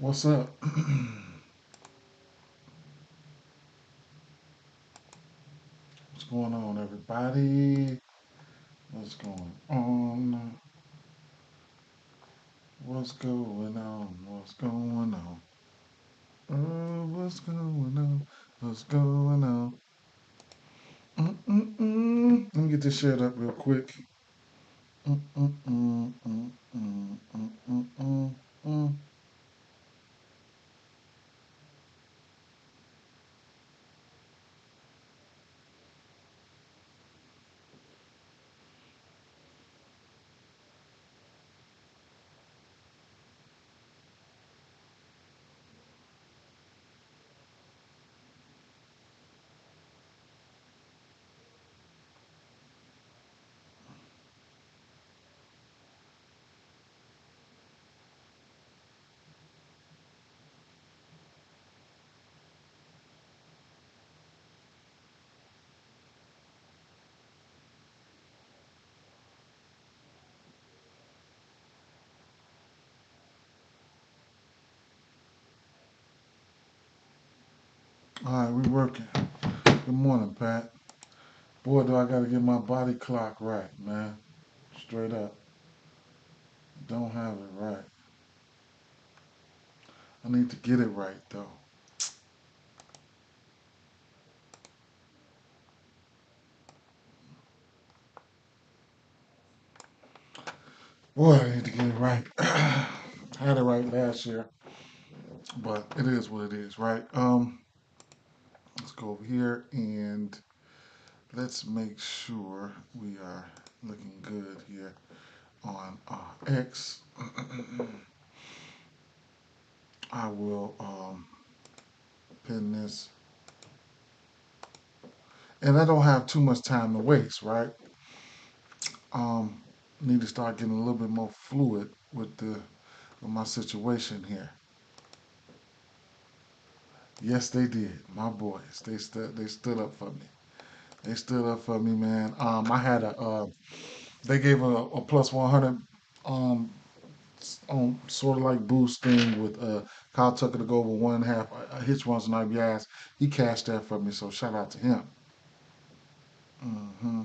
What's up? What's going on, everybody? What's going on? What's going on? What's going on? Oh, what's going on? What's going on? Let me get this shit up real quick. Mm, mm, mm, mm, mm, mm, mm, mm, mm. All right, we working. Good morning, Pat. Boy, do I got to get my body clock right, man. Straight up. Don't have it right. I need to get it right, though. Boy, I need to get it right. I had it right last year, but it is what it is, right? Let's go over here and let's make sure we are looking good here on X. I will pin this, and I don't have too much time to waste, right? Um, Need to start getting a little bit more fluid with my situation here. Yes, they did. My boys, they stood up for me. They stood up for me, man. I had a they gave a plus 100 um on sort of like boost thing with Kyle Tucker to go over 1.5 hitch runs and RBIs. He cashed that for me, so shout out to him. hmm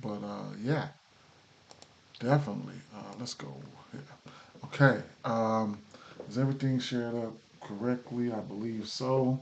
But yeah, definitely. Let's go. Yeah. Okay. Is everything shared up correctly? I believe so.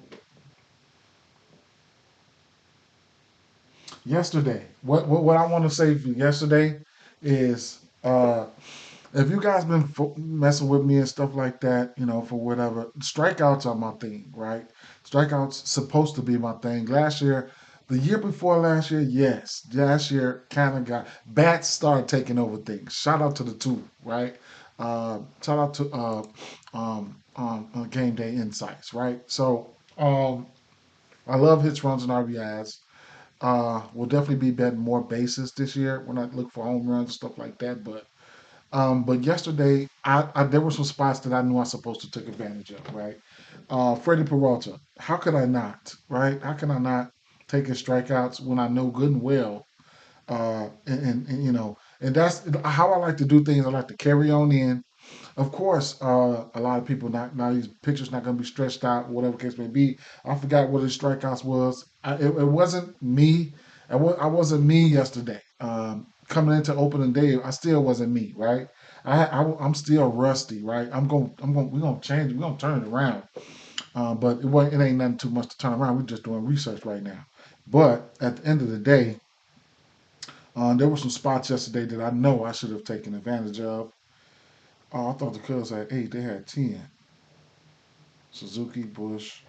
Yesterday, what I want to say for yesterday is if you guys been messing with me and stuff like that, for whatever, strikeouts are my thing, right? Strikeouts supposed to be my thing. Last year, the year before last year, yes, last year kind of got bats started taking over things. Shout out to the two, right? Shout out to Game Day Insights, right? So I love hits, runs, and RBIs. We'll definitely be betting more bases this year. We're not looking for home runs and stuff like that, but yesterday, there were some spots that I knew I was supposed to take advantage of, right? Freddie Peralta, how could I not, right? How can I not take his strikeouts when I know good and well, and that's how I like to do things. I like to carry on in. Of course, a lot of people not now these pictures not going to be stretched out, whatever case may be. I forgot what his strikeouts was. It wasn't me. I wasn't me yesterday. Coming into opening day, I still wasn't me, right? I'm still rusty, right? We're gonna change. We're gonna turn it around. But it ain't nothing too much to turn around. We're just doing research right now. But at the end of the day, there were some spots yesterday that I know I should have taken advantage of. Oh, I thought the Cubs had 8. They had 10. Suzuki, Bush.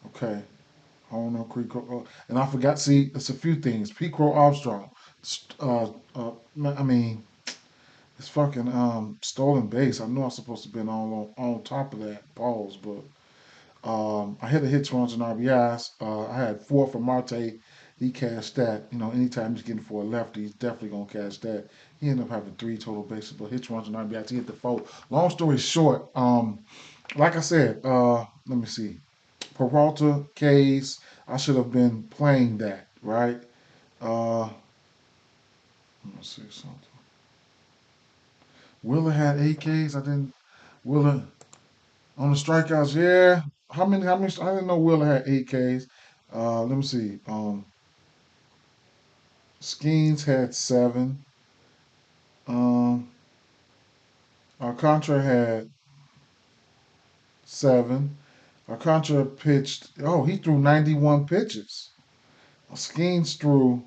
Okay. Hono, Creek. And I forgot. See, it's a few things. P. Crow Armstrong. I mean, it's fucking stolen base. I know I'm supposed to be on top of that balls, but I hit a hits, runs, and RBIs. I had 4 for Marte. He cashed that. Anytime he's getting for a lefty, he's definitely gonna cash that. He ended up having 3 total bases, but hits, runs, and RBIs. He hit the 4. Long story short, like I said, let me see. Peralta case, I should have been playing that, right? Let me see something. Willer had 8 Ks. I didn't. Willer. On the strikeouts, yeah. How many? How many? I didn't know Wheeler had 8 Ks. Let me see. Skeens had 7. Um, Alcantara had 7. Alcantara pitched. Oh, he threw 91 pitches. Skeens threw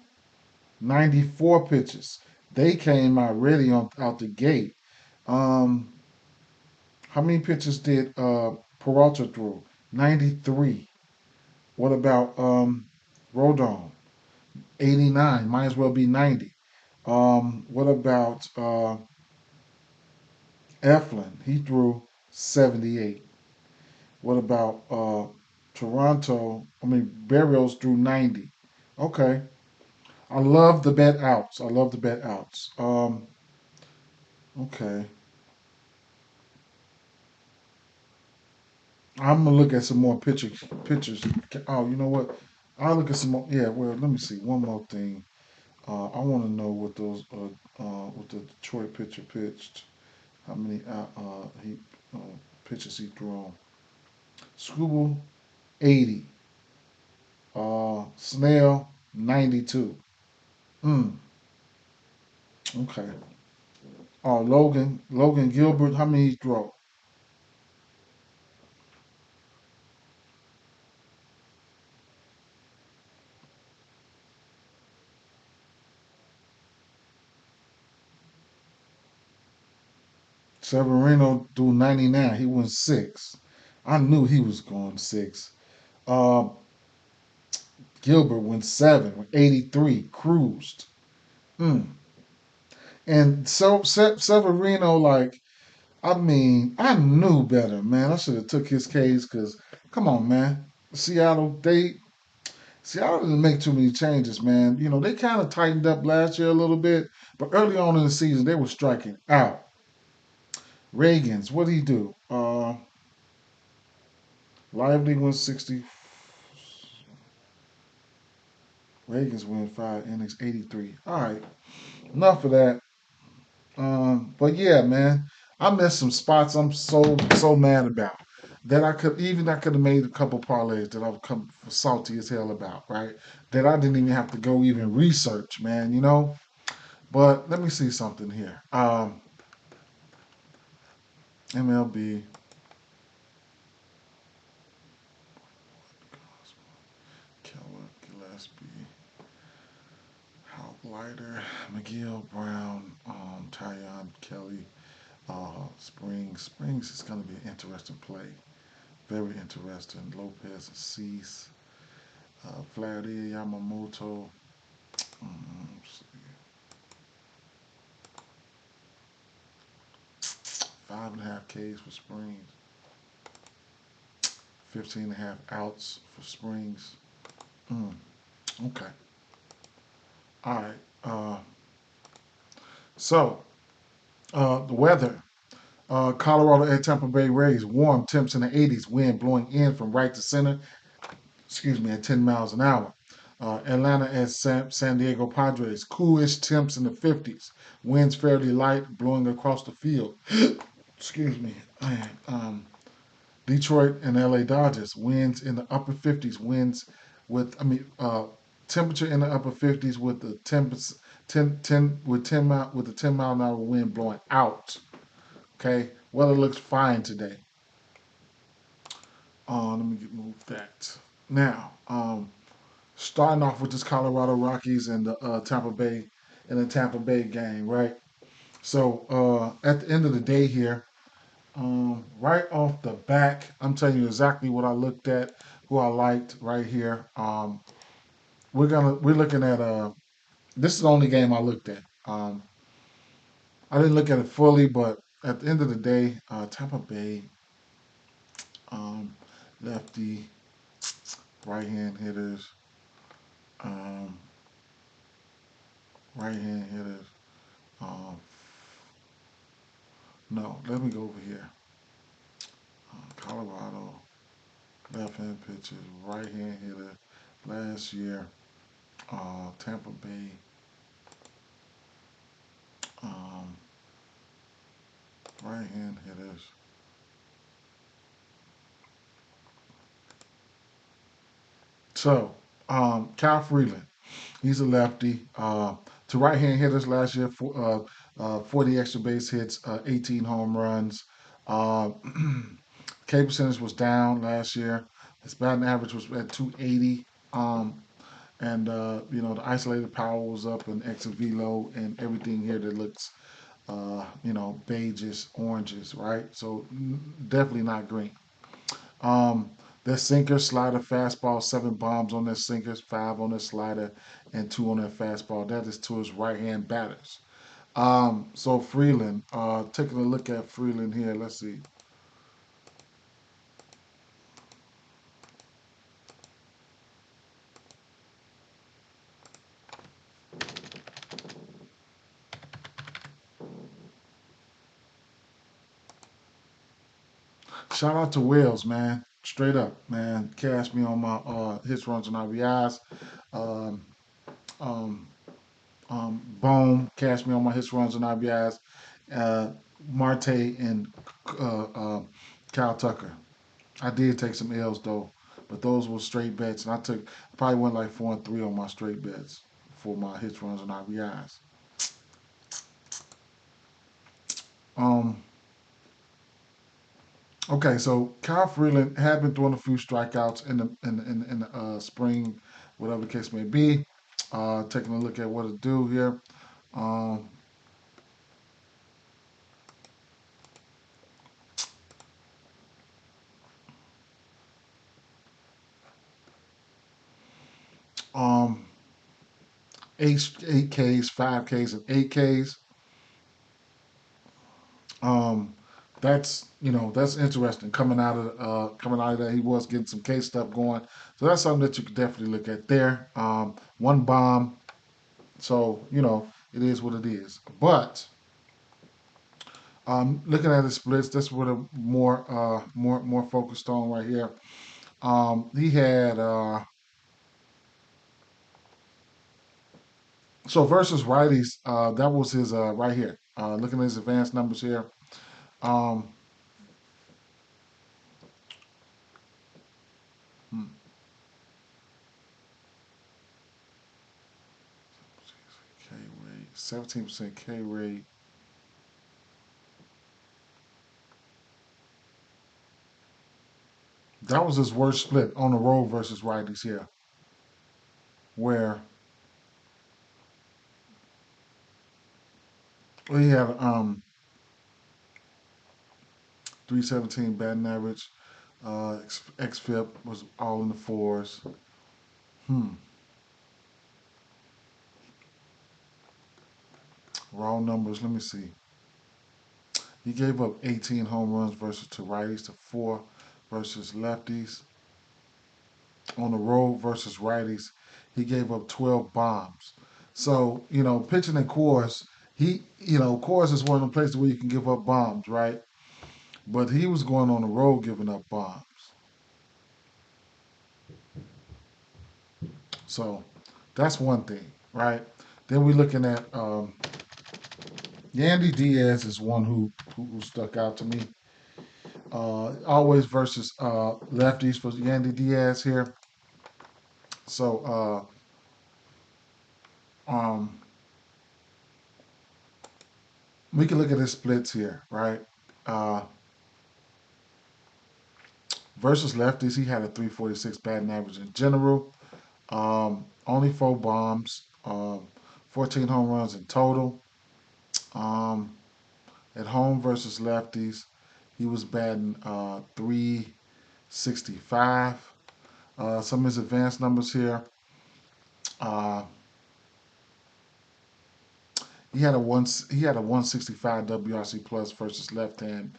94 pitches. They came out ready on out the gate. Um, how many pitches did Peralta throw? 93. What about Rodon? 89. Might as well be 90. What about Eflin? He threw 78. What about Toronto? I mean, Barrios threw 90. Okay. I love the bet outs. I love the bet outs. Okay. I'm gonna look at some more pictures. Oh, you know what? I'll look at some more. Yeah. Well, let me see. One more thing. I want to know what the Detroit pitcher pitched. How many he pitches he thrown? Scuba 80. Snell 92. Mm, okay. Logan Gilbert. How many he throw? Severino threw 99. He went 6. I knew he was going 6. Uh, Gilbert went 7 with 83. Cruised. Mm. And so Severino, like, I mean, I knew better, man. I should have took his case because, come on, man. Seattle didn't make too many changes, man. You know, they kind of tightened up last year a little bit, but early on in the season, they were striking out. Reagan's, what did he do? Lively went 60. Reagan's went 5 innings, 83. All right, enough of that. But yeah, man, I missed some spots I'm so mad about that I could have made a couple parlays that I was come salty as hell about, right? That I didn't even have to go even research, man, you know? But let me see something here. MLB Keller, Gillespie, Leiter, McGill, Brown, Tyon, Kelly, Springs is going to be an interesting play. Very interesting. Lopez, Cease, Flaherty, Yamamoto. Let's see, 5.5 Ks for Springs. 15.5 outs for Springs. Mm, okay. All right. The weather. Colorado at Tampa Bay Rays. Warm temps in the 80s. Wind blowing in from right to center. Excuse me, at 10 miles an hour. Atlanta at San Diego Padres. Coolish temps in the 50s. Winds fairly light, blowing across the field. Excuse me. And, Detroit and LA Dodgers. Winds in the upper 50s. Winds with, temperature in the upper 50s with the 10 with 10 mile an hour wind blowing out. Okay, weather looks fine today. Let me move that. Now, starting off with this Colorado Rockies and the Tampa Bay game, right? So at the end of the day here, right off the back, I'm telling you exactly what I looked at, who I liked right here. We're looking at this is the only game I looked at. I didn't look at it fully, but at the end of the day, Tampa Bay, um, lefty, right hand hitters, um, right hand hitters. Um, no, let me go over here. Colorado, left hand pitchers, right hand hitter. Last year, Tampa Bay, um, right hand hitters. So, Cal Freeland, he's a lefty. To right hand hitters last year, 40 extra base hits, 18 home runs. Uh, K percentage was down last year. His batting average was at 280. And the isolated power was up and exit velo and everything here that looks beiges, oranges, right? So definitely not green. Um, their sinker, slider, fastball, 7 bombs on their sinkers, 5 on their slider, and 2 on their fastball. That is to his right hand batters. So Freeland, taking a look at Freeland here, let's see. Shout out to Wells, man. Straight up, man. Cash me on my hits, runs, and RBIs. Um, um, Bohm, cash me on my hits, runs, and RBIs. Uh, Marte and uh, uh, Kyle Tucker. I did take some L's though, but those were straight bets, and I probably went like 4-3 on my straight bets for my hits, runs, and RBIs. Um, okay, so Kyle Freeland had been throwing a few strikeouts in the spring, whatever the case may be. Taking a look at what to do here. Um, um, eight Ks, 5 Ks, and 8 Ks. Um, that's interesting coming out of that he was getting some K stuff going. So that's something that you could definitely look at there. One bomb, so it is what it is. But looking at his splits, that's what I'm more focused on right here. He had so versus righties, that was his right here. Looking at his advanced numbers here. Um, hmm, K rate, 17% K rate. That was his worst split on the road versus righties here, where he had 317 batting average. XFIP was all in the fours. Hmm. Raw numbers. Let me see. He gave up 18 home runs versus to righties to 4 versus lefties. On the road versus righties, he gave up 12 bombs. So, pitching in Coors, Coors is one of the places where you can give up bombs, right? But he was going on the road giving up bombs. So that's one thing, right? Then we're looking at Yandy Diaz is one who stuck out to me. Always versus lefties for Yandy Diaz here. So um, we can look at his splits here, right? Uh, versus lefties, he had a 346 batting average in general. Only 4 bombs, 14 home runs in total. Um, at home versus lefties, he was batting 365. Some of his advanced numbers here. Uh, he had a 165 WRC plus versus left hand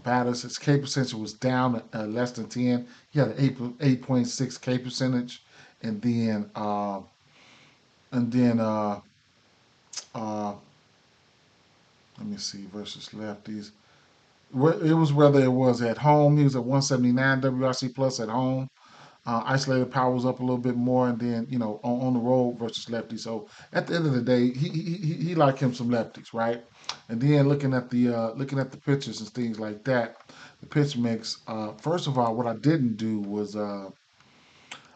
batters. His K percentage was down at less than 10. He had an 8.6 K percentage, and then and then uh, let me see versus lefties. It was whether it was at home. He was at 179 WRC plus at home. Isolated power was up a little bit more, and then on the road versus lefties. So at the end of the day, he liked him some lefties, right? And then looking at the pitches and things like that, the pitch mix. First of all, what I didn't do was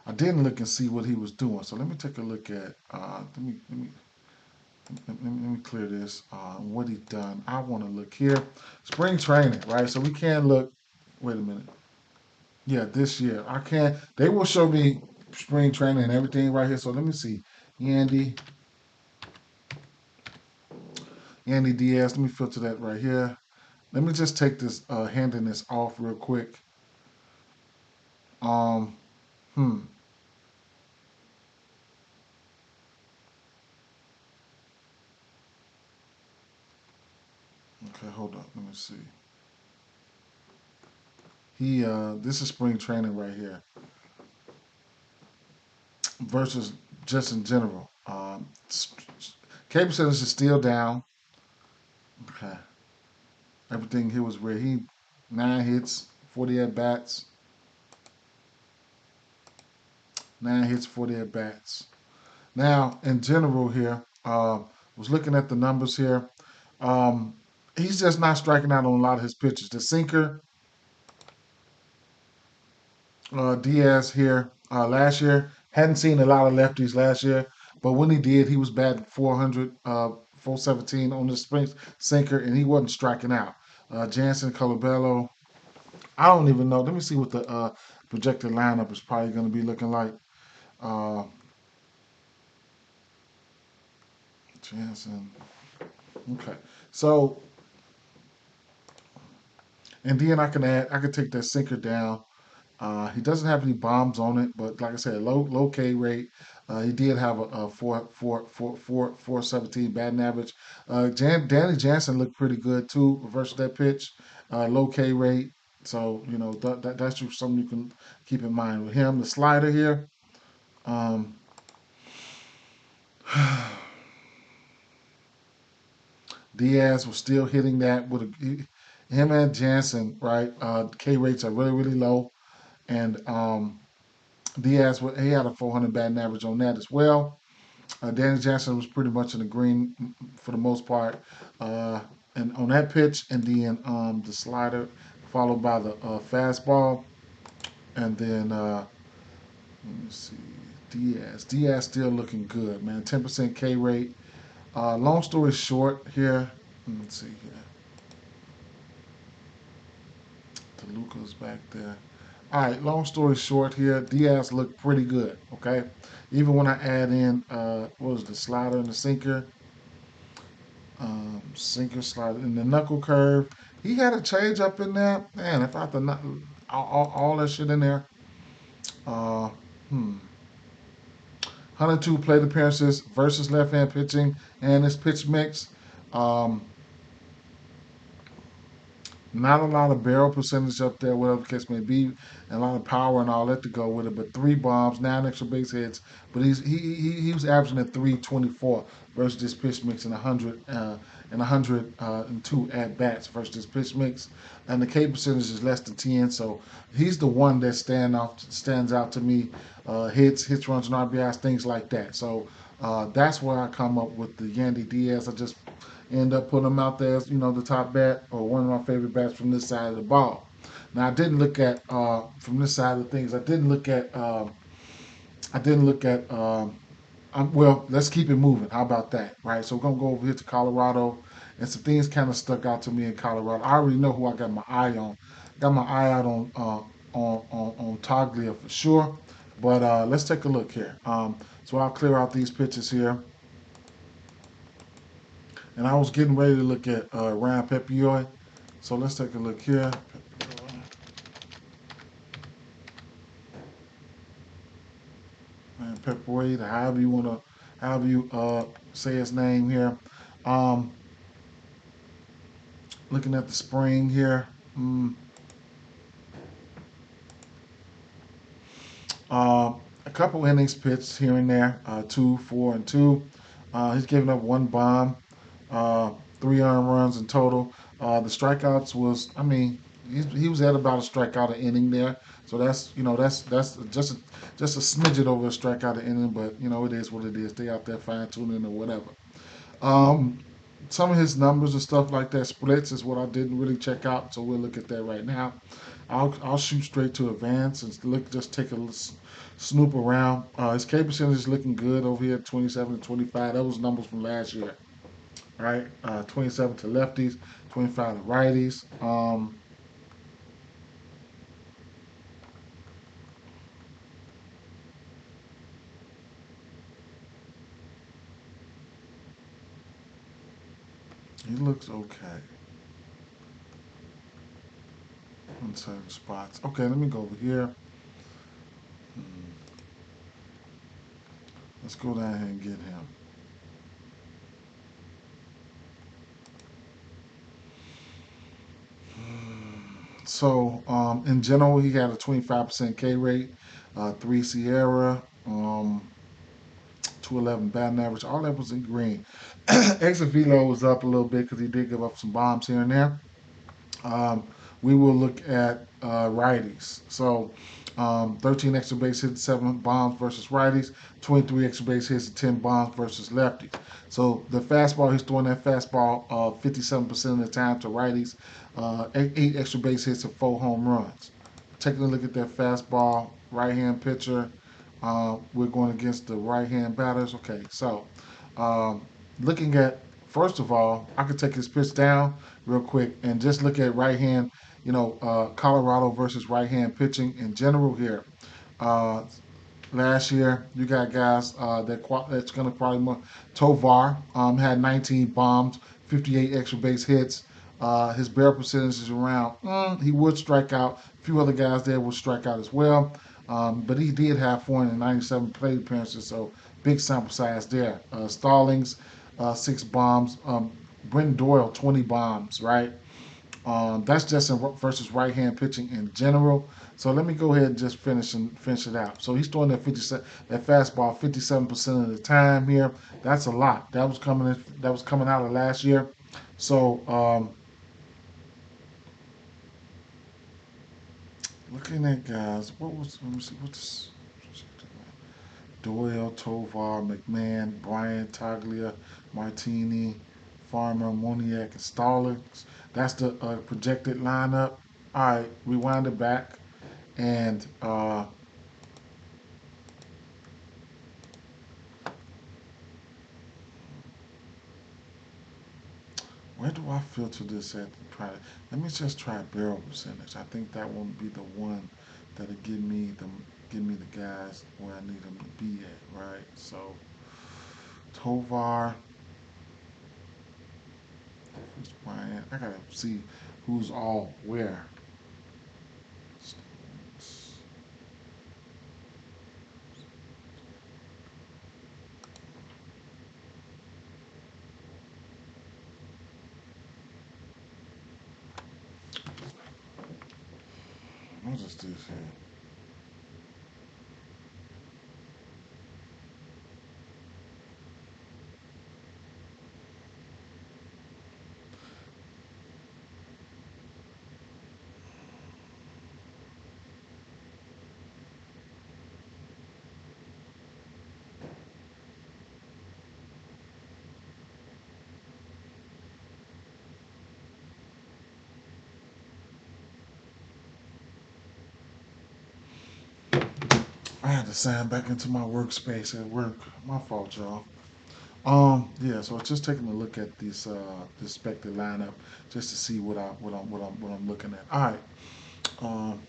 I didn't look and see what he was doing. So let me take a look at. Let me clear this. What he done? I want to look here. Spring training, right? So we can look. Wait a minute. Yeah, this year I can't. They will show me spring training and everything right here. So let me see. Yandy, Yandy Diaz. Let me filter that right here. Let me just take this handing this off real quick. Um, hmm. Okay, hold up. Let me see. This is spring training right here versus just in general. K percentage is still down. Okay, everything here was where he 9 hits, 40 at bats, 9 hits, 40 at bats. Now, in general here, was looking at the numbers here. Um, he's just not striking out on a lot of his pitches. The sinker, Diaz here last year. Hadn't seen a lot of lefties last year, but when he did, he was batting 400, 417 on the spring sinker, and he wasn't striking out. Jansen, Colabello, I don't even know. Let me see what the projected lineup is probably going to be looking like. Uh, Jansen. Okay. So, and then I can take that sinker down. He doesn't have any bombs on it, but like I said, low K rate. He did have a 417 batting average. Danny Jansen looked pretty good too versus that pitch. Low K rate. So, that's just something you can keep in mind with him. The slider here. Um, Diaz was still hitting that with him and Jansen, right? K rates are really, really low. And Diaz, he had a 400 batting average on that as well. Danny Jansen was pretty much in the green for the most part, uh, and on that pitch, and then the slider followed by the fastball, and then let me see, Diaz still looking good, man. 10% K rate. Long story short here, let me see here. DeLuca's back there. All right, long story short here, Diaz looked pretty good. Okay, even when I add in what was the slider and the sinker, sinker slider and the knuckle curve, he had a change up in there. Man, if I had to not all that shit in there, uh, hmm. 102 plate appearances versus left hand pitching and his pitch mix. Um, Not a lot of barrel percentage up there, whatever the case may be, and a lot of power and all that to go with it. But 3 bombs, 9 extra base hits. But he was averaging at 324 versus this pitch mix and 102 at bats versus this pitch mix, and the K percentage is less than 10. So he's the one that stands out to me. Hits, runs, and RBIs, things like that. So that's where I come up with the Yandy Diaz. I just end up putting him out there as the top bat or one of my favorite bats from this side of the ball. Now I didn't look at from this side of things. I didn't look at. Well, let's keep it moving. How about that, right? So we're gonna go over here to Colorado, and some things kind of stuck out to me in Colorado. I already know who I got my eye on. Got my eye out on Toglia for sure. But let's take a look here. So I'll clear out these pitches here. And I was getting ready to look at Ryan Pepiot. So let's take a look here. Ryan Pepiot, however you say his name here. Um, Looking at the spring here. Uh, a couple innings pitched here and there, 2, 4, and 2. He's given up 1 bomb, uh, 3 earned runs in total. The strikeouts was, I mean, he was at about a strikeout an inning there. So that's just a smidget over a strikeout an inning, but it is what it is. They out there fine tuning or whatever. Um, some of his numbers and stuff like that, splits is what I didn't really check out. So we'll look at that right now. I'll shoot straight to advance and look, just take a snoop around. His K percentage is looking good over here, 27 to 25. That was numbers from last year, right? 27 to lefties, 25 to righties. He looks okay in certain spots. Okay, let me go over here. Hmm, let's go down here and get him. So, in general, he had a 25% K rate, 3 Sierra, 211 batting average. All that was in green. Exit velo was up a little bit because he did give up some bombs here and there. Um, we will look at righties. So 13 extra base hits, 7 bombs versus righties, 23 extra base hits, 10 bombs versus lefties. So the fastball, he's throwing that fastball 57% of the time to righties, 8 extra base hits, and 4 home runs. Taking a look at that fastball, right hand pitcher. We're going against the right hand batters. Okay, so um, looking at, first of all, I could take his pitch down real quick and just look at right hand, Colorado versus right hand pitching in general here. Uh, Last year, you got guys that's going to probably more. Tovar had 19 bombs, 58 extra base hits. His barrel percentage is around. He would strike out. A few other guys there would strike out as well. But he did have 497 plate appearances, so big sample size there. Stallings, 6 bombs. Brenton Doyle, 20 bombs, right? That's just in versus right hand pitching in general. So let me go ahead and just finish it out. So he's throwing that fastball 57% of the time here. That's a lot. That was coming out of last year. So looking at guys, let me see what's Doyle, Tovar, McMahon, Bryant, Taglia, Martini, Farmer, Moniak, and Stallings. That's the projected lineup. All right, rewind it back. And where do I filter this at? Let me just try barrel percentage. I think that won't be the one that'll give me the guys where I need them to be at, right? So Tovar, who's Bryant? I gotta see who's all where. What is this here? I had to sign back into my workspace at work. My fault, y'all. Yeah, so just taking a look at this expected lineup just to see what I'm looking at. All right. Um,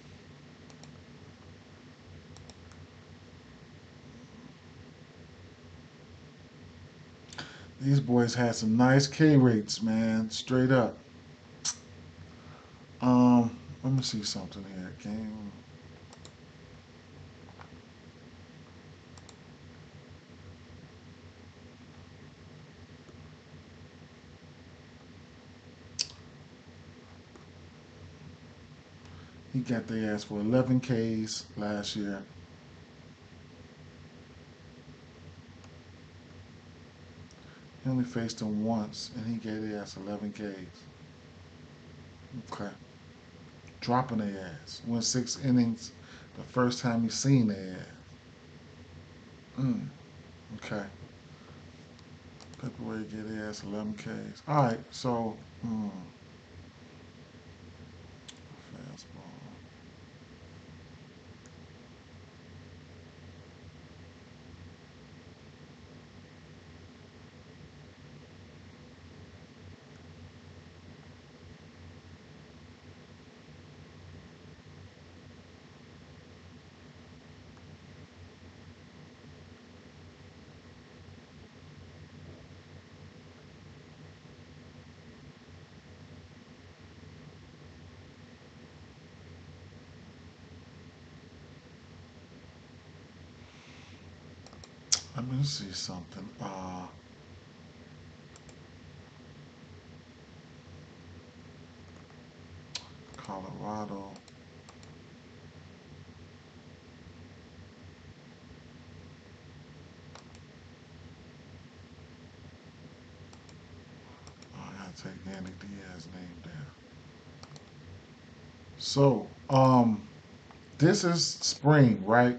these boys had some nice K rates, man. Straight up. Let me see something here. Game. He got their ass for 11 Ks last year. He only faced them once, and he gave their ass 11 Ks. Okay. Dropping their ass. Went 6 innings the first time he seen their ass. Okay. February gave their ass 11 Ks. All right, so fastball. Let me see something. Colorado. Oh, I gotta take Andy Diaz's name down. So, this is spring, right?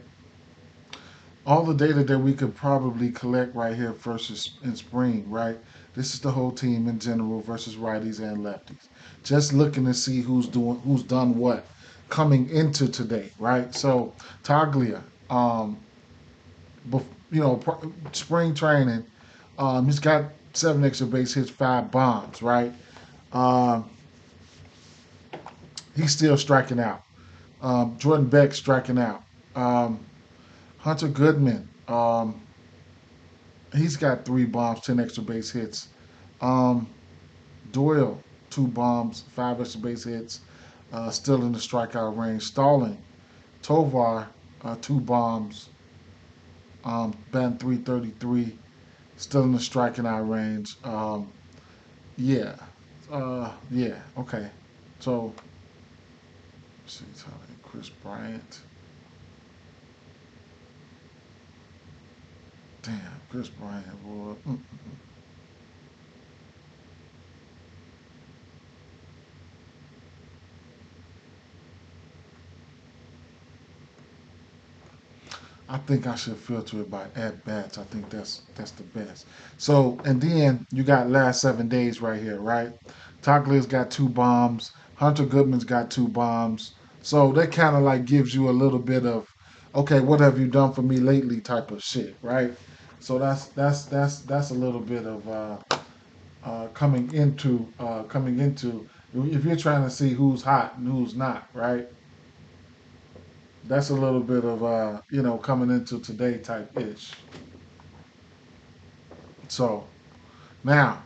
All the data that we could probably collect right here versus in spring, right? This is the whole team in general versus righties and lefties. Just looking to see who's done what coming into today, right? So Taglia, you know, spring training, he's got 7 extra base hits, 5 bombs, right? Um, he's still striking out. Jordan Beck striking out. Um, Hunter Goodman, he's got 3 bombs, 10 extra base hits. Um, Doyle, 2 bombs, 5 extra base hits, still in the strikeout range. Stalling, Tovar, 2 bombs, batting 333, still in the striking out range. Yeah, yeah, okay. So, let's see, Chris Bryant. Damn, Chris Bryant, boy. I think I should filter it by at bats. I think that's the best. So and then you got last 7 days right here, right? Taglia's got 2 bombs. Hunter Goodman's got 2 bombs. So that kind of like gives you a little bit of, okay, what have you done for me lately type of shit, right? So that's a little bit of coming into if you're trying to see who's hot and who's not, right? That's a little bit of coming into today type ish. So now,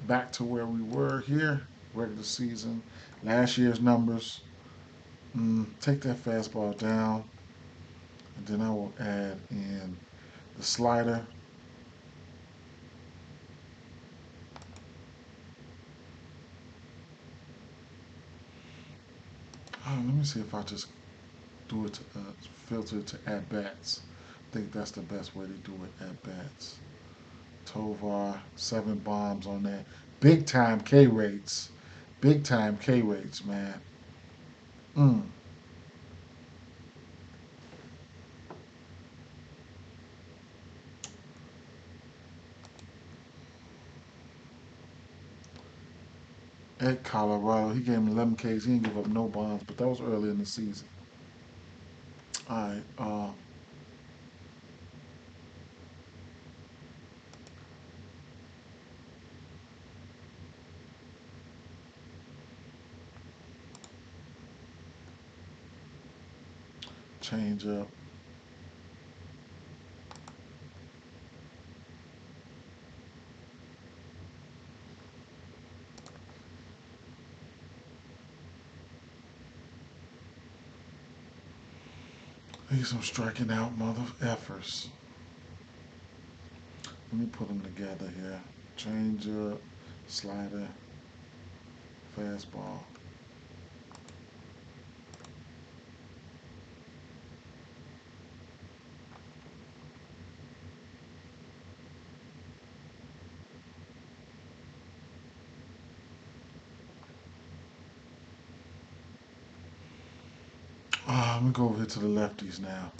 back to where we were here, regular season, last year's numbers. Take that fastball down, and then I will add in the slider. Let me see if I just do it to filter it to at bats. I think that's the best way to do it at bats. Tovar, 7 bombs on that. Big time K rates. Big time K rates, man. Mm. At Colorado, he gave him 11 Ks. He didn't give up no bombs, but that was early in the season. All right. Change up. He's some striking out mother effers. Let me put them together here. Change up, slider, fastball. Let me go over here to the lefties now.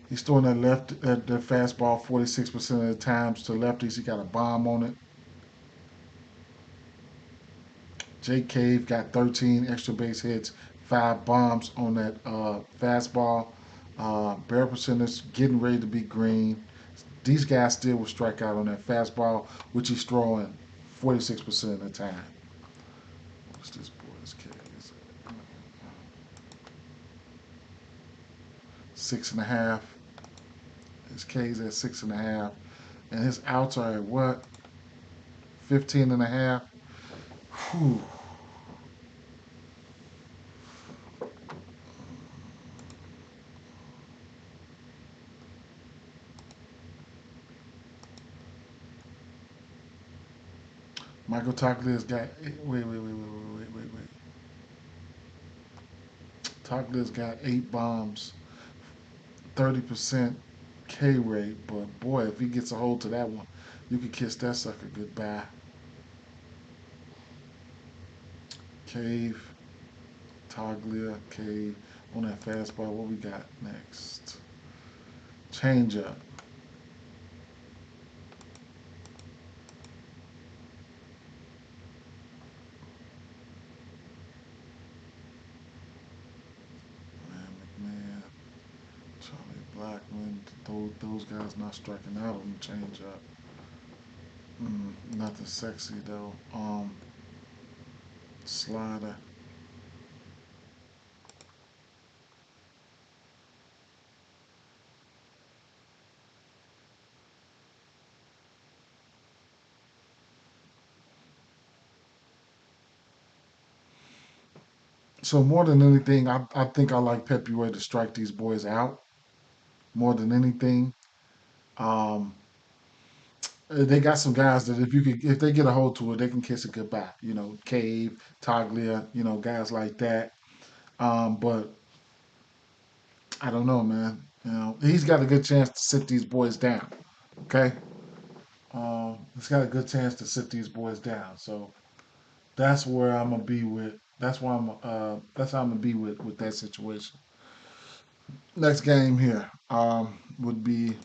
He's throwing that fastball 46% of the times to lefties. He got a bomb on it. Jake Cave got 13 extra base hits, 5 bombs on that fastball. Barrel percentage getting ready to be green. These guys still will strike out on that fastball, which he's throwing 46% of the time. What's this boy's K? Is it 6.5? His K's at 6.5. And his outs are at what? 15.5. Whew. Michael Togler's got wait. Togler's got 8 bombs, 30% K rate. But boy, if he gets a hold to that one, you could kiss that sucker goodbye. Cave, Toglia, Cave on that fastball. What we got next? Change up. Man, McMahon, Charlie Blackman. Those guys not striking out on the change up. Nothing sexy though. Slider. So more than anything, I think I like Pepe Way to strike these boys out more than anything. Um, they got some guys that if they get a hold to it, they can kiss it goodbye. You know, Cave, Toglia, guys like that. But I don't know, man. He's got a good chance to sit these boys down. Okay, he's got a good chance to sit these boys down. So that's where I'm gonna be with. That's why I'm. That's how I'm gonna be with that situation. Next game here would be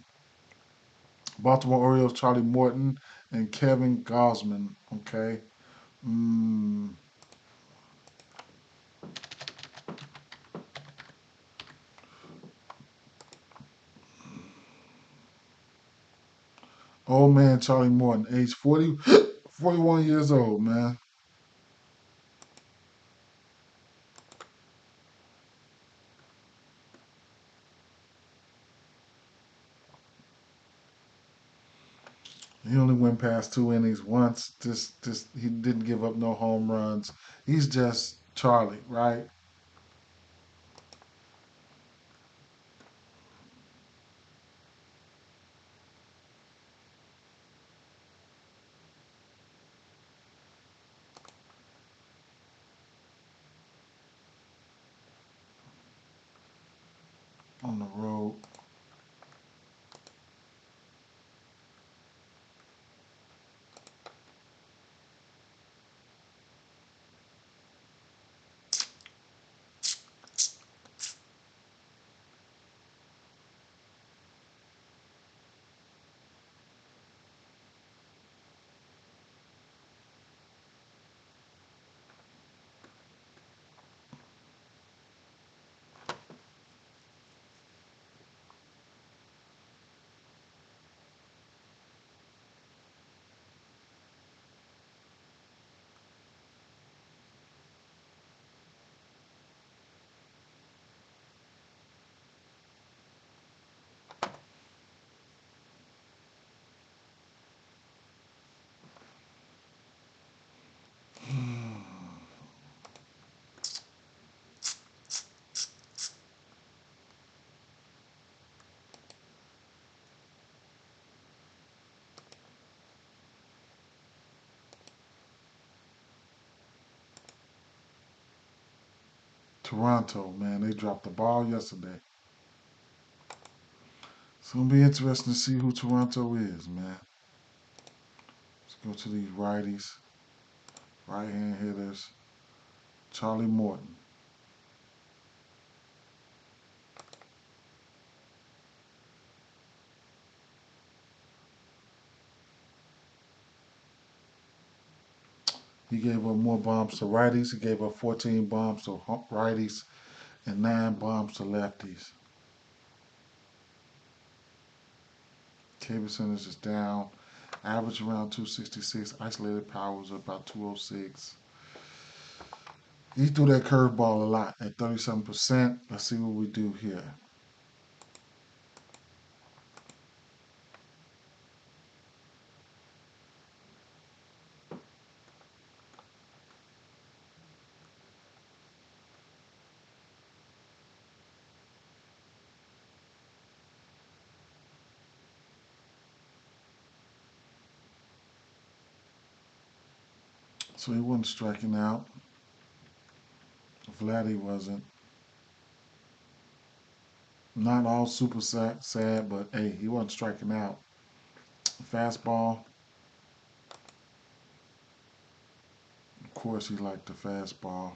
Baltimore Orioles, Charlie Morton, and Kevin Gosman. Okay. Mm. Old man Charlie Morton, age 40, 41 years old, man. He only went past 2 innings once. Just he didn't give up no home runs. He's just Charlie, right? On the road. Toronto, man, they dropped the ball yesterday. It's gonna be interesting to see who Toronto is, man. Let's go to these righties, right hand hitters. Charlie Morton. He gave up more bombs to righties. He gave up 14 bombs to righties and 9 bombs to lefties. K percentage is down. Average around 266. Isolated power was about 206. He threw that curveball a lot at 37%. Let's see what we do here. So he wasn't striking out. Vladdy wasn't. Not all super sad, but hey, he wasn't striking out. Fastball. Of course, he liked the fastball.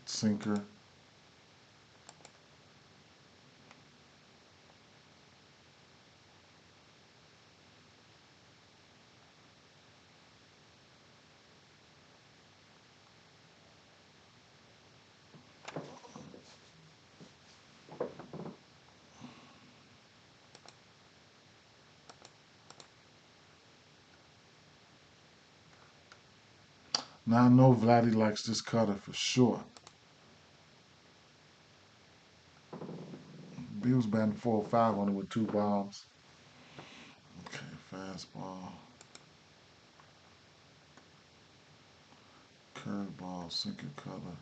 Sinker. Now I know Vladdy likes this cutter for sure. B was batting 4-5 on it with 2 bombs. Okay, fastball. Curveball, sinker cutter.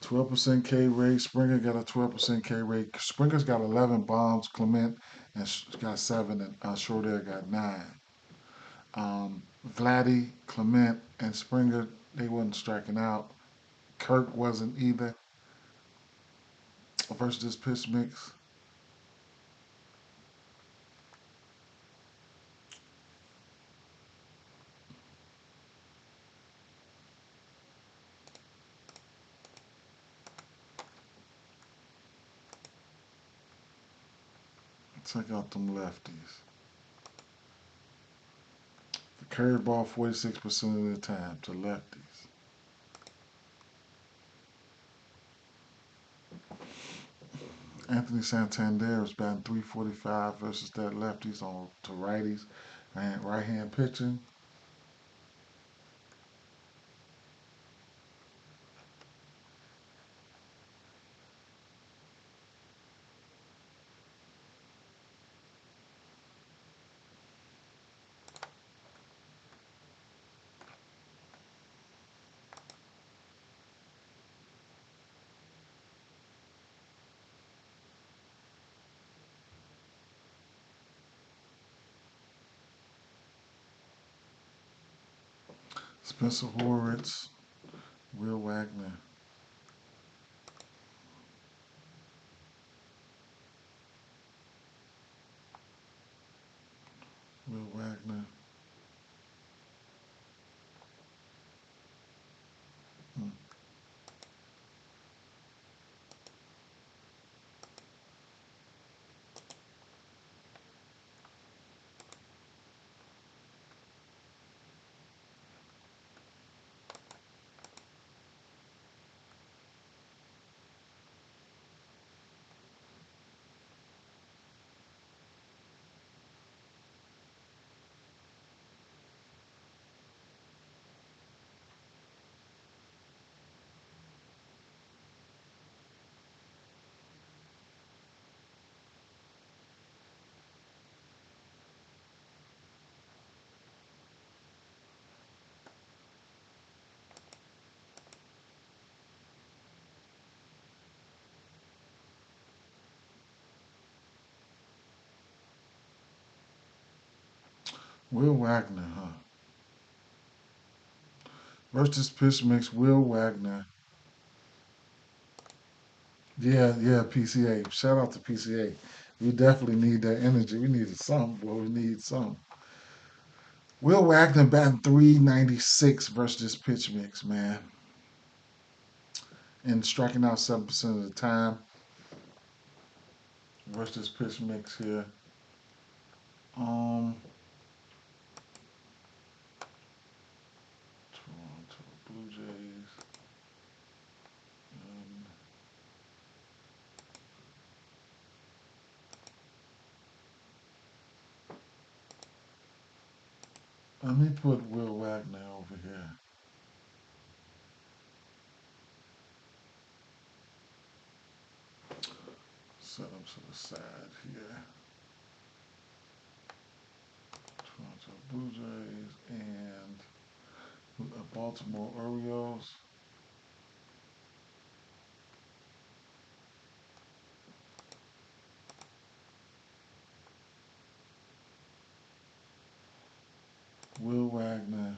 12% K rate. Springer got a 12% K rate. Springer's got 11 bombs. Clement and got 7, and Schroeder got 9. Vladdy, Clement, and Springer, they wasn't striking out. Kirk wasn't either. Versus this pitch mix. Check out them lefties. The curveball 46% of the time to lefties. Anthony Santander is batting 345 versus that lefties on to righties and right hand pitching. Spencer Horwitz, Will Wagner. Will Wagner. Hmm. Will Wagner, huh? Versus pitch mix, Will Wagner. Yeah, PCA. Shout out to PCA. We definitely need that energy. We needed some. Well, we need some. Will Wagner batting 396 versus this pitch mix, man. And striking out 7% of the time. Versus this pitch mix here. Um, Toronto Blue Jays. Um, Let me put Will Wagner over here. to the side here. Toronto Blue Jays and Baltimore Orioles. Will Wagner,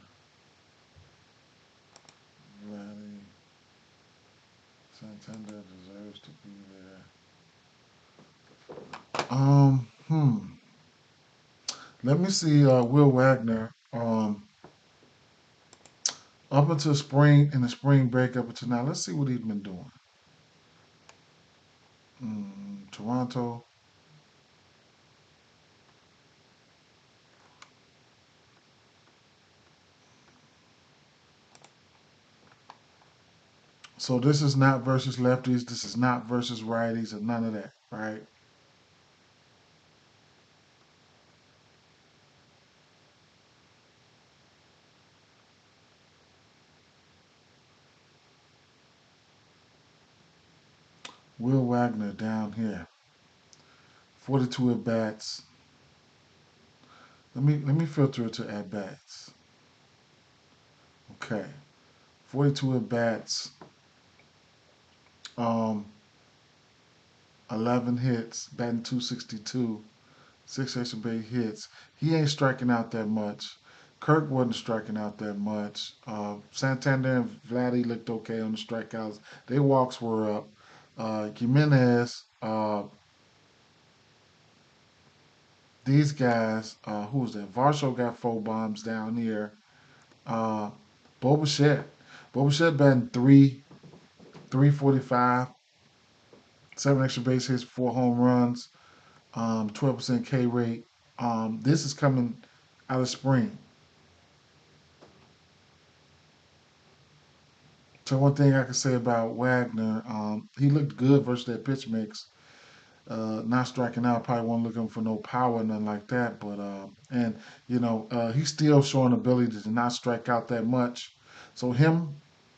Vladdy, Santander deserves to be there. Let me see Will Wagner. Up until spring in the spring break up until now. Let's see what he's been doing. Toronto. So this is not versus lefties. This is not versus righties, and none of that, right? Will Wagner down here. 42 at bats. Let me filter it to at bats. Okay. 42 at bats. Um 11 hits, batting 262, 6 extra base hits. He ain't striking out that much. Kirk wasn't striking out that much. Santander and Vladdy looked okay on the strikeouts. Their walks were up. Jimenez, these guys, who was that? Varsho got 4 bombs down here. Uh, Bo Bichette. Bo Bichette batting 345, 7 extra base hits, 4 home runs, 12% K rate. This is coming out of spring. So one thing I can say about Wagner, he looked good versus that pitch mix. Not striking out, probably wasn't looking for no power, nothing like that. But and he's still showing ability to not strike out that much. So him,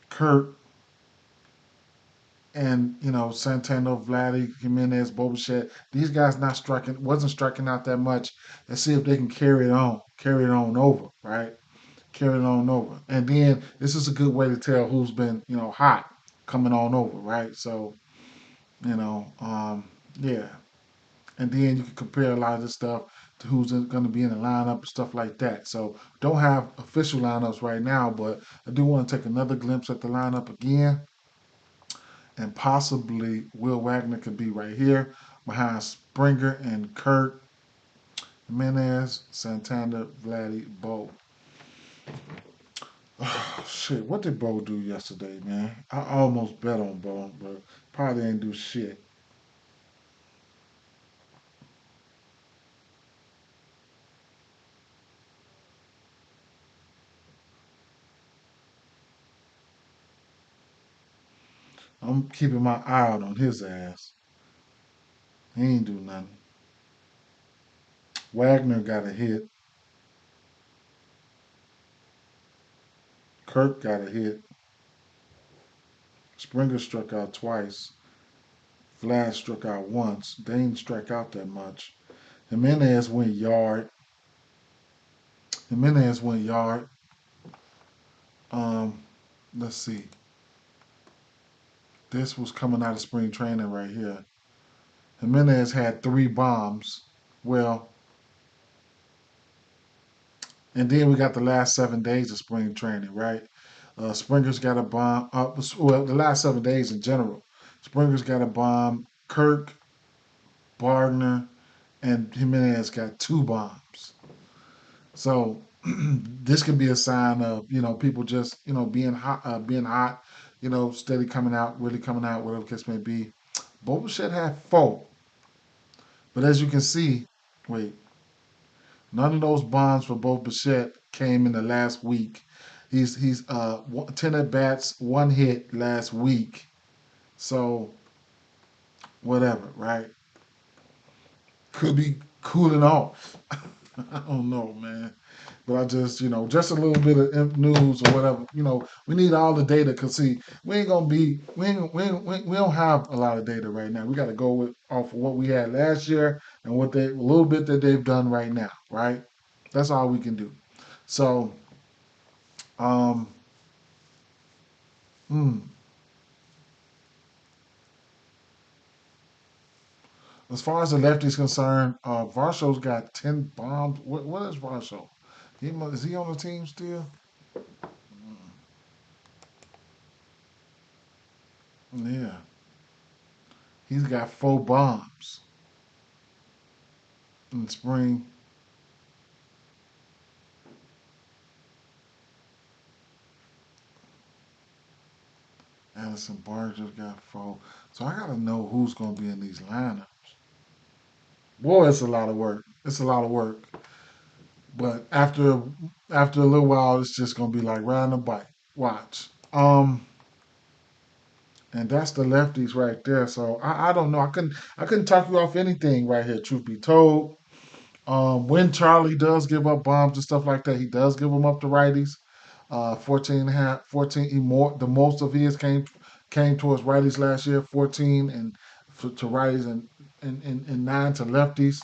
Kurt, and Santana, Vladdy, Jimenez, Bobichette, these guys wasn't striking out that much. Let's see if they can carry it on over, right? Carry it on over, and then this is a good way to tell who's been hot coming on over, right? So you know, yeah, and then you can compare a lot of this stuff to who's going to be in the lineup and stuff like that. So don't have official lineups right now, but I do want to take another glimpse at the lineup again, and possibly Will Wagner could be right here behind Springer and Kurt, Jimenez, Santana, Vladdy, Bo. Oh, shit, what did Bo do yesterday, man? I almost bet on Bo, but probably ain't do shit. I'm keeping my eye out on his ass. He ain't do nothing. Wagner got a hit. Kirk got a hit. Springer struck out twice. Vlad struck out once. They didn't strike out that much. Jimenez went yard. Jimenez went yard. Um, let's see. This was coming out of spring training right here. Jimenez had 3 bombs. Well, and then we got the last 7 days of spring training, right? Springer's got a bomb. Well, the last 7 days in general. Springer's got a bomb. Kirk, Bardner, and Jimenez got 2 bombs. So this could be a sign of people just being hot, steady coming out, really coming out, whatever the case may be. Boba Fett had 4, but as you can see, wait, none of those bombs for Bo Bichette came in the last week. He's 10 at bats, 1 hit last week. So whatever, right? Could be cooling off. I don't know, man. But I just, just a little bit of news or whatever. We need all the data because see, we ain't gonna be, we don't have a lot of data right now. We got to go off of what we had last year and what a little bit that they've done right now, right? That's all we can do. So, um, mm, as far as the lefty's concerned, Varshaw's got 10 bombs. What is Varshaw? Is he on the team still? Yeah, he's got 4 bombs in spring. Addison Barger's got 4. So I gotta know who's gonna be in these lineups. Boy, it's a lot of work. It's a lot of work. But after a little while, it's just gonna be like riding a bike. Watch. And that's the lefties right there. So I don't know. I couldn't talk you off anything right here. Truth be told, when Charlie does give up bombs and stuff like that, he does give them up to righties. 14 and a half, 14. The most of his came towards righties last year. 14 and to righties and 9 to lefties.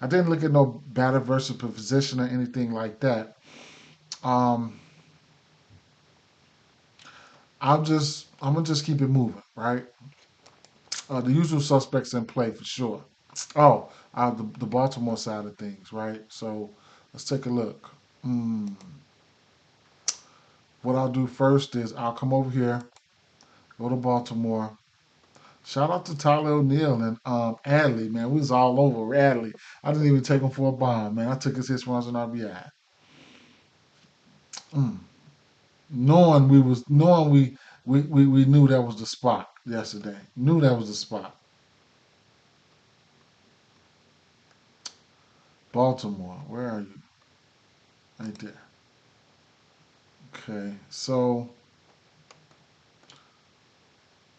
I didn't look at no batter versus position or anything like that. Um, I'm gonna just keep it moving, right? The usual suspects in play for sure. Oh, the Baltimore side of things, right? So let's take a look. Mm, what I'll do first is I'll come over here, go to Baltimore. Shout out to Tyler O'Neill and Adley, man. We was all over Adley. I didn't even take him for a bomb, man. I took his hits, runs, and RBI. Mm. Knowing we knew that was the spot yesterday. Knew that was the spot. Baltimore, where are you? Right there. Okay, so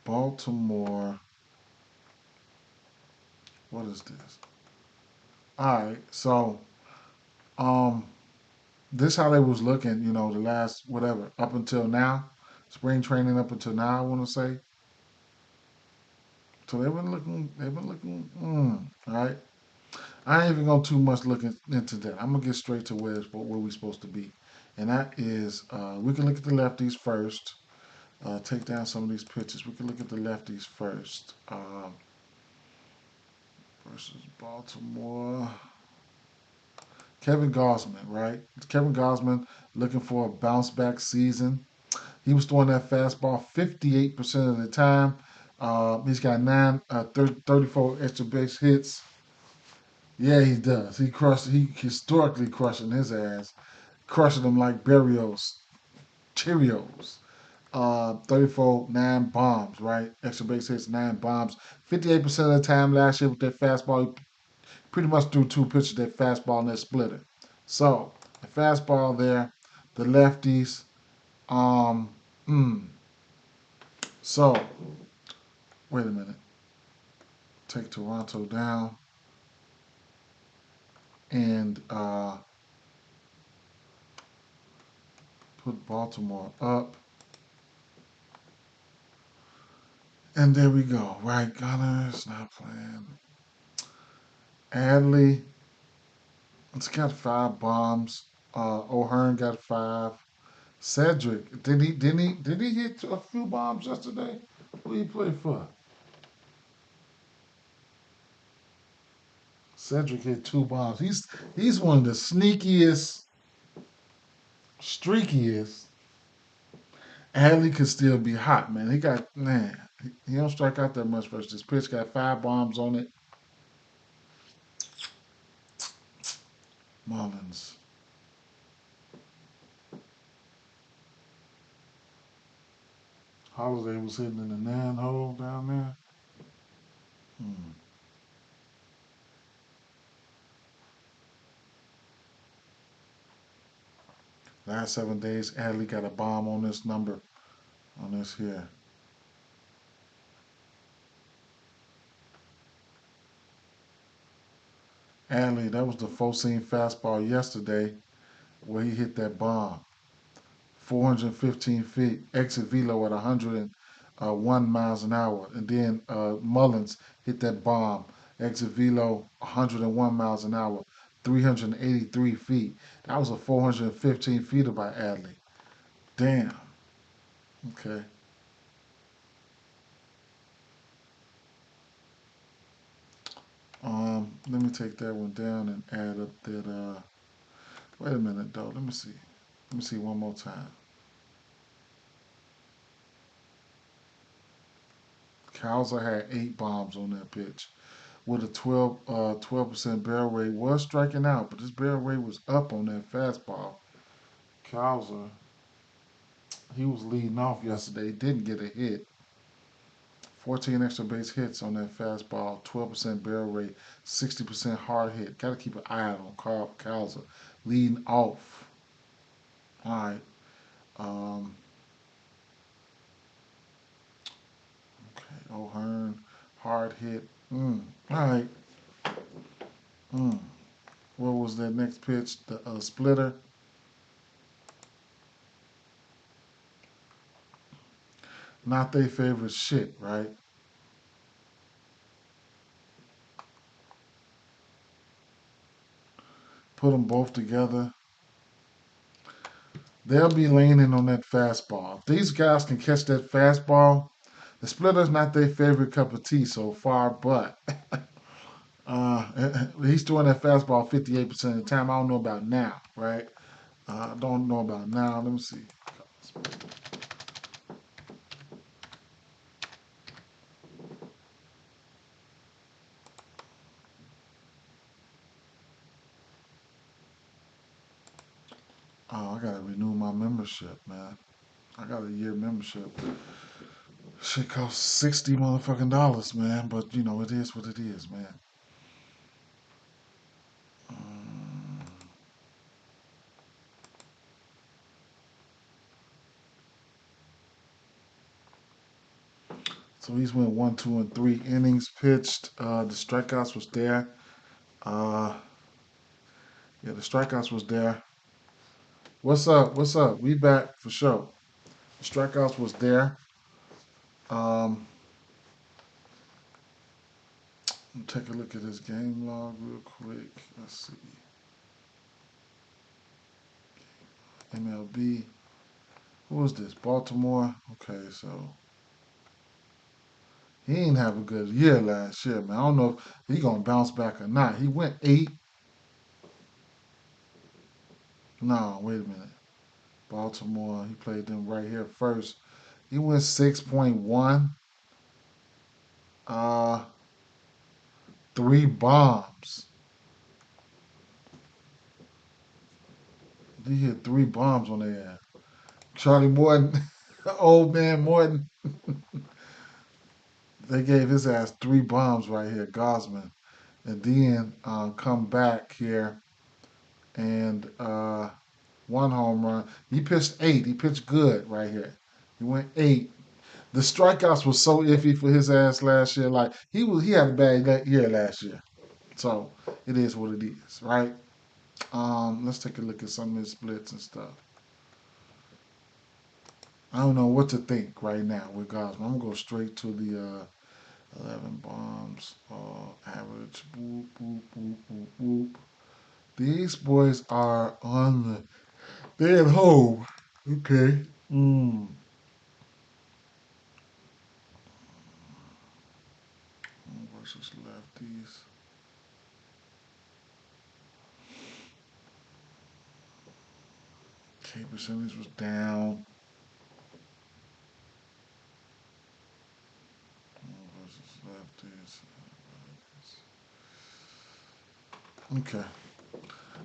Baltimore. What is this? All right, so um, this how they was looking. The last whatever up until now, spring training up until now. I want to say. So they've been looking. They've been looking. All right. I ain't even gonna too much look into that. I'm gonna get straight to where we supposed to be, and that is we can look at the lefties first. Take down some of these pitches. We can look at the lefties first. Versus Baltimore. Kevin Gosman, right? Kevin Gosman looking for a bounce back season. He was throwing that fastball 58% of the time. He's got 34 extra base hits. Yeah, he does. He historically crushing his ass, crushing them like Barrios, Cheerios. 34, 9 bombs, right? Extra base hits, 9 bombs. 58% of the time last year with that fastball, he pretty much threw 2 pitches, that fastball and that splitter. So, the fastball there, the lefties. Um, mm, so, wait a minute. Take Toronto down and put Baltimore up. And there we go. Right, Gunners not playing. Adley, it's got 5 bombs. O'Hearn got 5. Cedric, did he hit a few bombs yesterday? Who he play for? Cedric hit 2 bombs. He's one of the sneakiest, streakiest. Adley could still be hot, man. He don't strike out that much versus this pitch. Got 5 bombs on it. Mullins. Holiday was hitting in the 9 hole down there. Hmm. Last 7 days, Adley got a bomb on this number, on this here. Adley, that was the 4 seam fastball yesterday. where he hit that bomb. 415 feet, exit velo at 101 miles an hour. And then Mullins hit that bomb, exit velo 101 miles an hour, 383 feet. That was a 415 feet by Adley. Damn. Okay. Let me take that one down and add up that. Wait a minute, though. Let me see. Let me see one more time. Cowser had 8 bombs on that pitch with a 12% barrel rate. Was striking out, but his barrel rate was up on that fastball. Cowser, he was leading off yesterday. Didn't get a hit. 14 extra base hits on that fastball. 12% barrel rate. 60% hard hit. Got to keep an eye out on Carl Cowser leading off. All right. Um, okay. O'Hearn, hard hit. All right. Mm. What was that next pitch? The splitter. Not their favorite shit, right? Put them both together. They'll be leaning on that fastball. If these guys can catch that fastball, the splitter's not their favorite cup of tea so far, but he's throwing that fastball 58% of the time. I don't know about now, right? I don't know about now. Let me see. Oh, I gotta renew my membership, man. I got a year membership. Shit costs 60 motherfucking dollars, man. But you know, it is what it is, man. Um, so he's went 1, 2, and 3 innings pitched. The strikeouts was there. Uh, yeah, the strikeouts was there. What's up? What's up? We back for sure. The strikeouts was there. Um, take a look at his game log real quick. Let's see. MLB. Who was this? Baltimore. Okay, so he didn't have a good year last year, man. I don't know if he gonna bounce back or not. He went 8. No, wait a minute. Baltimore. He played them right here first. He went 6.1. Uh, 3 bombs. He hit 3 bombs on their ass. Charlie Morton, old man Morton, they gave his ass 3 bombs right here, Gosman. And then come back here and 1 home run. He pitched 8. He pitched good right here. He went 8. The strikeouts was so iffy for his ass last year. Like he had a bad year last year. So it is what it is, right? Let's take a look at some of his splits and stuff. I don't know what to think right now with Gosman. I'm gonna go straight to the 11 bombs, average. Boop, boop, boop, boop, boop. These boys are on the. They're at home. Okay. Versus lefties. K percentage was down. Versus lefties. Okay.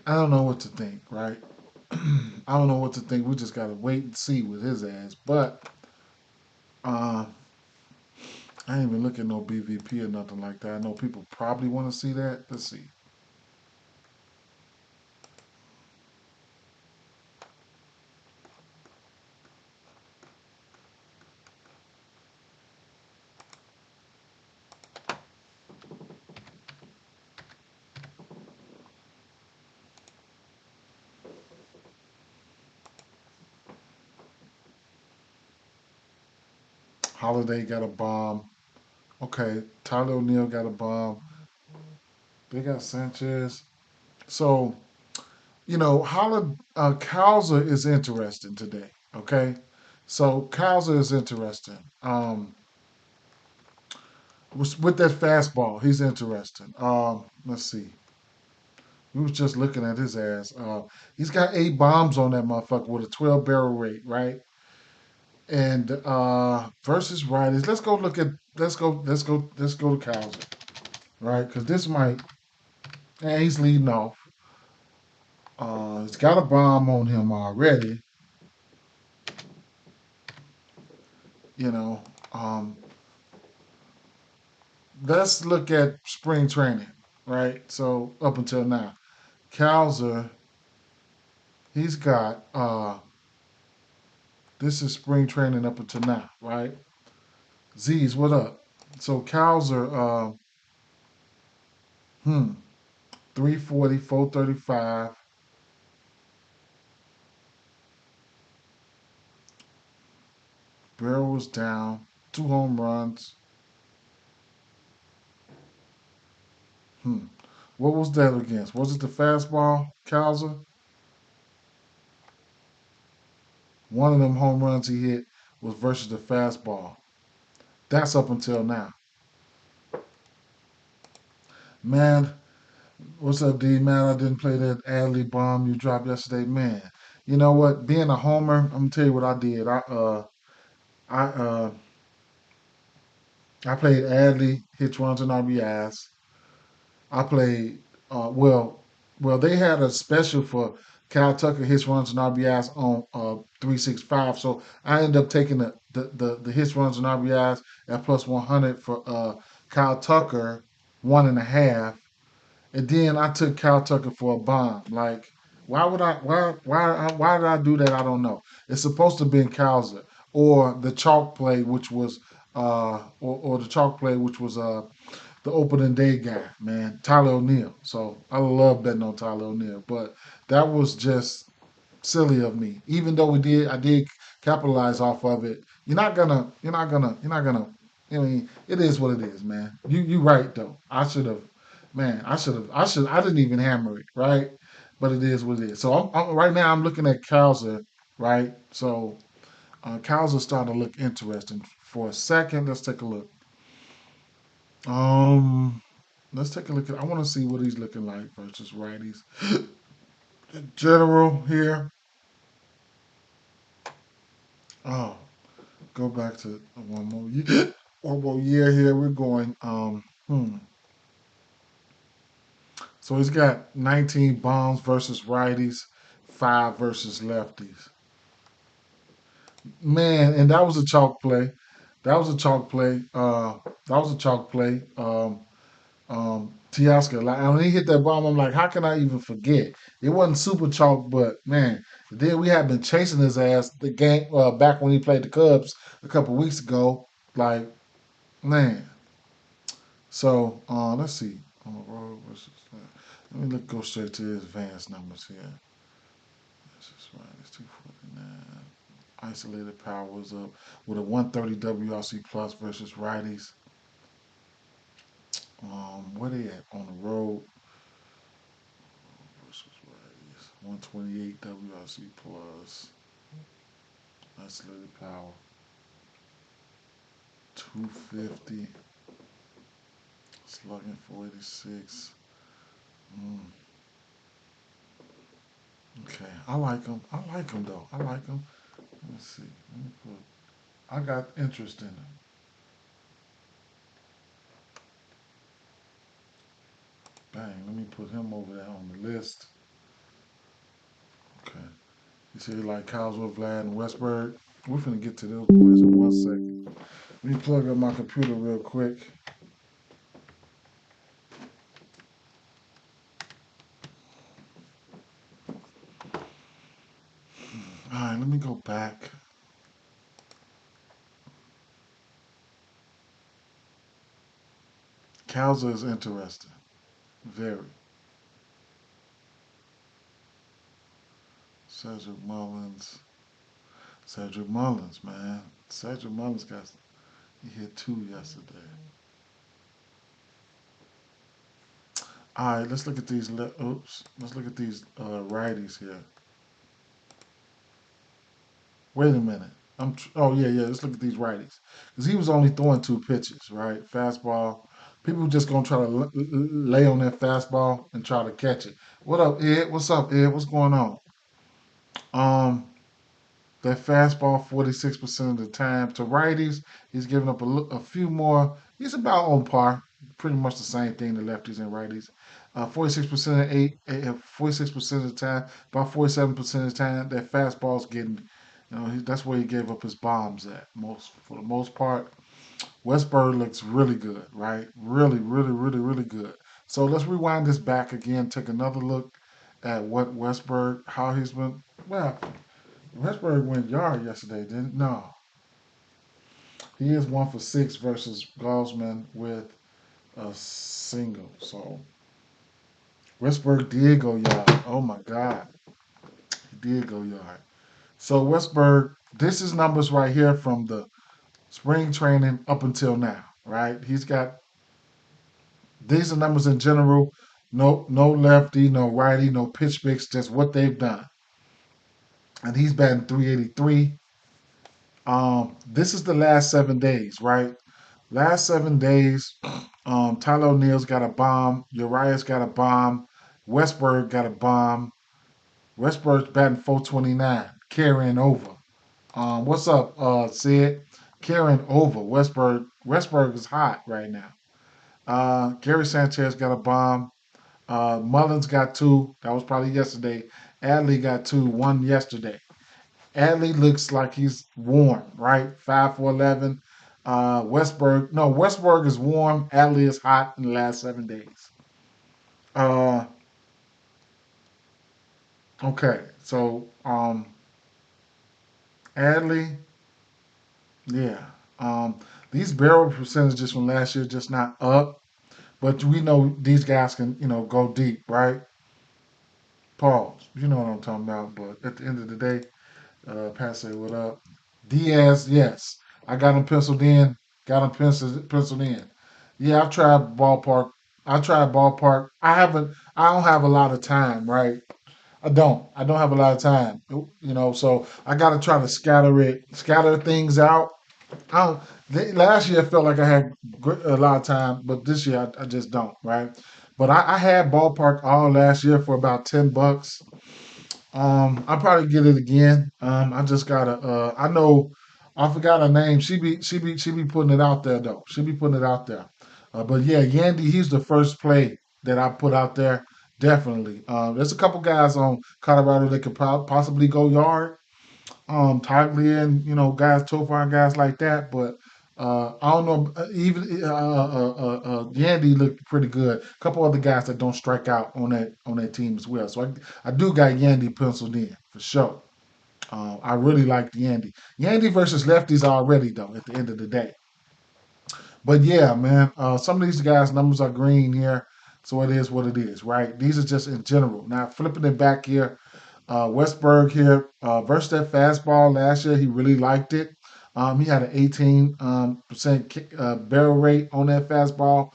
I don't know what to think, right? I don't know what to think. We just gotta wait and see with his ass. But uh, I ain't even looking at no BVP or nothing like that. I know people probably want to see that. Let's see. Holiday got a bomb. Okay, Tyler O'Neill got a bomb. They got Sanchez. So, Cowser is interesting today. Okay, so Cowser is interesting. With that fastball, he's interesting. Let's see. We was just looking at his ass. He's got 8 bombs on that motherfucker with a 12 barrel rate, right? And versus righties. Let's go to Cowser, right? Because this might. And he's leading off. He's got a bomb on him already. You know, um, let's look at spring training, right? So up until now, Cowser, he's got this is spring training up until now, right? Z's, what up? So Cowser, hmm, 340, 435. Barrel was down, 2 home runs. Hmm. What was that against? Was it the fastball, Cowser? One of them home runs he hit was versus the fastball. That's up until now. Man, what's up, D? Man, I didn't play that Adley bomb you dropped yesterday. Man, you know what? Being a homer, I'm gonna tell you what I did. I uh, I played Adley, hits, runs, and RBIs. I played well. They had a special for Cal Tucker hits, runs, and RBIs on 365. So I ended up taking the hits, runs, and RBIs at plus 100 for Kyle Tucker 1.5. And then I took Cal Tucker for a bomb. Like, why would I? Why did I do that? I don't know. It's supposed to be in Cowser or the chalk play, which was or the chalk play, which was the opening day guy, man, Tyler O'Neill. So I love betting on Tyler O'Neill, but that was just silly of me. Even though I did capitalize off of it. I mean, it is what it is, man. You right though. I didn't even hammer it, right? But it is what it is. So right now I'm looking at Cowser, right? So Cowser's starting to look interesting. For a second, let's take a look. Um, let's take a look at. I want to see what he's looking like versus righties. General here. Oh, go back to one more year. One more year here. We're going. So he's got 19 bombs versus righties, 5 versus lefties. Man, and that was a chalk play. That was a chalk play. That was a chalk play. Teoscar, like when he hit that bomb, I'm like, how can I even forget? It wasn't super chalk, but man, then we had been chasing his ass the game back when he played the Cubs a couple weeks ago. Like, man. So let's see. On the road versus, let me go straight to his advanced numbers here. This is right. It's 249. Isolated power was up with a 130 WRC plus versus righties. Where they at on the road versus righties? 128 WRC plus. Isolated power 250. Slugging 486. Mm, okay, I like him. I like him though. I like him. Let's see. Let me put. I got interest in him. Bang. Let me put him over there on the list. Okay. You see, like Cosworth, Vlad, and Westberg. We're finna get to those boys in 1 second. Let me plug up my computer real quick. All right, let me go back. Cowser is interesting. Very. Cedric Mullins. Cedric Mullins, man. Cedric Mullins got. He hit two yesterday. All right, let's look at these. Oops, let's look at these righties here. Wait a minute. Oh yeah, yeah. Let's look at these righties because he was only throwing two pitches, right? Fastball. People just gonna try to lay on that fastball and try to catch it. What up, Ed? What's up, Ed? What's going on? Um, that fastball 46% of the time to righties. He's giving up a few more. He's about on par. Pretty much the same thing to lefties and righties. 46% of 46% of the time, about 47% of the time, that fastball's getting, that's where he gave up his bombs at most for the most part. Westburg looks really good, right? Really, really, really, really good. So let's rewind this back again, take another look at what Westburg, how he's been. Well, Westburg went yard yesterday, didn't? No, he is 1 for 6 versus Gaussman with a single. So Westburg did go yard. Oh my God, he did go yard. So Westburg, this is numbers right here from the spring training up until now, right? He's got these are numbers in general. No, no lefty, no righty, no pitch mix, just what they've done. And he's batting 383. This is the last 7 days, right? Last 7 days, Tyler O'Neill's got a bomb. Uriah's got a bomb. Westberg got a bomb. Westberg's batting 429, carrying over. What's up, Sid? Carrying over. Westberg is hot right now. Gary Sanchez got a bomb. Mullins got two. That was probably yesterday. Adley got two. One yesterday. Adley looks like he's warm, right? 5 for 11. Westberg is warm. Adley is hot in the last 7 days. Uh, okay, so Adley, yeah. Um, these barrel percentages from last year just not up, but we know these guys can, go deep, right? Pause. You know what I'm talking about. But at the end of the day, Pat say what up. Diaz, yes. I got him penciled in. Got him penciled in. Yeah, I've tried ballpark. I tried ballpark. I don't have a lot of time, right? I don't. I don't have a lot of time. So I gotta try to scatter things out. I don't, last year I felt like I had a lot of time, but this year I just don't, right? But I had ballpark all last year for about $10. I'll probably get it again. I just gotta. I know. I forgot her name. She be putting it out there though. She be putting it out there. But yeah, Yandy, he's the first play that I put out there. Definitely. There's a couple guys on Colorado that could possibly go yard. Toglia and guys, Tofar and guys like that. But I don't know. Even Yandy looked pretty good. A couple other guys that don't strike out on that team as well. So I do got Yandy penciled in for sure. I really like Yandy. Yandy versus lefties already though. At the end of the day, but yeah, man. Some of these guys' numbers are green here, so it is what it is, right? These are just in general. Now flipping it back here, Westberg here versus that fastball last year. He really liked it. He had an 18% barrel rate on that fastball.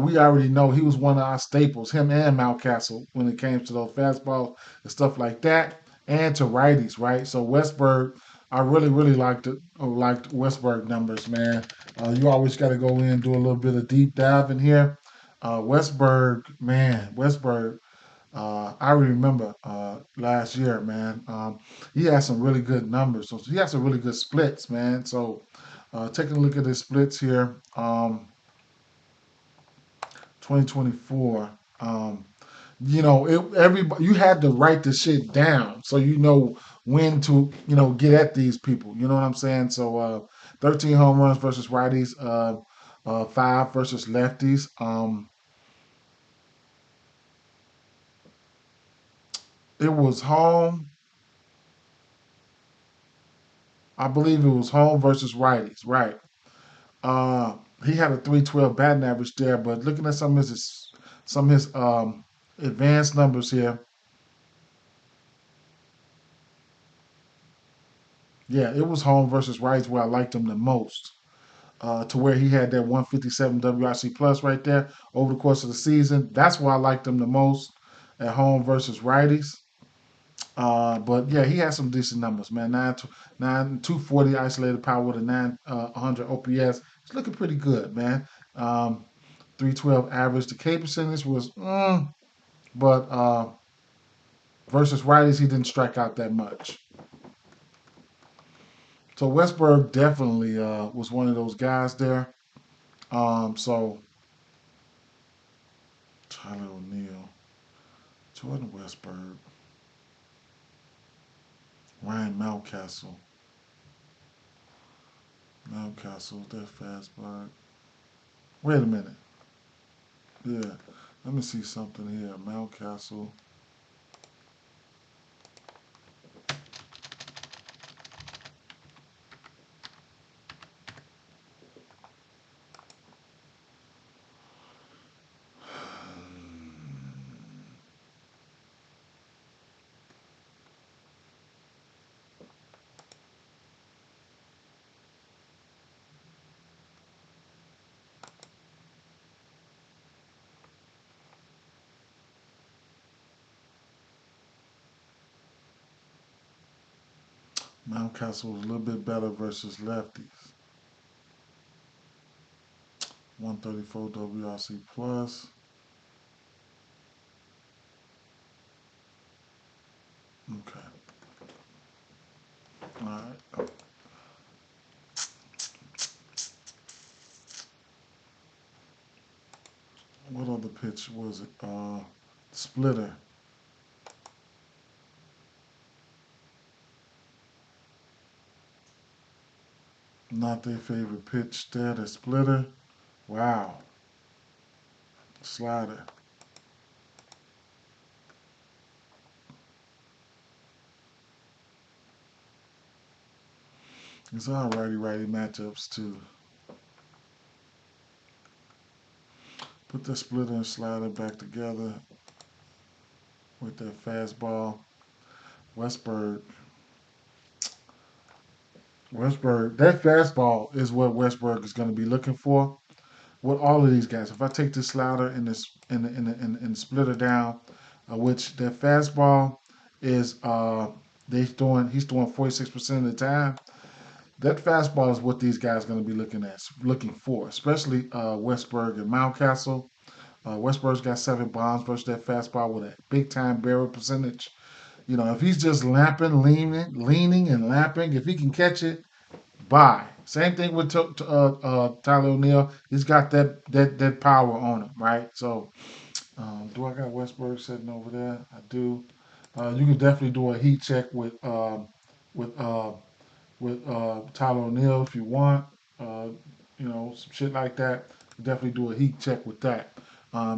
We already know he was one of our staples, him and Mountcastle, when it came to those fastballs and stuff like that, and to righties, right? So Westberg, I really, really liked Westberg numbers, man. You always got to go in and do a little bit of deep dive in here. Westberg, man, Westberg. I remember last year, man. He had some really good numbers. So he had some really good splits, man. So taking a look at his splits here, 2024. Everybody you had to write the shit down so you know when to get at these people. You know what I'm saying? So 13 home runs versus righties, 5 versus lefties. It was home. I believe it was home versus righties, right? Uh, he had a 312 batting average there, but looking at some of his advanced numbers here, yeah, it was home versus righties where I liked him the most. to where he had that 157 WRC plus right there over the course of the season. That's why I liked him the most at home versus righties. But yeah, he has some decent numbers, man. 240 isolated power with a 900 OPS. It's looking pretty good, man. 312 average. The K percentage was, but versus righties, he didn't strike out that much. So Westberg definitely was one of those guys there. So Tyler O'Neill, Jordan Westberg, Ryan Mountcastle. Mountcastle, that fastball. Wait a minute. Yeah, let me see something here. Mountcastle. Mountcastle was a little bit better versus lefties. 134 WRC plus. Okay. All right. What other pitch was it? Splitter. Not their favorite pitch there. The splitter. Wow. Slider. It's all righty matchups too. Put the splitter and slider back together with that fastball. Westberg. Westberg. That fastball is what Westberg is going to be looking for. With all of these guys, if I take this slider and this and split it down, which that fastball is he's throwing 46% of the time. That fastball is what these guys are going to be looking for, especially Westberg and Mountcastle. Westberg's got 7 bombs versus that fastball with a big time barrel percentage. You know, if he's just lapping, leaning and lapping, if he can catch it, bye. Same thing with Tyler O'Neill. He's got that power on him, right? So, do I got Westberg sitting over there? I do. You can definitely do a heat check with uh, with Tyler O'Neill if you want. Uh, some shit like that. Definitely do a heat check with that.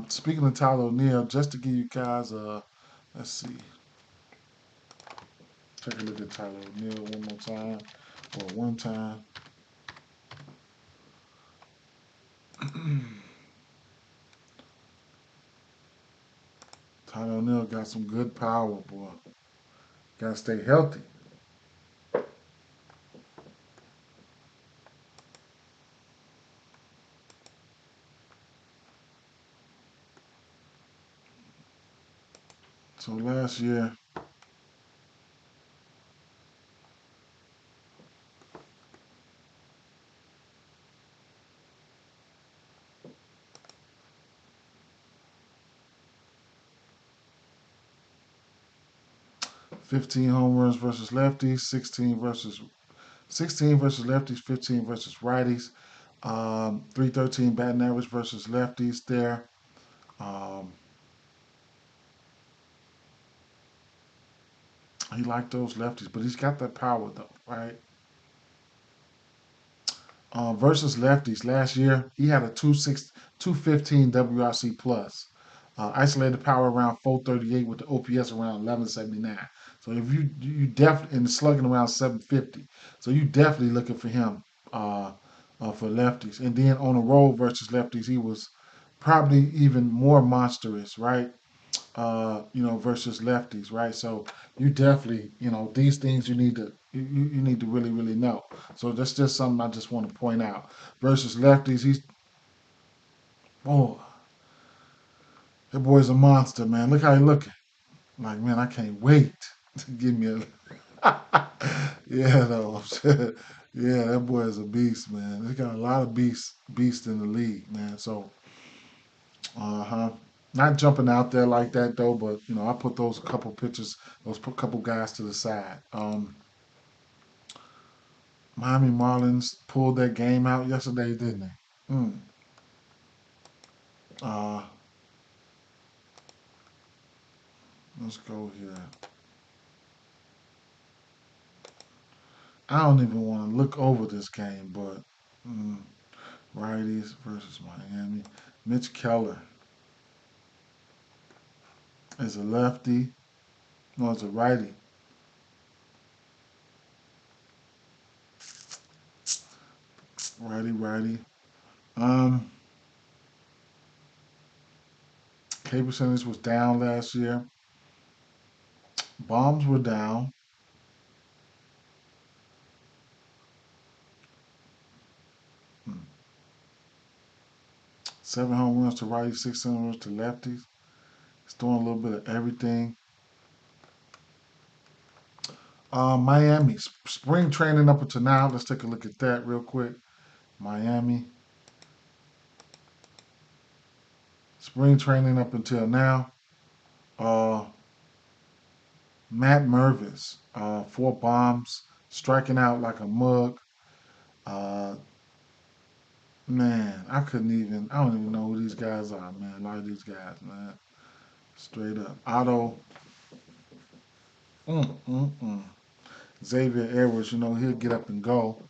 Speaking of Tyler O'Neill, just to give you guys let's see, take a look at Tyler O'Neill one more time, or one time. Tyler O'Neill got some good power, boy. Got to stay healthy. So last year, 15 home runs versus lefties, 16 versus lefties, 15 versus righties. 313 batting average versus lefties there. Um, he liked those lefties, but he's got that power though, right? Versus lefties last year, he had a 215 WRC plus. Isolated power around 438 with the OPS around 1179. So if you definitely and slugging around 750. So you definitely looking for him for lefties. And then on the road versus lefties, he was probably even more monstrous, right? Versus lefties, right? So you definitely, these things you need to You need to really, really know. So that's just something I just want to point out. Versus lefties, oh, that boy's a monster, man. Look how he looking. Like, man, I can't wait to give me a. Yeah, though. Yeah, that boy is a beast, man. He got a lot of beasts in the league, man. So, uh-huh. Not jumping out there like that though, but I put those couple pictures, those couple guys to the side. Miami Marlins pulled that game out yesterday, didn't they? Uh, let's go here. I don't even want to look over this game, but mm, righties versus Miami. Mitch Keller is a lefty. No, it's a righty. Righty, righty. Um, K percentage was down last year. Bombs were down. Hmm. 7 home runs to righties, 6 home runs to lefties. It's doing a little bit of everything. Miami, spring training up until now. Let's take a look at that real quick. Miami, spring training up until now. Uh, Matt Mervis, 4 bombs, striking out like a mug. Uh, man, I don't even know who these guys are, man. A lot of these guys, man. Straight up. Otto, mm, mm, mm. Xavier Edwards, he'll get up and go.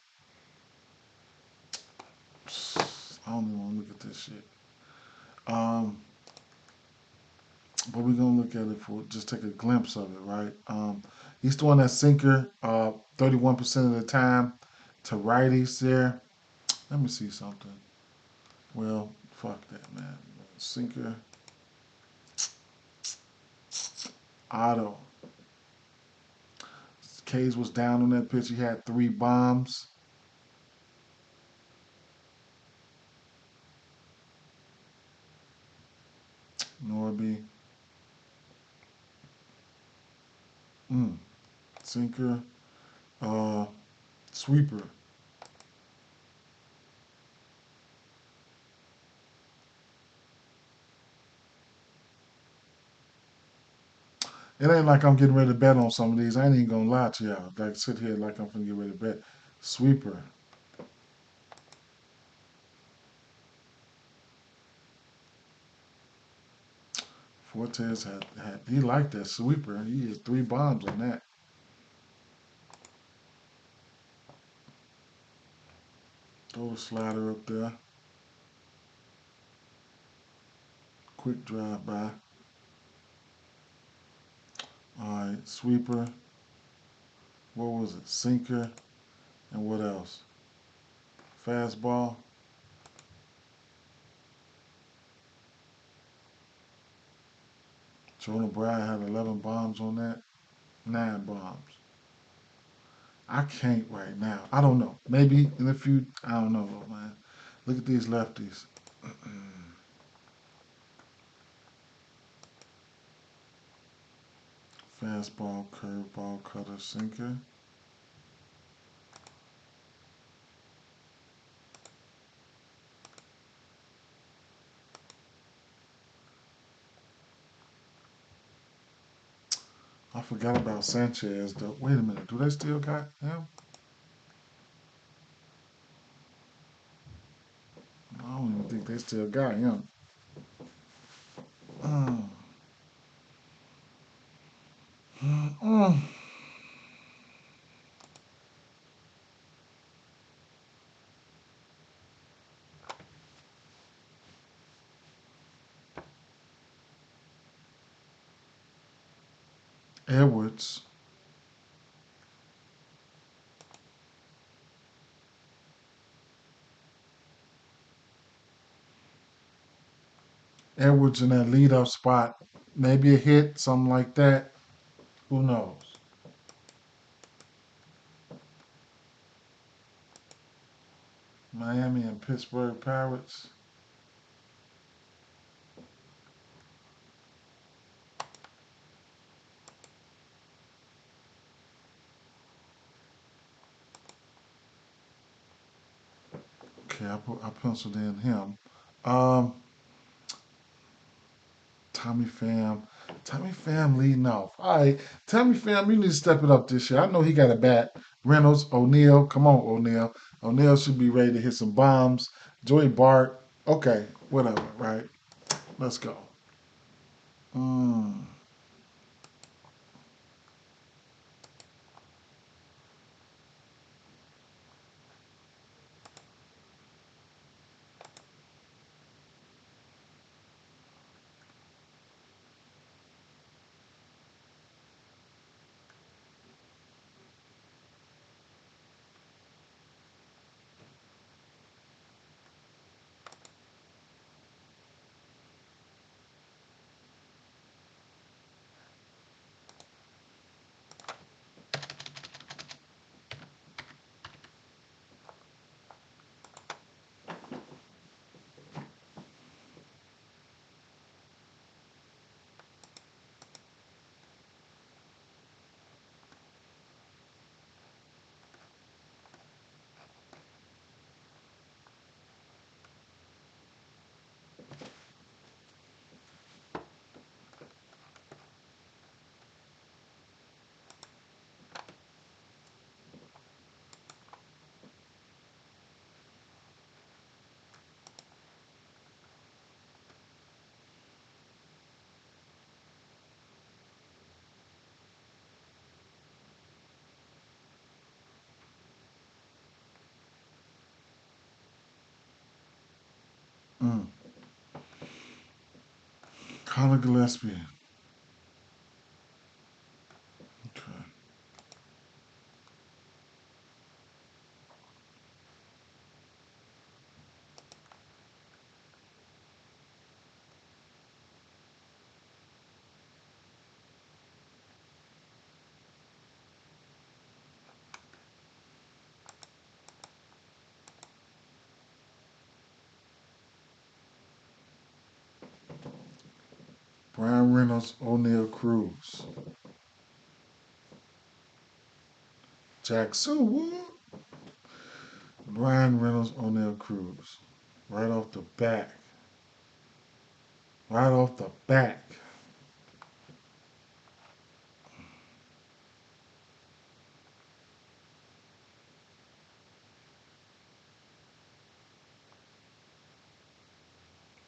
I don't even want to look at this shit. Um, but we're gonna look at it for just take a glimpse of it, right? He's throwing that sinker 31% of the time to righties there. Let me see something. Well, fuck that, man. Sinker, Otto. K's was down on that pitch. He had 3 bombs. Norby. Mm. Sinker. Uh, Sweeper. It ain't like I'm getting ready to bet on some of these. I ain't even gonna lie to y'all. Like sit here like I'm gonna get ready to bet. Sweeper. Fortes had he liked that sweeper. He had 3 bombs on that. Throw the slider up there. Quick drive by. All right, sweeper. What was it? Sinker. And what else? Fastball. Jonah Bryan had 11 bombs on that. 9 bombs. I can't right now. I don't know. Maybe in a few. I don't know, man. Look at these lefties. Fastball, curveball, cutter, sinker. I forgot about Sanchez, though. Wait a minute. Do they still got him? I don't even think they still got him. Mm. Mm. Edwards. Edwards in that leadoff spot. Maybe a hit, something like that. Who knows? Miami and Pittsburgh Pirates. Okay, I penciled in him. Um, Tommy Pham. Tommy Pham leading off. All right, Tommy Pham, you need to step it up this year. I know he got a bat. Reynolds, O'Neal, come on, O'Neal. O'Neal should be ready to hit some bombs. Joey Bart, okay, whatever, right? Let's go. Mm, mm. Conor Gillespie. Okay. Brian Reynolds, O'Neal Cruz. Jackson Wood. Brian Reynolds, O'Neal Cruz. Right off the back. Right off the back.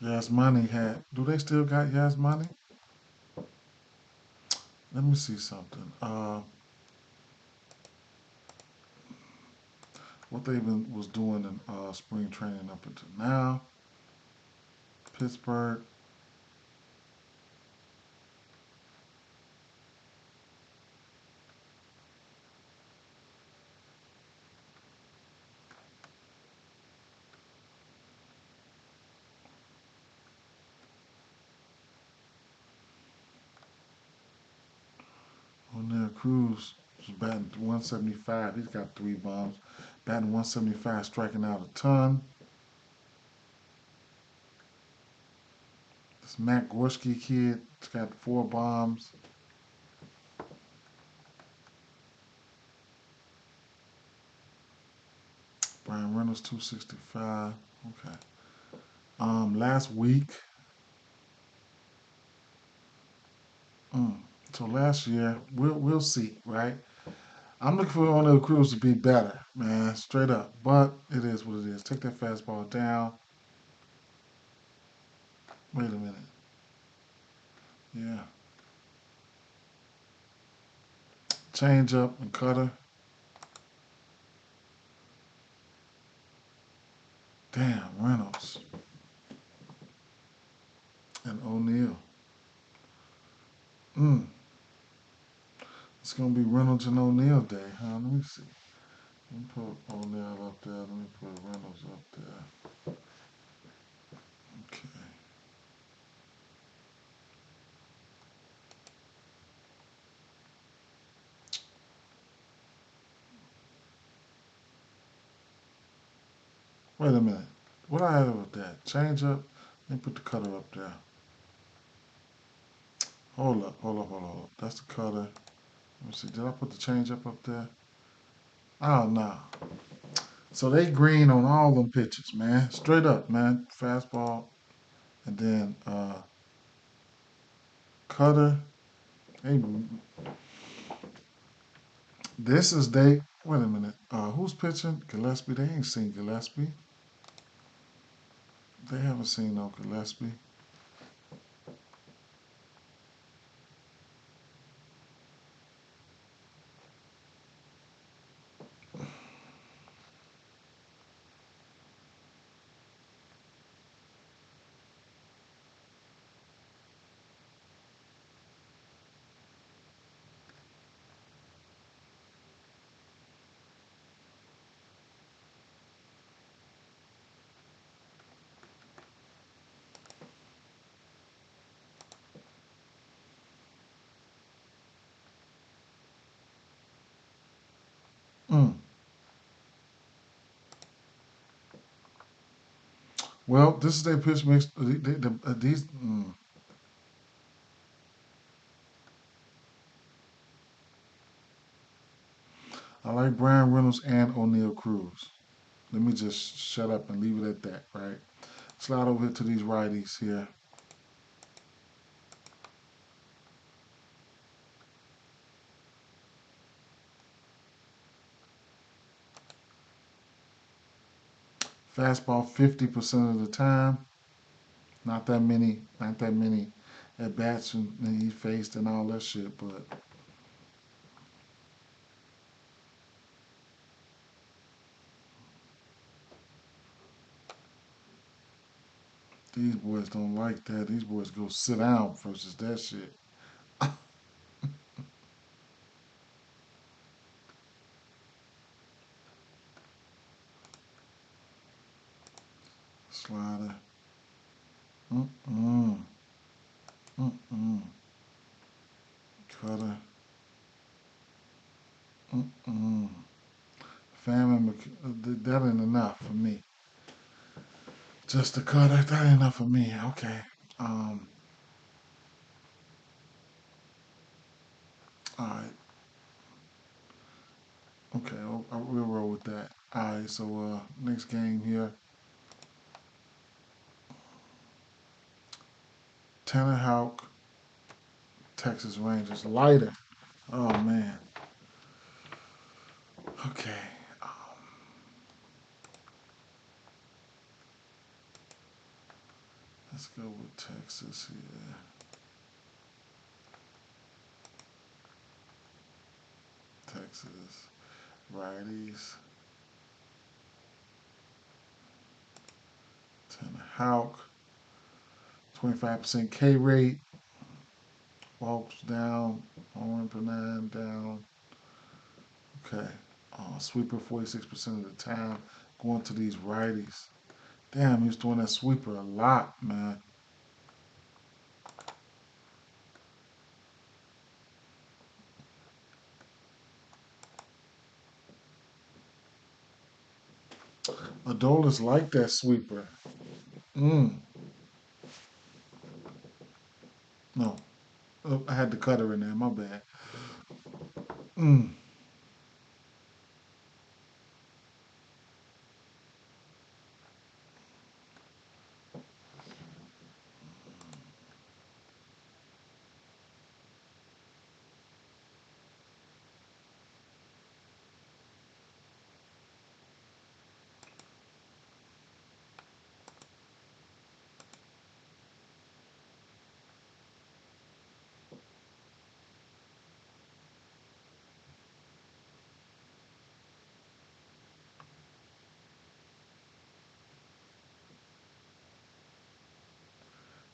Yasmani had. Do they still got Yasmani? Let me see something. What they been was doing in spring training up until now. Pittsburgh. O'Neal Cruz was batting 175. He's got 3 bombs. Batting 175, striking out a ton. This Matt Gorski kid has got 4 bombs. Brian Reynolds 265. Okay. Last week. Mm, so last year, we'll see, right? I'm looking for O'Neal Cruz to be better, man, straight up. But it is what it is. Take that fastball down. Wait a minute. Yeah. Change up and cutter. Damn, Reynolds and O'Neal. Mm. It's gonna be Reynolds and O'Neal day, huh? Let me see. Let me put O'Neal up there. Let me put Reynolds up there. Okay. Wait a minute. What I had with that? Change up. Let me put the cutter up there. Hold up. That's the cutter. Let me see. Did I put the change up there? Oh no. So they green on all them pitches, man. Straight up, man. Fastball and then cutter. Hey, this is they. Wait a minute. Who's pitching? Gillespie. They ain't seen Gillespie. They haven't seen no Gillespie. Mm. Well, this is their pitch mix. These. I like Brian Reynolds and O'Neal Cruz. Let me just shut up and leave it at that, right? Slide over here to these righties here. Fastball 50% of the time. Not that many at bats and he faced and all that shit, but these boys don't like that. These boys go sit down versus that shit. Slider. Mm-mm. Mm-mm. Cutter. Mm-mm. Famine, that ain't enough for me. Just the cutter, that ain't enough for me. Okay. Um, all right. Okay, we'll roll with that. All right, so next game here. Tanner Houck, Texas Rangers. Lighter. Oh, man. Okay. Let's go with Texas here. Texas. Righties. Tanner Houck. 25% K rate. Walks down. Home run per nine down. Okay. Sweeper 46% of the time. Going to these righties. Damn, he's doing that sweeper a lot, man. Adolis like that sweeper. Mm. No. Oh, I had the cutter in there. My bad. Mm.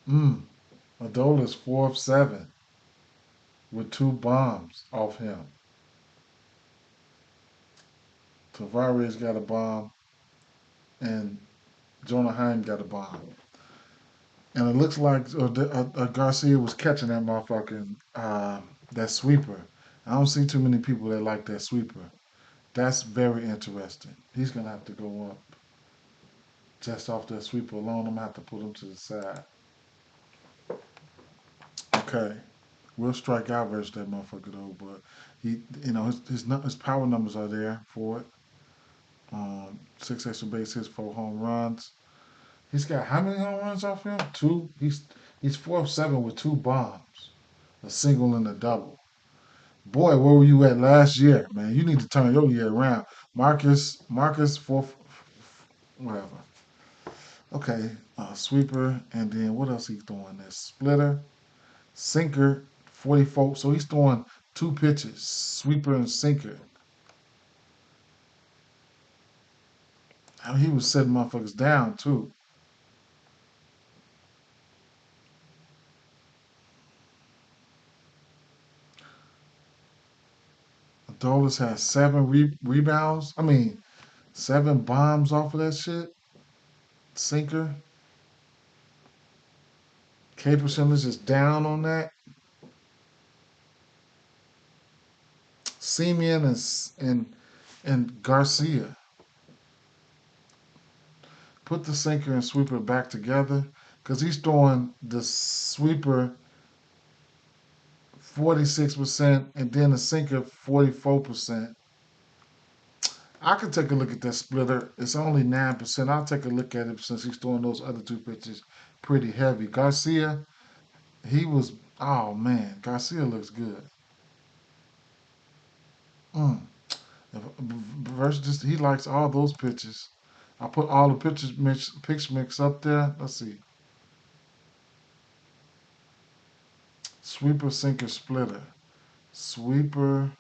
Mm. Adolis 4 of 7 with 2 bombs off him. Tavares got a bomb and Jonah Heim got a bomb. And it looks like Garcia was catching that motherfucking that sweeper. I don't see too many people that like that sweeper. That's very interesting. He's gonna have to go up. Just off that sweeper alone, I'm gonna have to put him to the side. Okay, we'll strike out versus that motherfucker though, but his power numbers are there for it. 6 extra base hits, 4 home runs. He's got how many home runs off him? Two. He's 4 of 7 with 2 bombs, a single and a double. Boy, where were you at last year, man? You need to turn your year around. Marcus, fourth, whatever. Okay, sweeper, and then what else he's throwing? That splitter, sinker, 44. So he's throwing 2 pitches, sweeper and sinker. I mean, he was setting motherfuckers down too. Adolis has 7 rebounds. I mean, 7 bombs off of that shit. Sinker. K percentage is down on that. Simeon and Garcia. Put the sinker and sweeper back together because he's throwing the sweeper 46% and then the sinker 44%. I could take a look at that splitter. It's only 9%. I'll take a look at it since he's throwing those other 2 pitches pretty heavy. Garcia, he was, oh man, Garcia looks good. Mm. Versus, he likes all those pitches. I put all the pitch mix up there. Let's see. Sweeper, sinker, splitter. Sweeper,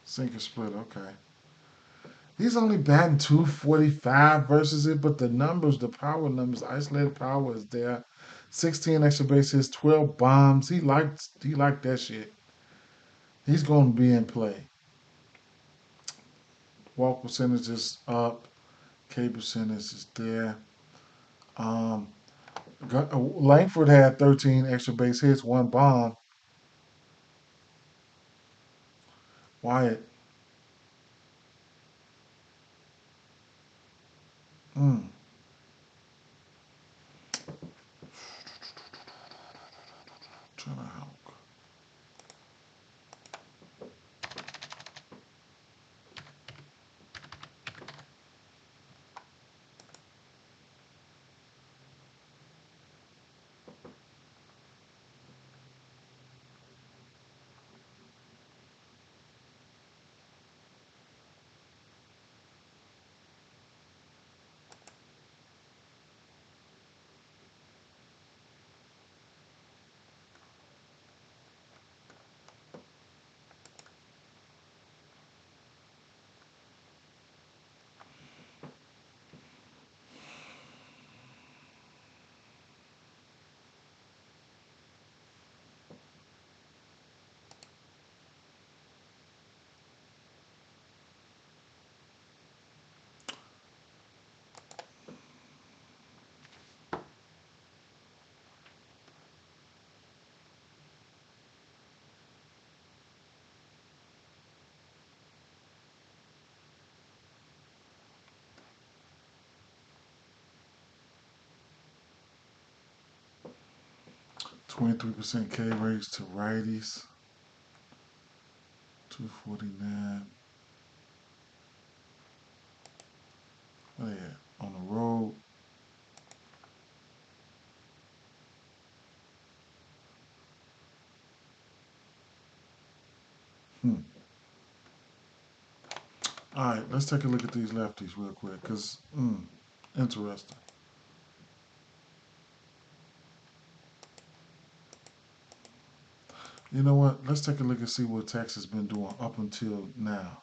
sinker, splitter. Okay. He's only batting 245 versus it, but the numbers, the power numbers, isolated power is there. 16 extra bases, 12 bombs. He liked that shit. He's going to be in play. Walk percentage is up. K percentage is there. Um, Langford had 13 extra base hits, 1 bomb. Wyatt, mm, trying to help. 23% K rates to righties. 249. Oh yeah, on the road. Hmm. All right, let's take a look at these lefties real quick, cause interesting. You know what? Let's take a look and see what Texas been doing up until now,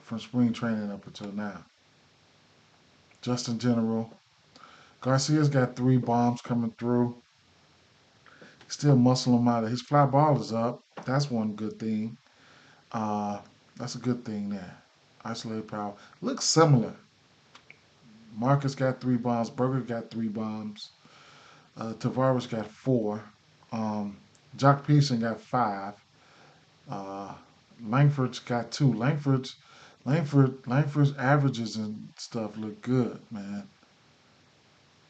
from spring training up until now. Just in general, Garcia's got 3 bombs coming through. Still muscling him out of his fly ball is up. That's one good thing. Uh, that's a good thing there. Isolated power looks similar. Marcus got 3 bombs. Berger got 3 bombs. Tavares got 4. Um, Jock Peterson got 5. Uh, Langford's got 2. Langford's averages and stuff look good, man.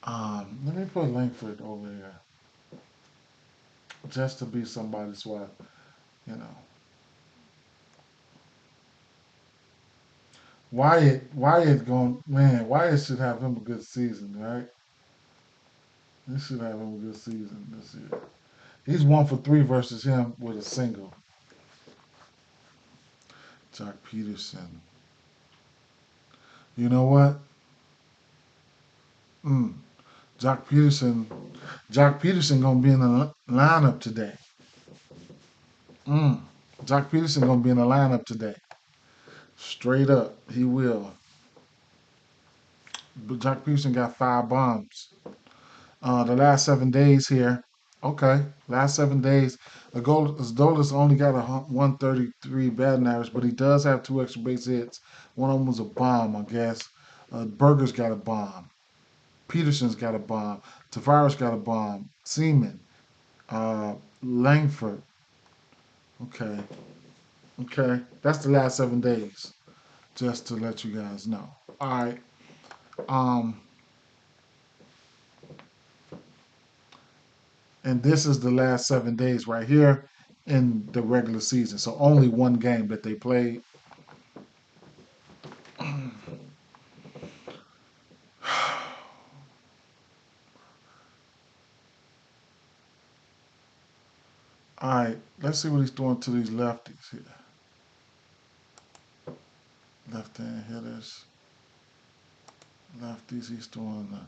Let me put Langford over here just to be somebody. So you know, Wyatt going man. Wyatt should have him a good season, right? He should have him a good season this year. He's 1 for 3 versus him with a single. Jock Peterson. You know what? Mm. Jock Peterson. Jock Peterson gonna be in the lineup today. Mm. Jock Peterson gonna be in the lineup today. Straight up, he will. But Jock Peterson got 5 bombs. The last 7 days here. Okay, last 7 days. Adolis only got a 133 batting average, but he does have 2 extra base hits. One of them was a bomb, I guess. Berger's got a bomb. Peterson's got a bomb. Tavares got a bomb. Seaman. Langford. Okay. Okay. That's the last 7 days. Just to let you guys know. All right. Um, and this is the last 7 days right here in the regular season. So only one game that they played. All right, let's see what he's doing to these lefties here. Left-hand hitters, lefties. He's doing the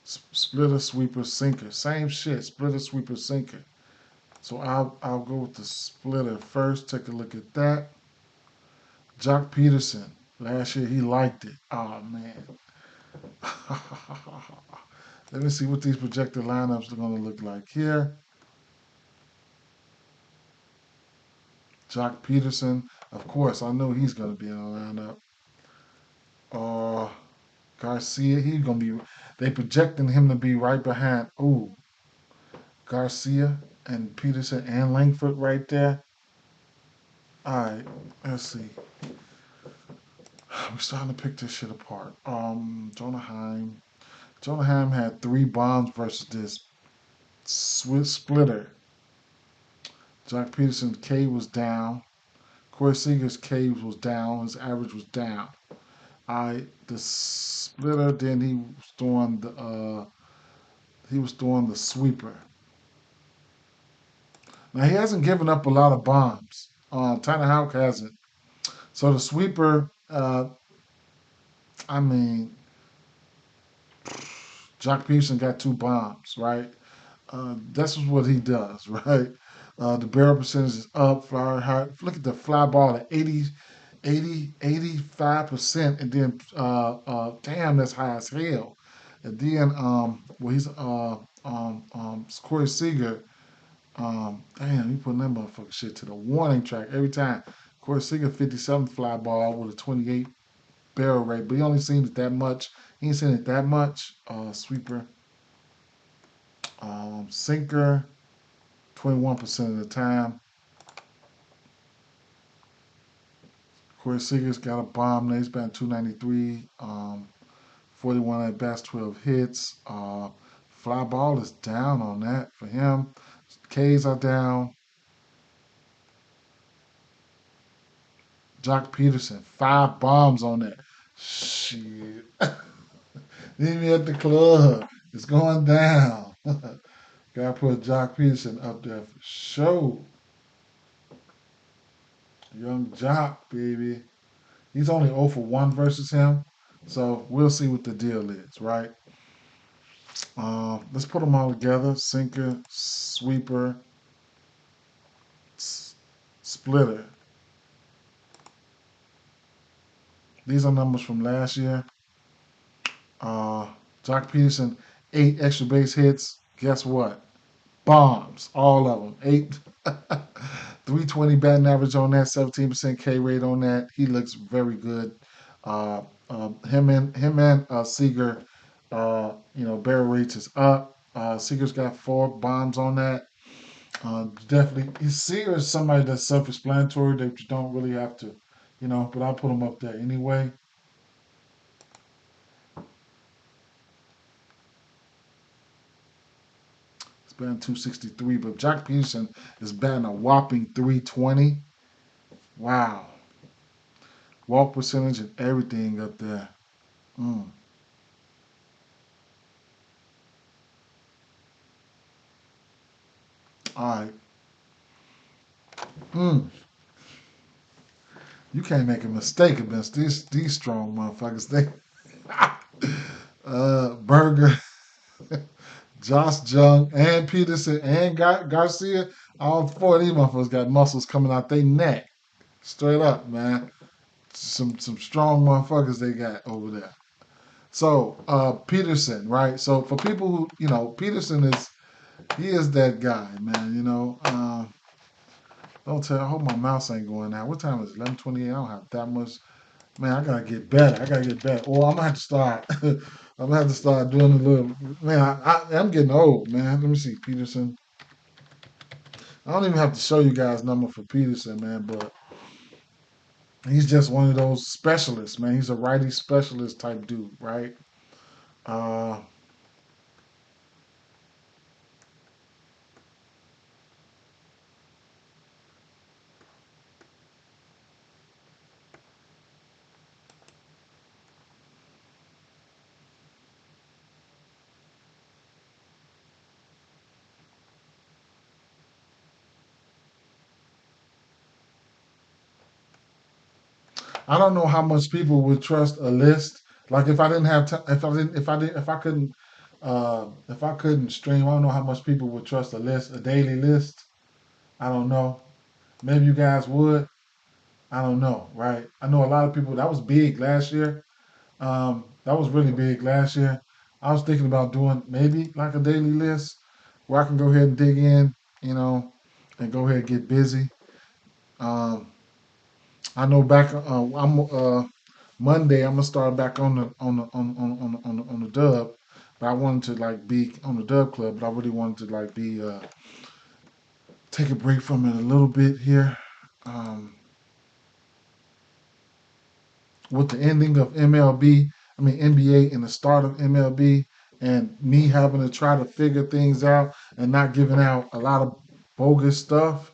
splitter, sweeper, sinker. Same shit. Splitter, sweeper, sinker. So I'll go with the splitter first. Take a look at that. Jock Peterson. Last year he liked it. Oh man. Let me see what these projected lineups are going to look like here. Jock Peterson. Of course, I know he's going to be in the lineup. Uh, Garcia, he's gonna be. They projecting him to be right behind. Ooh, Garcia and Peterson and Langford right there. All right, let's see. We're starting to pick this shit apart. Jonah Heim. Jonah Heim had 3 bombs versus this Swiss splitter. Jack Peterson's K was down. Corey Seager's K was down. His average was down. The splitter. Then he was doing the sweeper. Now he hasn't given up a lot of bombs. Tanner Houck hasn't. So the sweeper, I mean, Jock Peterson got 2 bombs, right? That's what he does, right? The barrel percentage is up, fly high. Look at the fly ball at 85%, and then damn, that's high as hell. And then Corey Seager. Damn, you putting that motherfucker shit to the warning track every time. Of course, Seager 57 fly ball with a 28 barrel rate, but he only seen it that much. He ain't seen it that much. Sweeper, sinker, 21% of the time. Corey Seager's got a bomb. Now he's batting 293, 41 at bats, 12 hits. Fly ball is down on that for him. Ks are down. Jock Peterson, 5 bombs on that. Shit. Meet me at the club. It's going down. Gotta put Jock Peterson up there for sure. Young Jock, baby. He's only 0 for 1 versus him. So we'll see what the deal is, right? Let's put them all together. Sinker, sweeper, splitter. These are numbers from last year. Uh, Jock Peterson, 8 extra base hits. Guess what? Bombs, all of them. 320 batting average on that, 17% K rate on that. He looks very good. Him and Seager, barrel rates is up. Seager's got 4 bombs on that. Definitely, Seager is somebody that's self-explanatory that you don't really have to, but I'll put him up there anyway. It's batting 263, but Jack Peterson is batting a whopping 320. Wow. Walk percentage and everything up there. Mm. All right. Mm. You can't make a mistake against these strong motherfuckers. They Berger, Josh Jung, and Peterson, and Garcia. All four of these motherfuckers got muscles coming out their neck. Straight up, man. Some strong motherfuckers they got over there. So Peterson, right? So for people who Peterson he is that guy, man. Don't tell. I hope my mouse ain't going out. What time is it? 11:28. I don't have that much. Man, I gotta get better. I gotta get better. Or I'm gonna have to start. I'm gonna have to start doing a little. Man, I'm getting old, man. Let me see, Peterson. I don't even have to show you guys number for Peterson, man. But he's just one of those specialists, man. He's a righty specialist type dude, right? Uh, I don't know how much people would trust a list. Like if I didn't have, if I didn't, if I didn't, if I couldn't stream, I don't know how much people would trust a list, a daily list. I don't know. Maybe you guys would. I don't know, right? I know a lot of people. That was big last year. That was really big last year. I was thinking about doing maybe like a daily list where I can go ahead and dig in, you know, and go ahead and get busy. Um, I know back. I'm Monday. I'm gonna start back on the dub, but I wanted to like be on the dub club, but I really wanted to like be take a break from it a little bit here. Um, with the ending of MLB, I mean NBA, and the start of MLB, and me having to try to figure things out and not giving out a lot of bogus stuff.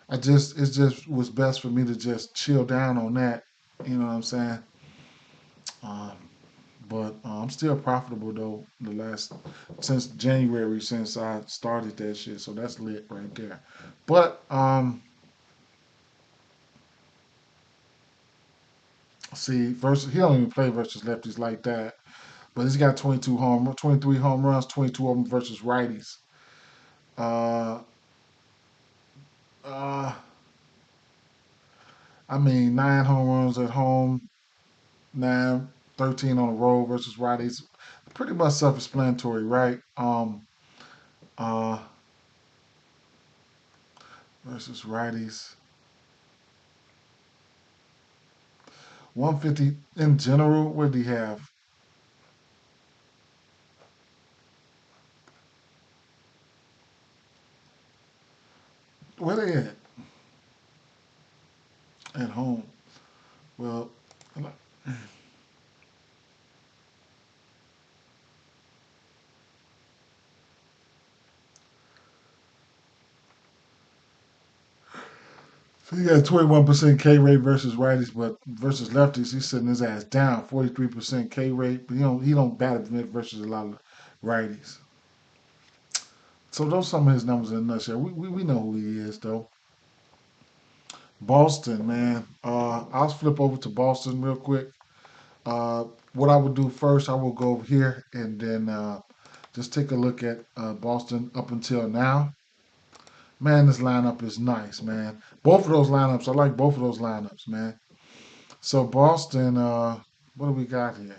It just was best for me to just chill down on that. You know what I'm saying? Um, but I'm still profitable though. The last since January, since I started that shit, so that's lit right there. But see, versus he don't even play versus lefties like that. But he's got 23 home runs, 22 of them versus righties. Uh, uh, I mean, 9 home runs at home, 9, 13 on the road versus righties. Pretty much self-explanatory, right? Uh, versus righties. 150 in general. What did he have? Where they at home? Well, so he got 21% K rate versus righties, but versus lefties, he's sitting his ass down 43% K rate. But he don't bat a versus a lot of righties. So those some of his numbers in a nutshell. We know who he is though. Boston, man. I'll flip over to Boston real quick. What I would do first, I will go over here and then just take a look at Boston up until now. Man, this lineup is nice, man. Both of those lineups, I like both of those lineups, man. So Boston, what do we got here?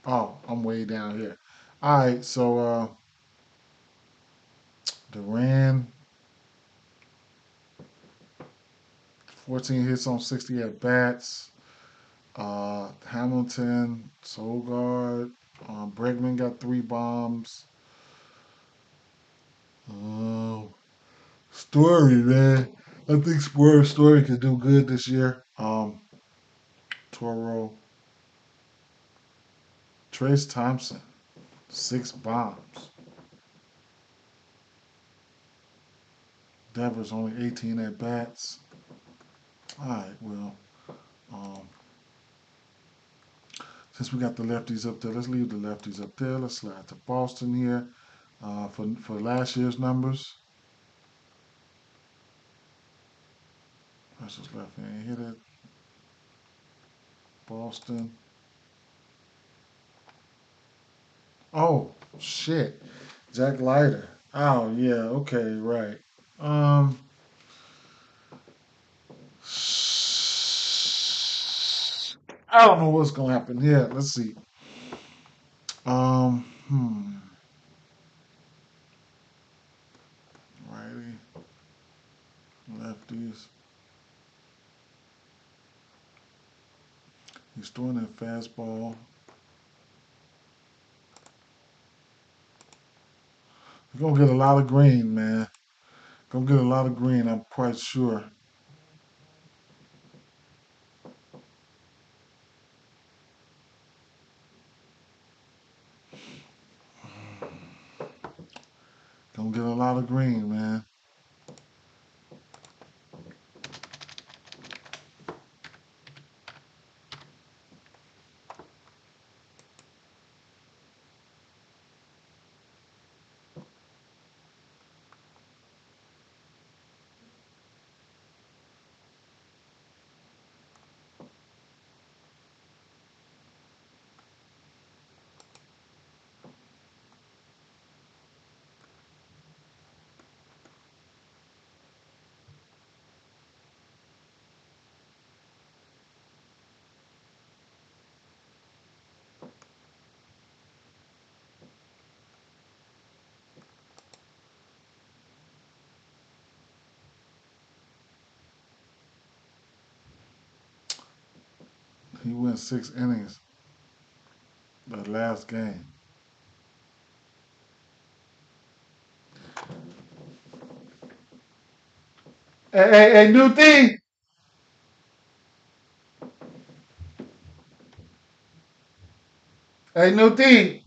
Oh, I'm way down here. All right, so Duran, 14 hits on 60 at bats. Hamilton, Sogard, Bregman got 3 bombs. Oh. Story, man. I think Story could do good this year. Toro, Trace Thompson, 6 bombs. Devers only 18 at bats. All right, well, um, since we got the lefties up there, let's leave the lefties up there. Let's slide to Boston here for last year's numbers. Versus left-hand hitter, Boston. Oh shit, Jack Leiter. Oh yeah, okay, right. Um, I don't know what's gonna happen here. Let's see. Um, hmm. Righty, lefties. He's throwing that fastball. He's gonna get a lot of green, man. Gonna get a lot of green. I'm quite sure. Gonna get a lot of green, man. He went 6 innings the last game. Hey, new thing. Hey, new thing.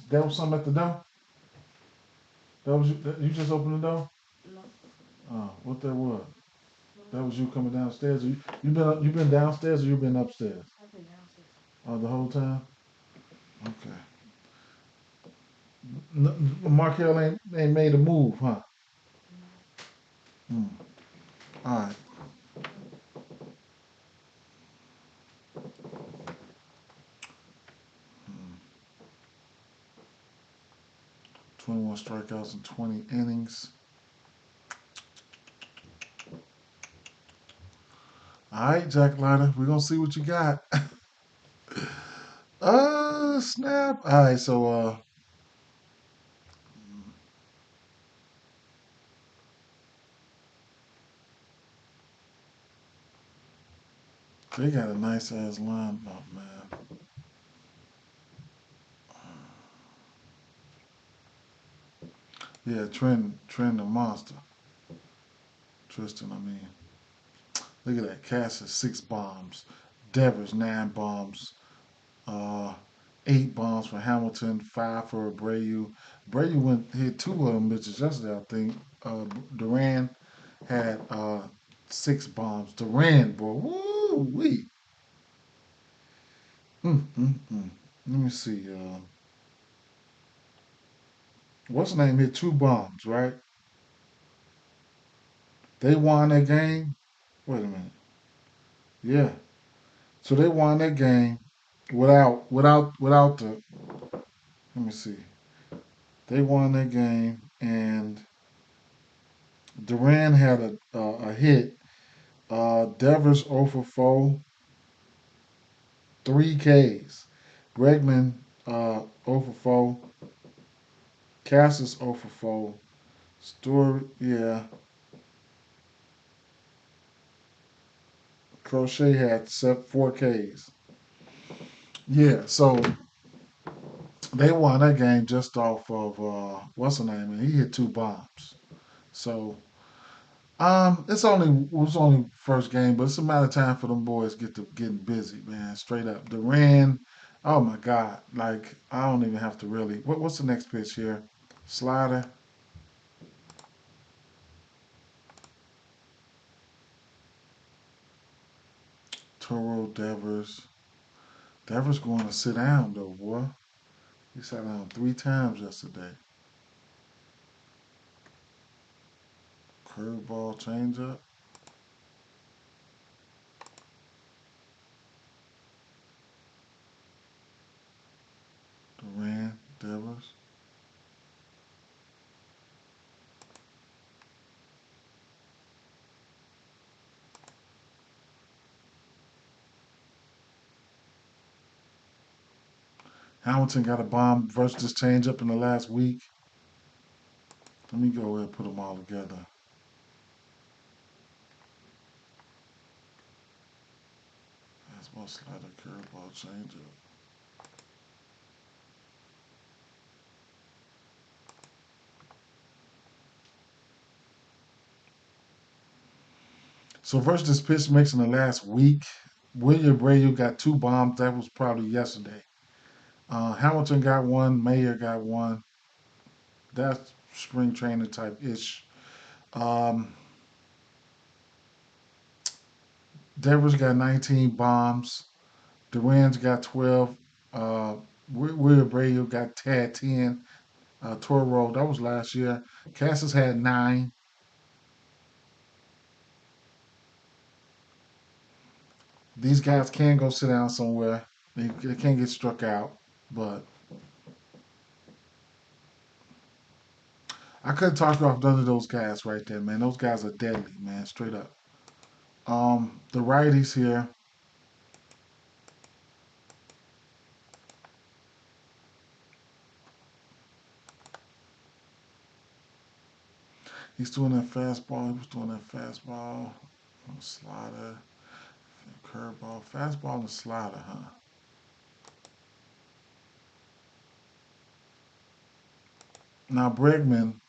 That was something at the door? That was you just opened the door? Oh, what that was? That was you coming downstairs? You been downstairs or you been upstairs? Oh, the whole time? Okay. Markel ain't made a move, huh? Hmm. All right. 21 strikeouts in 20 innings. All right, Jack Leiter, we're gonna see what you got. Snap. All right, so they got a nice ass lineup, man. Yeah, Trent the monster. Tristan, I mean, look at that. Cassius 6 bombs. Devers 9 bombs. Uh, 8 bombs for Hamilton. 5 for Abreu. Abreu hit 2 of them bitches yesterday, I think. Duran had 6 bombs. Duran, bro, woo wee. Mm. Let me see. What's the name hit 2 bombs, right? They won that game. Wait a minute. Yeah. So they won that game without the. Let me see. They won that game, and Duran had a hit. Devers 0 for 4, 3 Ks. Bregman 0 for 4. Cassis 0 for 4. Stewart, yeah. Crochet had 4Ks. Yeah, so they won that game just off of what's the name? And he hit two bombs. So it was only first game, but it's a matter of time for them boys getting busy, man. Straight up, Duran. Oh my God! Like I don't even have to really. What's the next pitch here? Slider. Toro Devers. Devers going to sit down though, boy. He sat down 3 times yesterday. Curveball, changeup. Duran, Devers. Hamilton got a bomb versus this changeup in the last week. Let me go ahead and put them all together. Fastball, slider, curveball, changeup. So versus this pitch mix in the last week, William Abreu got two bombs. That was probably yesterday. Hamilton got one. Mayer got one. That's spring training type ish. Um, Devers got 19 bombs. Duran's got 12. Uh, William Abreu got 10. Toro, that was last year. Cassis had 9. These guys can go sit down somewhere. They can't get struck out, but I couldn't talk you off none of those guys right there, man. Those guys are deadly, man, straight up. The righties here, he's doing that fastball. He was doing that fastball, slider, curveball, fastball, and slider, huh? Now Bregman's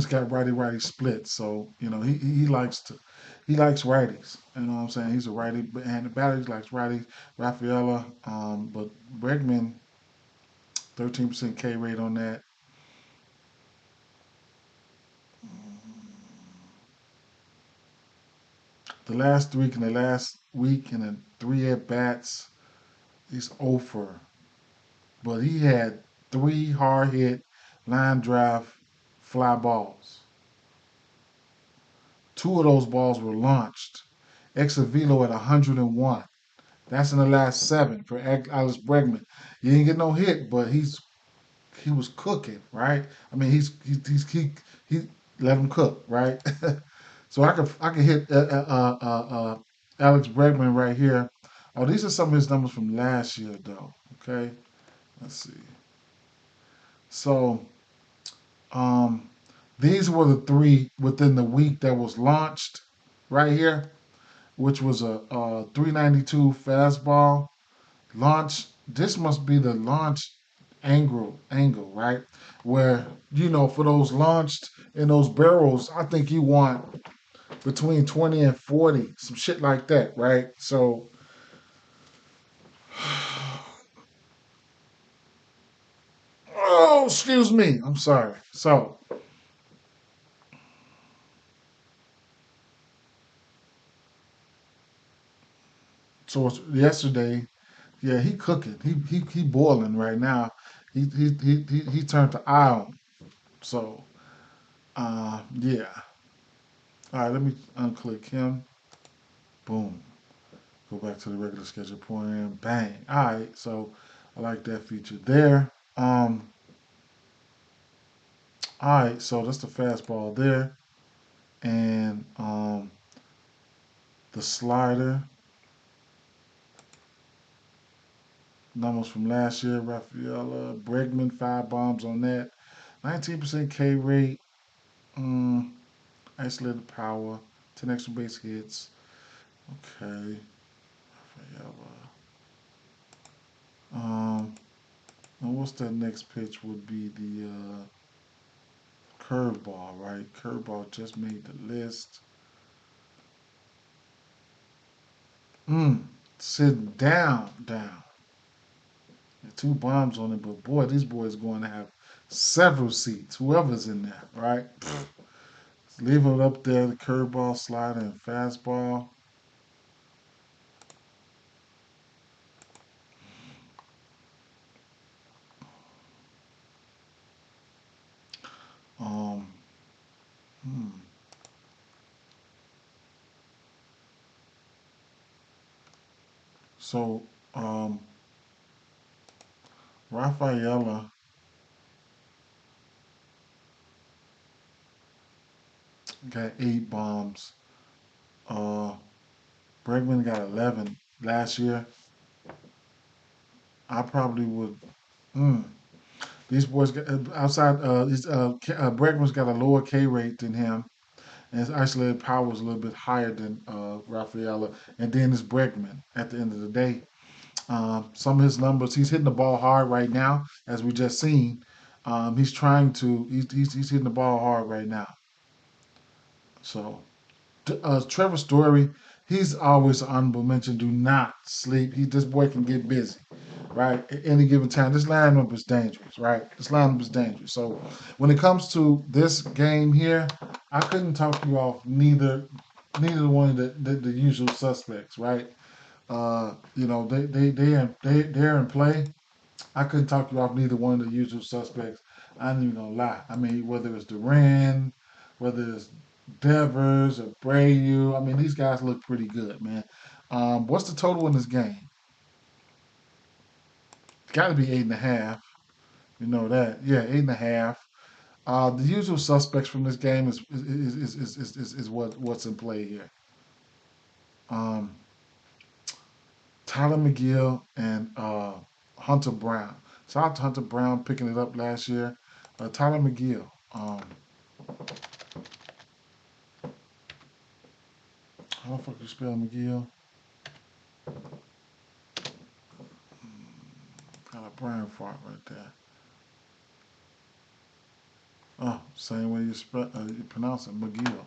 got righty split, so you know he likes righties. You know what I'm saying? He's a righty, and the batters likes righties. Rafaela, but Bregman 13% K rate on that. The last week and the 3 at bats, he's over. But he had 3 hard hit line drive fly balls. 2 of those balls were launched. Exit velo at 101. That's in the last 7 for Alex Bregman. He didn't get no hit, but he was cooking, right? I mean, he let him cook, right? So I could hit Alex Bregman right here. Oh, these are some of his numbers from last year, though. Okay, let's see. So um, these were the 3 within the week that was launched right here, which was a 392 fastball launch. This must be the launch angle, right? Where for those launched in those barrels, I think you want between 20 and 40, some shit like that, right? So, oh, excuse me, I'm sorry. So yesterday, yeah, he cooking, he boiling right now. He turned to iron. So, yeah. All right, let me unclick him. Boom. Go back to the regular schedule point. Bang. All right, so I like that feature there. All right, so that's the fastball there, and the slider numbers from last year. Rafaela Bregman 5 bombs on that. 19% K rate. Um, Isolated power. 10 extra base hits. Okay. Um, and what's that next pitch would be the curveball, right? Curveball just made the list. Sitting down. Two bombs on it, but boy, these boys going to have several seats. Whoever's in there, right? Leave it up there. The curveball, slider, and fastball. Um, hmm. So, um, Rafaela got 8 bombs. Uh, Bregman got 11 last year. I probably would. Mm, these boys got outside. Bregman's got a lower K rate than him, and his isolated power is a little bit higher than Rafaela. And then it's Bregman at the end of the day. Some of his numbers, he's hitting the ball hard right now, as we just seen. He's trying to. He's hitting the ball hard right now. So Trevor Story, he's always an honorable mention. Do not sleep. This boy can get busy, right? At any given time. This lineup is dangerous, right? This lineup is dangerous. So when it comes to this game here, I couldn't talk you off neither one of the usual suspects, right? They're in play. I couldn't talk you off neither one of the usual suspects. I ain't even gonna lie. I mean, whether it's Duran, whether it's Devers or Brayu, I mean, these guys look pretty good, man. What's the total in this game? It's got to be 8.5. You know that, yeah, 8.5. The usual suspects from this game is what's in play here. Um, Tyler McGill and Hunter Brown. Shout out to Hunter Brown picking it up last year. Tyler McGill. How the fuck you spell McGill? Got a brain fart right there. Oh, same way you pronounce it, McGill.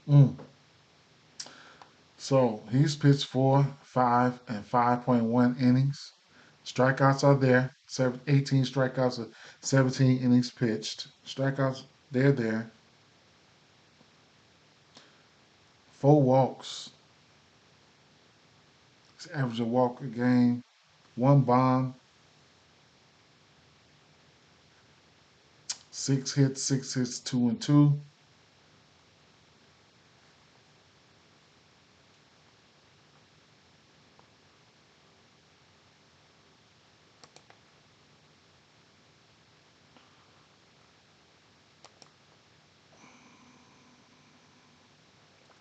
Mm. So he's pitched 4, 5, and 5.1 innings. Strikeouts are there. 18 strikeouts of 17 innings pitched. Strikeouts, they're there. 4 walks. He's average a walk a game. 1 bomb. 6 hits, 2-2.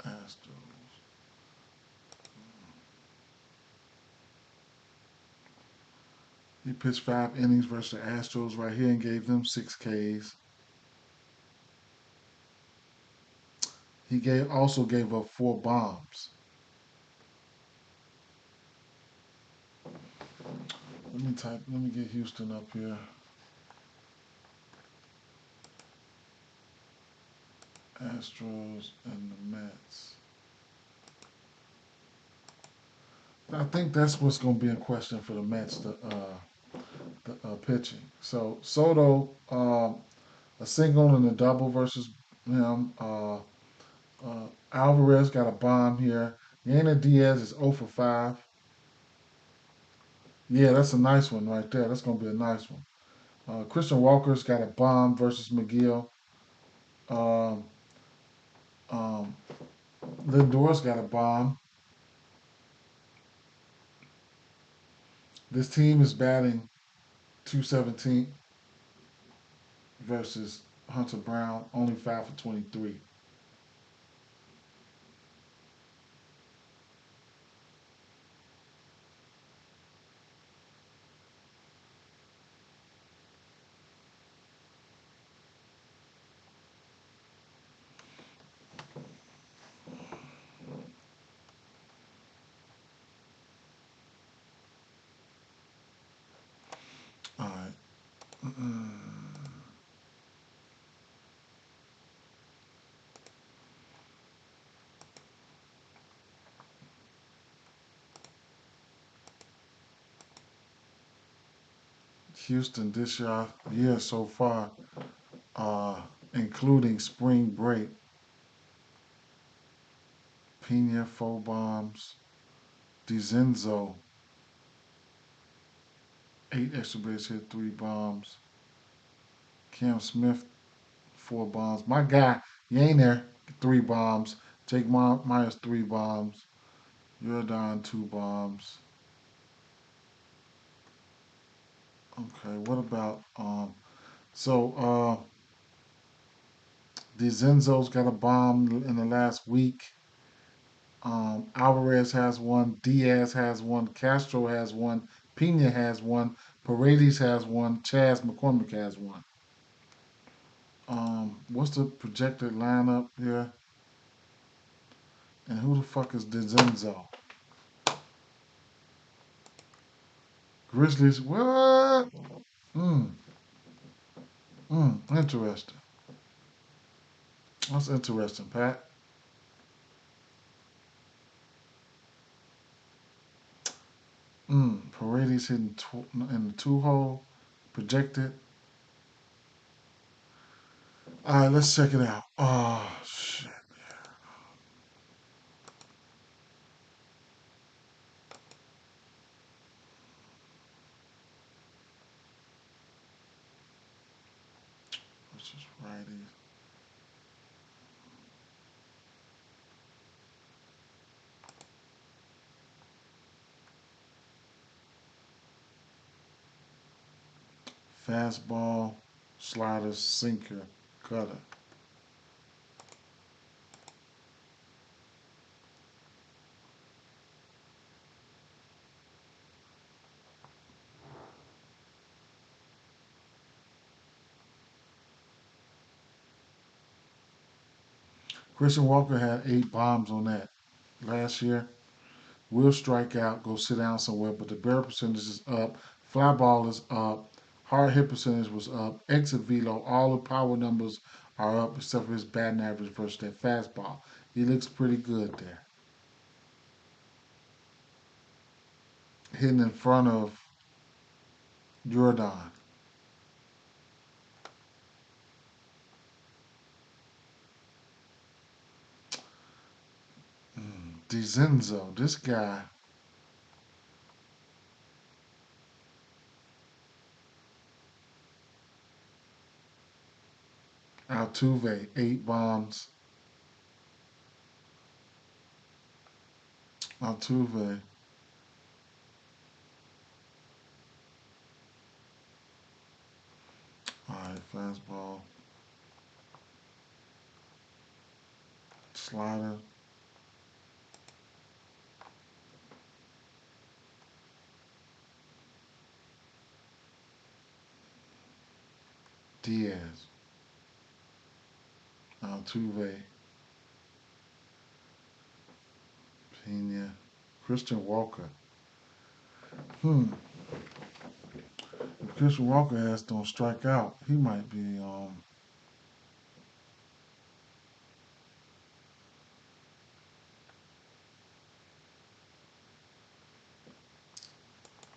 Astros. He pitched 5 innings versus the Astros right here and gave them 6 Ks. He also gave up 4 bombs. Let me get Houston up here. Astros and the Mets. I think that's what's going to be in question for the Mets, the pitching. So Soto, a single and a double versus him. Alvarez got a bomb here. Yana Diaz is 0 for 5. Yeah, that's a nice one right there. That's going to be a nice one. Christian Walker's got a bomb versus McGill. Um, um, Lindor's got a bomb. This team is batting 217 versus Hunter Brown, only 5 for 23. All right. Houston this year so far, uh, including spring break, Pena 4 bombs, DiZenzo 8 extra base hit 3 bombs, Cam Smith 4 bombs. My guy, you ain't there, 3 bombs. Jake Myers 3 bombs. Jordan 2 bombs. Okay, what about DiZenzo's got a bomb in the last week. Alvarez has one. Diaz has one. Castro has one. Pena has one. Paredes has one. Chaz McCormick has one. What's the projected lineup here? And who the fuck is DiZenzo? Grizzlies. What? Hmm. Interesting. That's interesting, Pat. Paredes hitting in the 2 hole. Projected. All right, let's check it out. Oh, shit. Let's just righties. Fastball, slider, sinker, cutter. Christian Walker had 8 bombs on that last year. Will strike out, go sit down somewhere, but the barrel percentage is up. Fly ball is up. Hard hit percentage was up. Exit velo, all the power numbers are up except for his batting average versus that fastball. He looks pretty good there. Hitting in front of Jordan. DiZenzo, this guy, Altuve, 8 bombs. Altuve, all right, fastball, slider, Diaz, Altuve, Pena, Christian Walker. Hmm. If Christian Walker ass don't strike out, he might be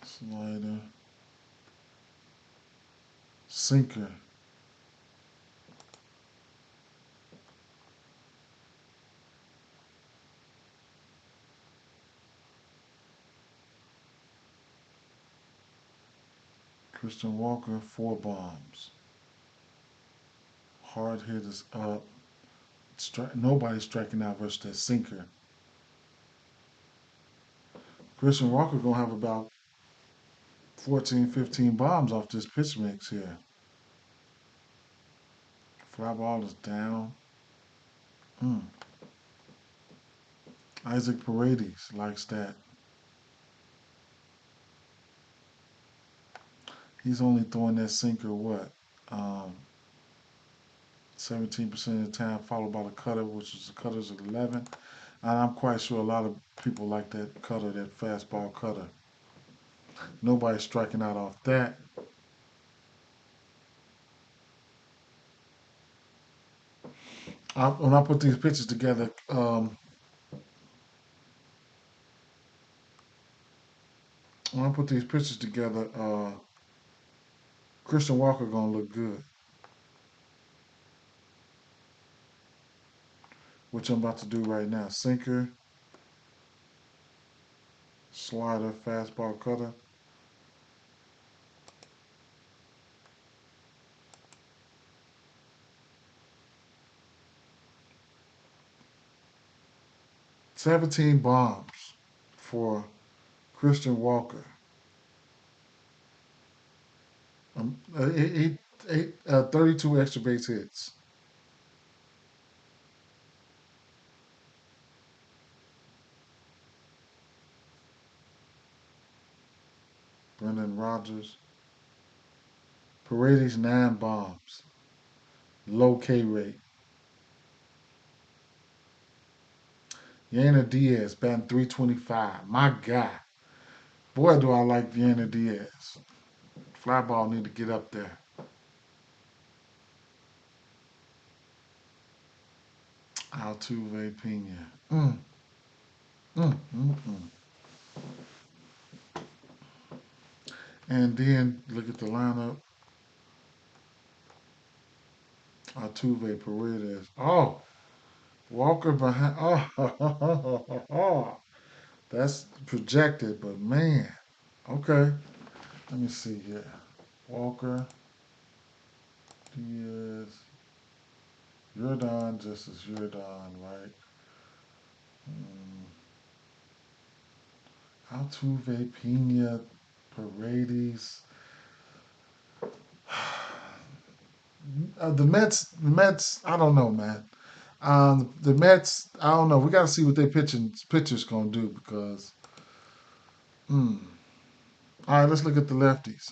slider, sinker. Christian Walker, 4 bombs. Hard hit is up. Nobody's striking out versus that sinker. Christian Walker gonna have about 14, 15 bombs off this pitch mix here. Fly ball is down. Mm. Isaac Paredes likes that. He's only throwing that sinker what? 17% of the time, followed by the cutter, which is the cutter's at 11. And I'm quite sure a lot of people like that cutter, that fastball cutter. Nobody's striking out off that. When I put these pictures together, Christian Walker gonna look good, which I'm about to do right now. Sinker, slider, fastball, cutter. "17 bombs for Christian Walker. 32 extra base hits. Brendan Rodgers. Paredes, 9 bombs. Low K rate. Yana Diaz, batting 325. My God. Boy, do I like Yana Diaz. Fly ball need to get up there. Altuve Pena. Mm, mm, mm, mm. And then look at the lineup. Altuve, Paredes. Oh, Walker behind. Oh, that's projected, but man. Okay, let me see here. Walker, Diaz, Jordan, just as Jordan, right? Altuve, Pena, Paredes. The Mets. I don't know, man. The Mets. I don't know. We got to see what their pitchers gonna do because. Hmm. All right, let's look at the lefties.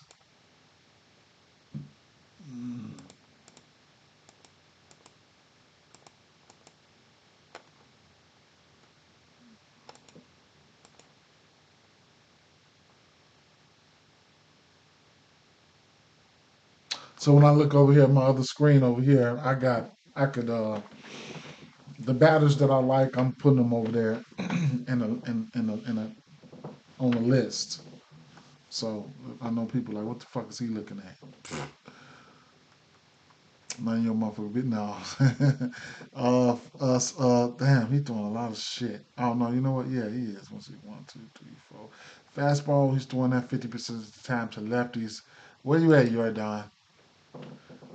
Hmm. So when I look over here at my other screen over here, I could the batters that I like, I'm putting them over there on a list. So I know people like, what the fuck is he looking at? None of your motherfucker bit now. Damn, he throwing a lot of shit. Oh no, you know what? Yeah, he is. Let's see, 1, 2, 3, 4. Fastball, he's throwing that 50% of the time to lefties. Where you at, Jordan?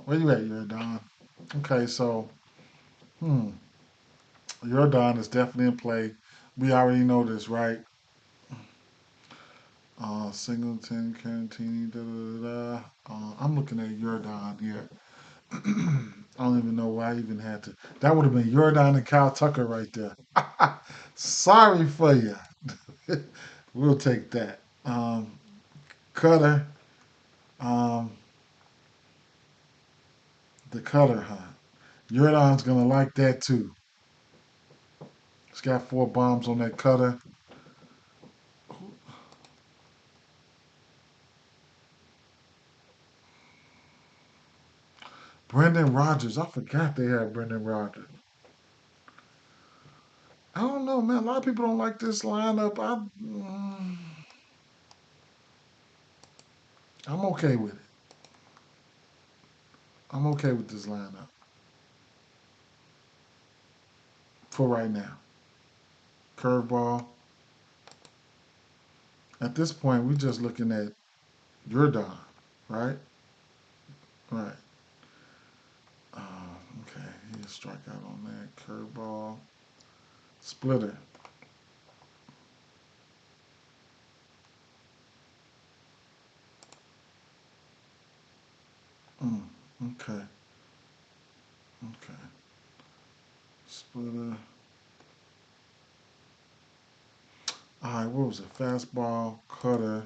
Where you at, Jordan? Okay, so, hmm, Jordan is definitely in play. We already know this, right? Singleton, Carantini, da da da. I'm looking at Jordan here. I don't even know why I even had to. That would have been Jordan and Kyle Tucker right there. Sorry for you. We'll take that. Cutter. Um, the cutter, huh? Jordan's gonna like that too. He's got 4 bombs on that cutter. Brendan Rodgers. I forgot they had Brendan Rodgers. I don't know, man. A lot of people don't like this lineup. I'm okay with it. I'm okay with this lineup for right now. Curveball. At this point, we're just looking at Jordan, right? Right. Okay. He strike out on that. Curveball. Splitter. Mm, okay. Okay. Splitter. All right. What was it? Fastball, cutter,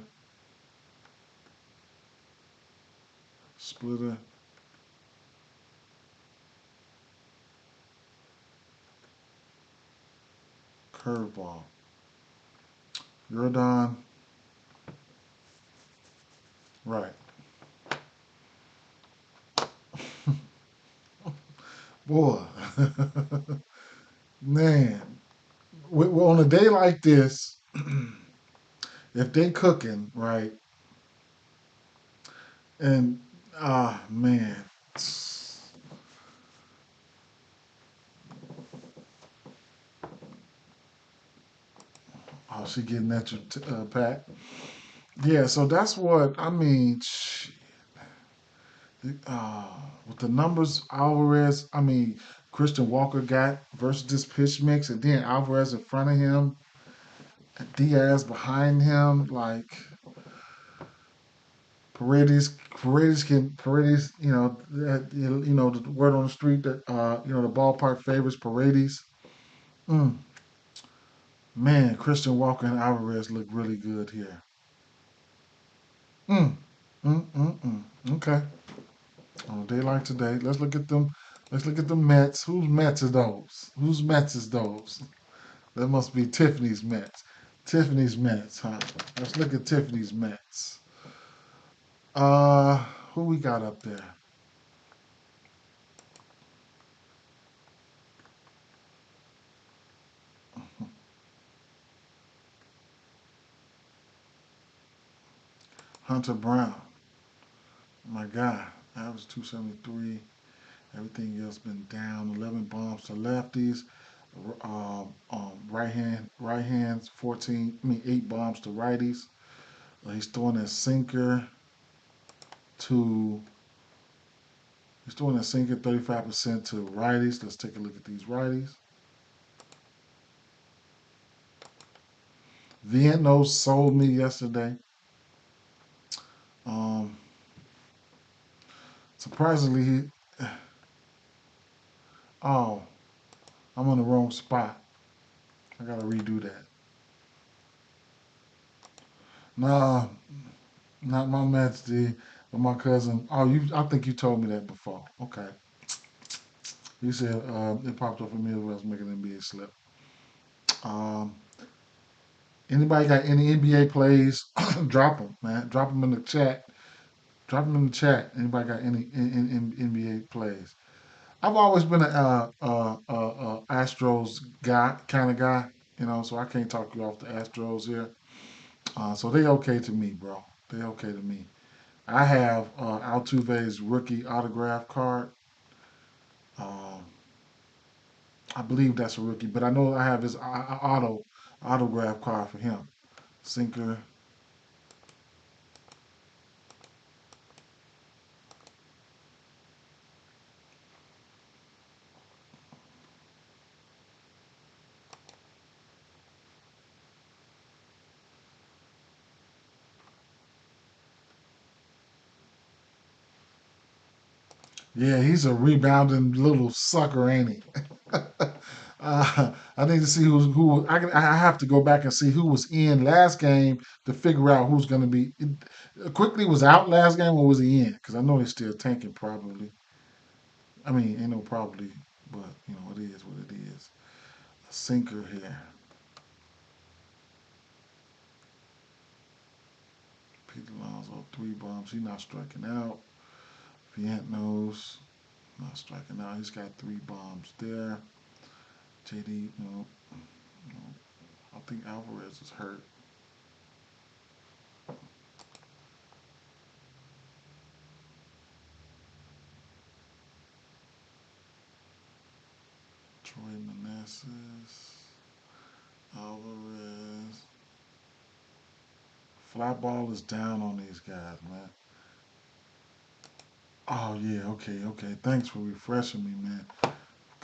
splitter, curveball. You're done. Right. Boy. Man. Well, on a day like this, if they cooking, right, and man. Oh, she getting at you, Pat. Yeah, so that's what I mean. Uh, with the numbers Alvarez, I mean Christian Walker got versus this pitch mix, and then Alvarez in front of him, Diaz behind him, like Paredes, you know the word on the street that the ballpark favors Paredes. Mm, man, Christian Walker and Alvarez look really good here. Mm, Okay. On a day like today, let's look at them. Let's look at the Mets. Whose Mets are those? Whose Mets is those? That must be Tiffany's Mets. Tiffany's Mets, huh? Let's look at Tiffany's Mets. Uh, who we got up there? Hunter Brown. My God, that was 273. Everything else been down. 11 bombs to lefties. Right hands 14. I mean 8 bombs to righties. He's throwing a sinker to. He's throwing a sinker 35% to righties. Let's take a look at these righties. Vienno sold me yesterday. Um, surprisingly, oh, I'm on the wrong spot. I gotta redo that. Nah, not my Mets, D, but my cousin. Oh, I think you told me that before. Okay. You said it popped up for me as I was making an NBA slip. Um, anybody got any NBA plays? Drop them, man. Drop them in the chat. Drop them in the chat. Anybody got any NBA plays? I've always been a Astros guy, kind of guy, so I can't talk you off the Astros here. So they okay to me, bro. They okay to me. I have Altuve's rookie autograph card. Um, I believe that's a rookie, but I know I have his autograph card for him. Sinker. Yeah, he's a rebounding little sucker, ain't he? I need to see who. I have to go back and see who was in last game to figure out who's going to be. Quickly was out last game, or was he in? Because I know he's still tanking probably. I mean, ain't no probably, but it is what it is. A sinker here. Pete Alonso 3 bombs. He's not striking out. Vientos not striking out. He's got 3 bombs there. JD, no. I think Alvarez is hurt. Troy Manassas, Alvarez. Fly ball is down on these guys, man. Oh yeah, okay. Thanks for refreshing me, man.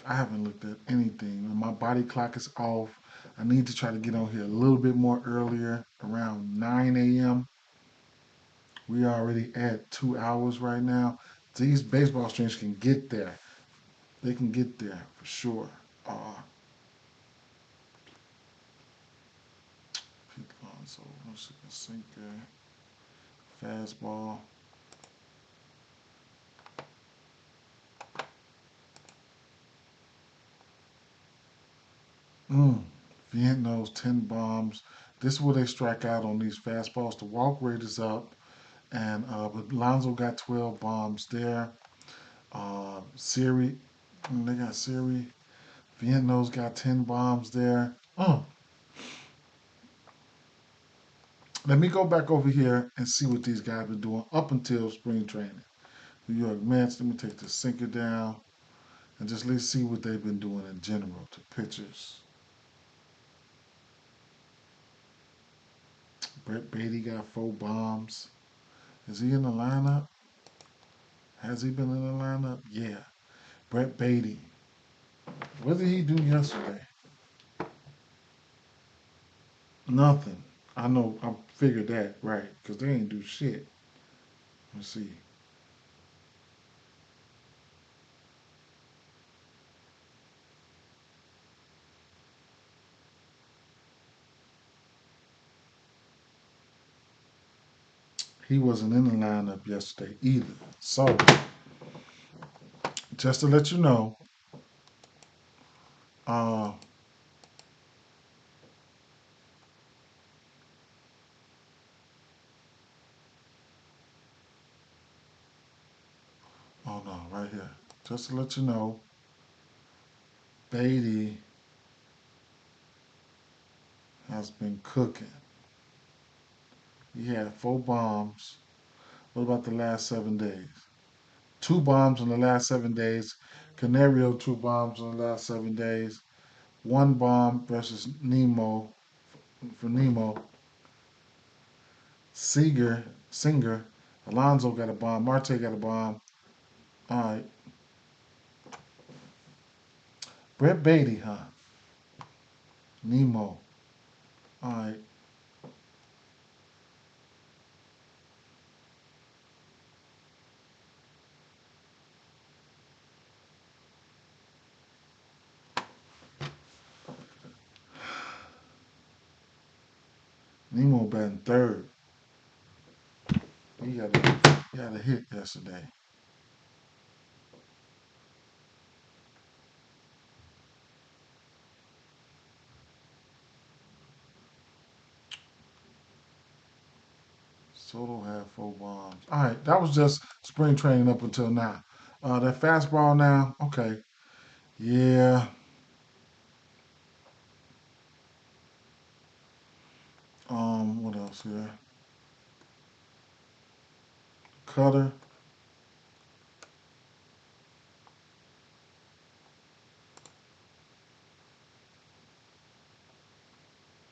I haven't looked at anything. My body clock is off. I need to try to get on here a little bit more earlier, around 9 a.m. We are already at 2 hours right now. these baseball streams can get there. They can get there for sure. So let's see, sinker, fastball. Vientos, 10 bombs. This is where they strike out on these fastballs. The walk rate is up, and but Lonzo got 12 bombs there. Siri, they got Siri. Vientos got 10 bombs there. Let me go back over here and see what these guys been doing up until spring training. New York Mets, let me take the sinker down and just let's see what they've been doing in general to pitchers. Brett Beatty got 4 bombs. Is he in the lineup? Has he been in the lineup? Yeah. Brett Beatty. What did he do yesterday? Nothing. I know. I figured that right because they ain't do shit. Let's see. He wasn't in the lineup yesterday either. So, just to let you know, uh, oh no, right here. Just to let you know, Beatty has been cooking. He had 4 bombs. What about the last 7 days? 2 bombs in the last 7 days. Canario, 2 bombs in the last 7 days. 1 bomb versus Nemo for Nemo. Singer, Alonso got a bomb. Marte got a bomb. All right. Brett Beatty, huh? Nemo. All right. Nemo batting third. He got a hit yesterday. Soto had 4 bombs. All right, that was just spring training up until now. That fastball now, okay. Yeah. What else here? Cutter.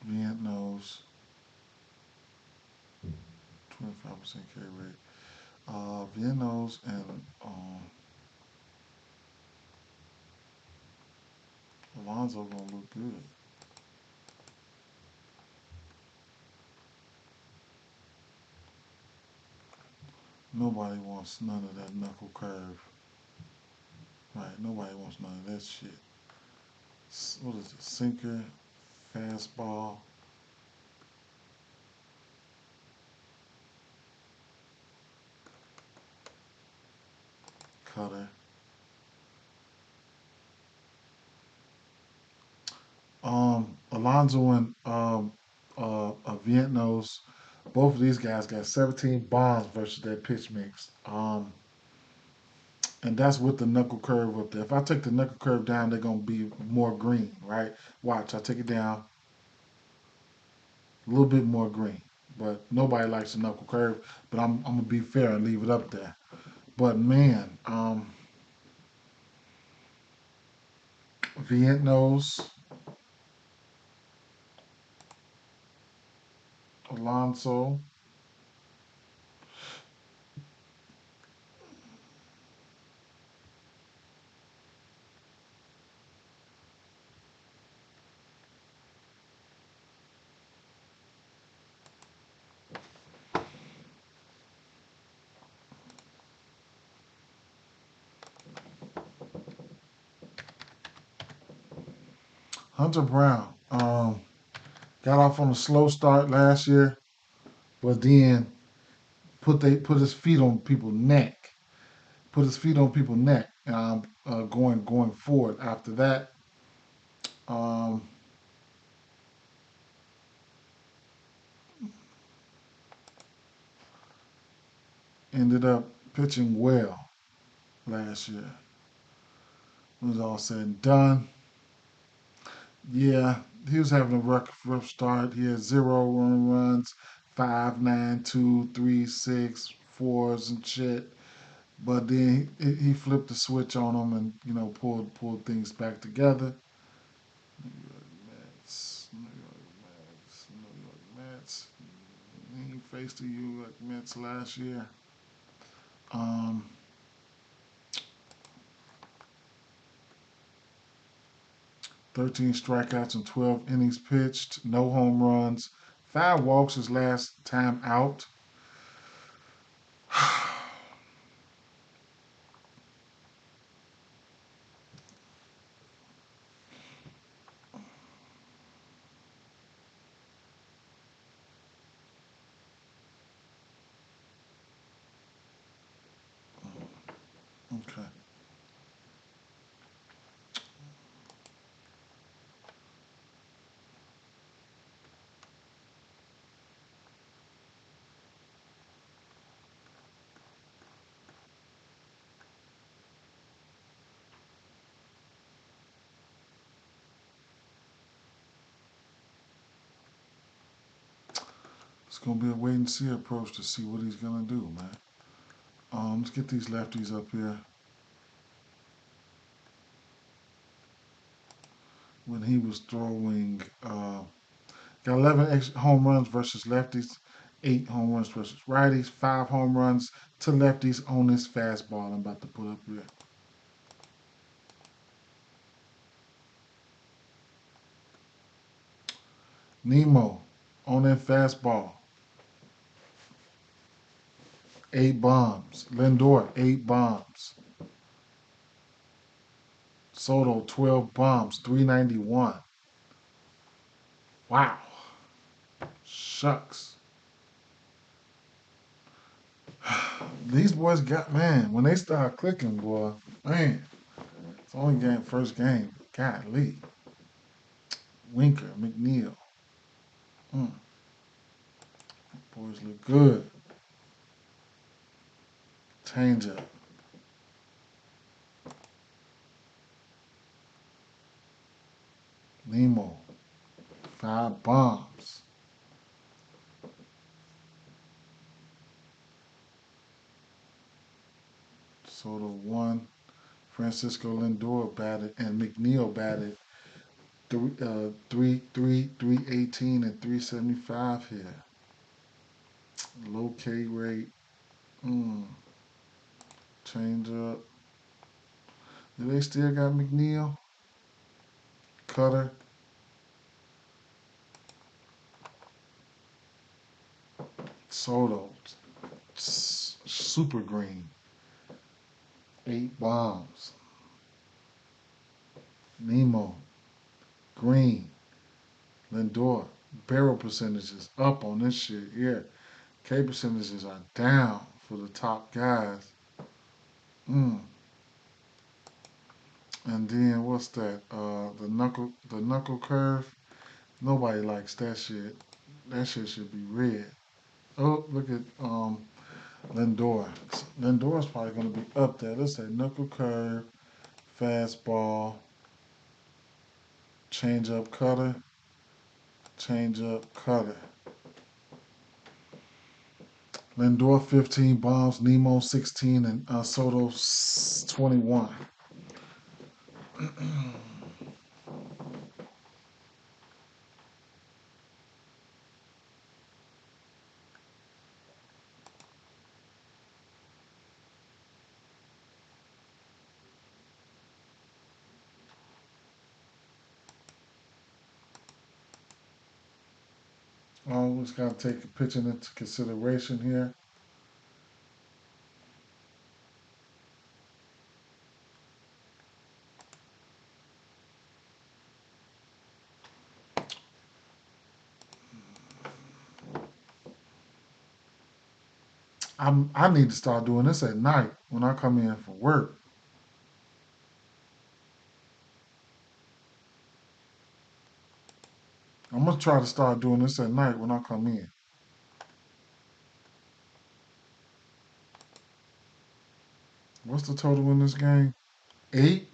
Vientos. 25% K rate. Vientos and Alonso gonna look good. Nobody wants none of that knuckle curve. Right, nobody wants none of that shit. What is it? Sinker, fastball, cutter. Alonso and Vientos, both of these guys got 17 bombs versus that pitch mix. And that's with the knuckle curve up there. If I take the knuckle curve down, they're gonna be more green, right? Watch, I take it down, a little bit more green. But nobody likes the knuckle curve. But I'm gonna be fair and leave it up there. But man, Vientos, Alonso. Hunter Brown got off on a slow start last year, but then put his feet on people's neck. Put his feet on people's neck. Going forward after that, um, ended up pitching well last year. It was all said and done. Yeah, he was having a rough start. He had 0 runs, 5, 9, 2, 3, 6, 4s and shit. But then he flipped the switch on them and pulled things back together. New York Mets, New York Mets, New York Mets. He faced the New York Mets last year. Um, 13 strikeouts and 12 innings pitched, no home runs, 5 walks his last time out. Okay. It's gonna be a wait and see approach to see what he's gonna do, man. Let's get these lefties up here. When he was throwing, got 11 home runs versus lefties, 8 home runs versus righties, 5 home runs to lefties on this fastball I'm about to put up here. Nemo on that fastball, 8 bombs. Lindor, 8 bombs. Soto, 12 bombs, 391. Wow. Shucks. These boys got, man, when they start clicking, boy, man, it's only first game. Golly. Winker, McNeil. Mm, boys look good. Changeup. Nemo, 5 bombs. Soto, 1. Francisco Lindor batted, and McNeil batted 318 and 375 here. Low K rate. Mm. Change up. Do they still got McNeil? Cutter. Soto. Super green. 8 bombs. Nemo. Green. Lindor. Barrel percentages up on this shit. Yeah. K percentages are down for the top guys. Mm. And then what's that? The knuckle curve. Nobody likes that shit. That shit should be red. Oh, look at Lindor. Lindor's probably gonna be up there. Let's say knuckle curve, fastball, change up cutter, change up cutter. Lindor 15 bombs, Nemo 16, and Soto 21. We just gotta take the pitching into consideration here. I need to start doing this at night when I come in from work. I'm gonna try to start doing this at night when I come in. What's the total in this game? 8.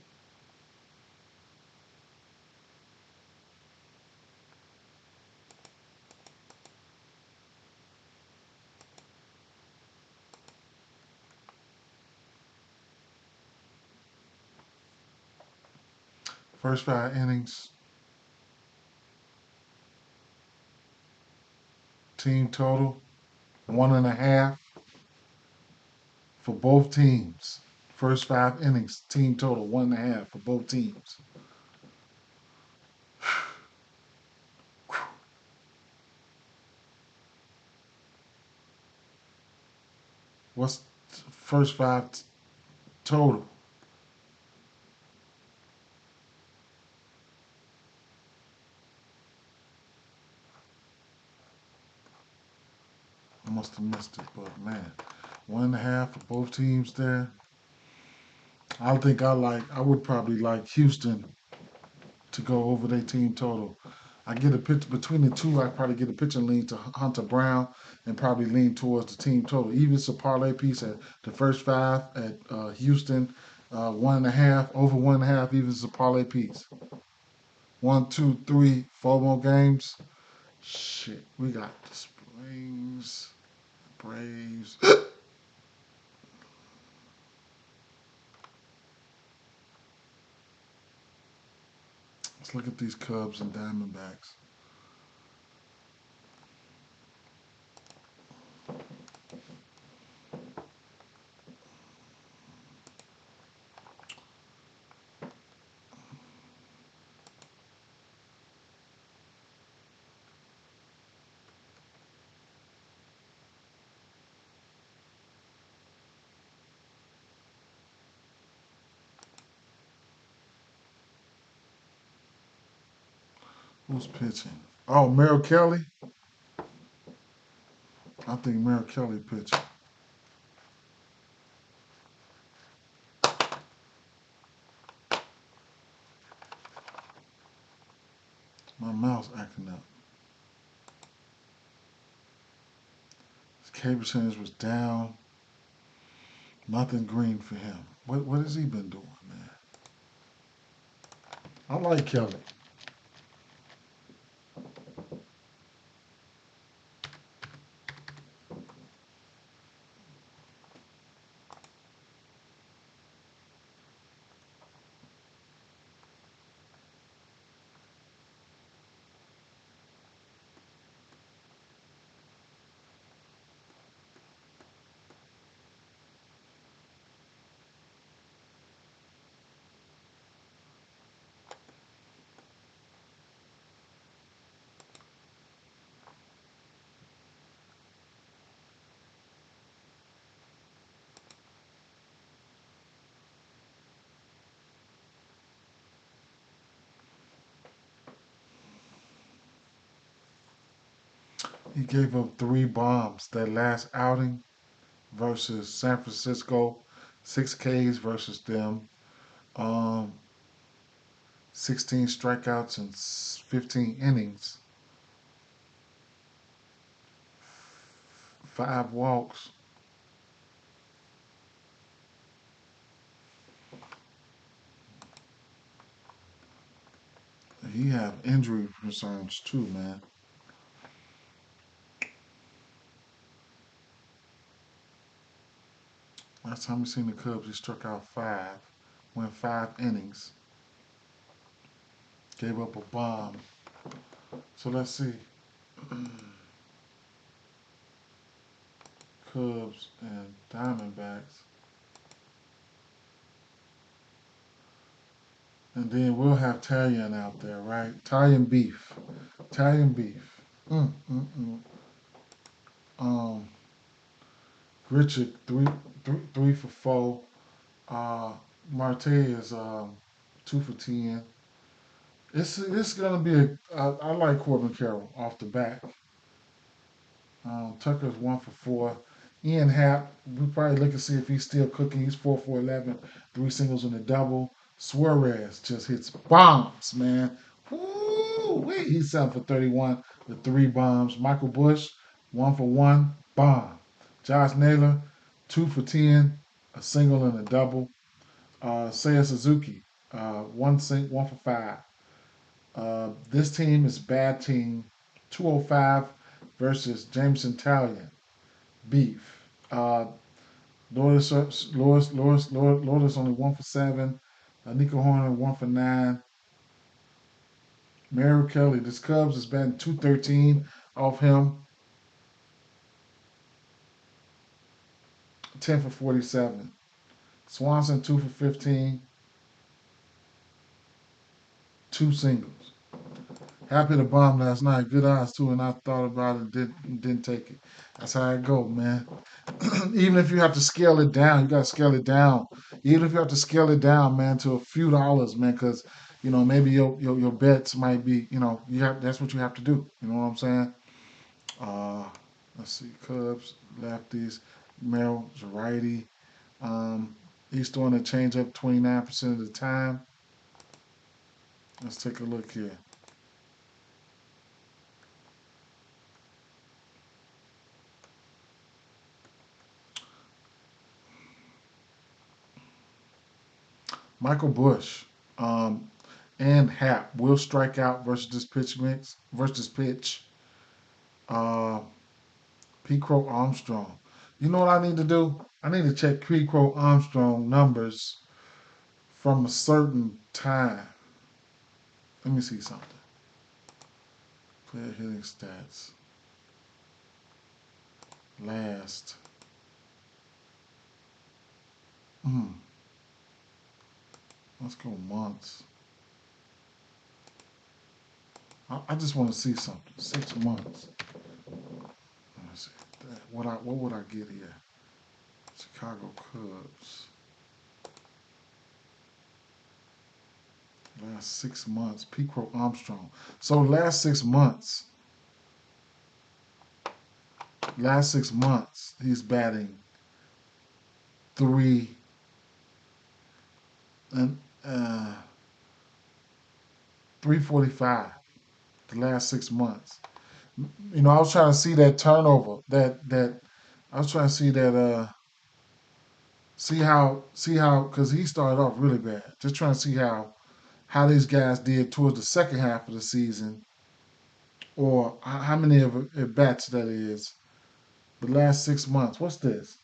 First 5 innings, team total 1.5 for both teams. First 5 innings, team total 1.5 for both teams. What's first five total? I must have missed it, but man, 1.5 for both teams there. I would probably like Houston to go over their team total. I get a pitch between the two. I probably get a pitch and lean to Hunter Brown and probably lean towards the team total. Even it's a parlay piece at the first 5 at Houston, 1.5 over 1.5. Even it's a parlay piece. One, two, three, 4 more games. Shit, we got the Springs, Braves. Let's look at these Cubs and Diamondbacks. Who's pitching? Oh, Merrill Kelly. I think Merrill Kelly pitching. My mouse acting up. His K percentage was down. Nothing green for him. What has he been doing, man? I like Kelly. He gave up 3 bombs that last outing versus San Francisco. 6 Ks versus them. Um, 16 strikeouts and 15 innings. 5 walks. He have injury concerns too, man. Last time we seen the Cubs, he struck out 5, went 5 innings, gave up a bomb. So let's see. Cubs and Diamondbacks. And then we'll have Italian out there, right? Italian beef. Italian beef. Mm, mm, mm. Um, Richard, three for 4. Uh, Marte is 2 for 10. It's gonna be I like Corbin Carroll off the bat. Tucker's 1 for 4. Ian Happ, we probably look and see if he's still cooking. He's 4 for 11, three singles and a double. Suarez just hits bombs, man. Woo! Wait, he's 7 for 31 with three bombs. Michael Bush, 1 for 1, bomb. Josh Naylor, 2 for 10, a single and a double. Seiya Suzuki, 1 for 5. This team is bad team 205 versus Jameson Talion. Beef. Lourdes only 1 for 7. Nico Horner 1 for 9. Merrill Kelly, this Cubs is batting 213 off him, 10 for 47. Swanson 2 for 15, two singles. Happy to bomb last night. Good odds too, and I thought about it, didn't take it. That's how I go, man. Even if you have to scale it down, you gotta scale it down. Even if you have to scale it down, man, to a few dollars, man, because maybe your bets might be, you have that's what you have to do. You know what I'm saying? Uh, let's see, Cubs, lefties, Merrill's a righty. Um, he's throwing a changeup 29% of the time. Let's take a look here. Michael Bush and Hap will strike out versus this pitch mix versus pitch. Uh, P. Crow Armstrong. You know what I need to do? I need to check P. Crow Armstrong numbers from a certain time. Let me see something. Player hitting stats. Last. Hmm. Let's go months. I just want to see something. 6 months. Let me see. What would I get here? Chicago Cubs. Last 6 months. P. Crow Armstrong. So last 6 months, he's batting three and 345. The last 6 months. I was trying to see that turnover. That I was trying to see that. See how because he started off really bad. Just trying to see how these guys did towards the second half of the season, or how many of at bats that is. The last 6 months. What's this?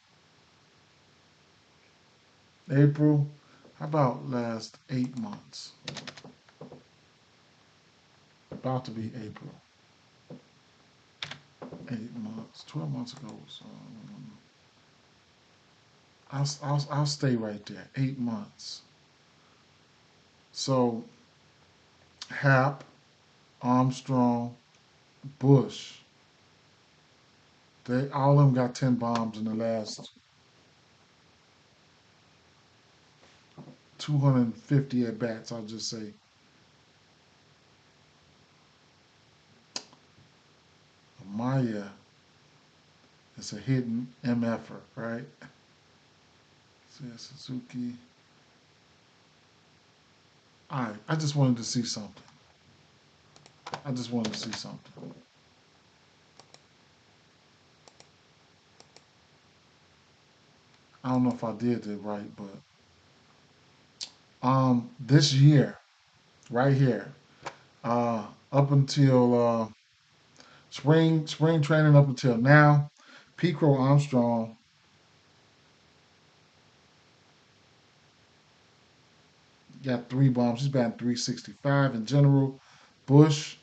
April. How about last 8 months? About to be April. 8 months. 12 months ago. So I'll stay right there. 8 months. So Hap, Armstrong, Bush. They all of them got 10 bombs in the last 250 at bats. I'll just say Maya is a hidden MFer, right? Suzuki. All right, I just wanted to see something. I just wanted to see something. I don't know if I did it right, but this year, right here, up until spring training up until now, Pico Armstrong got 3 bombs. He's batting 365 in general. Bush,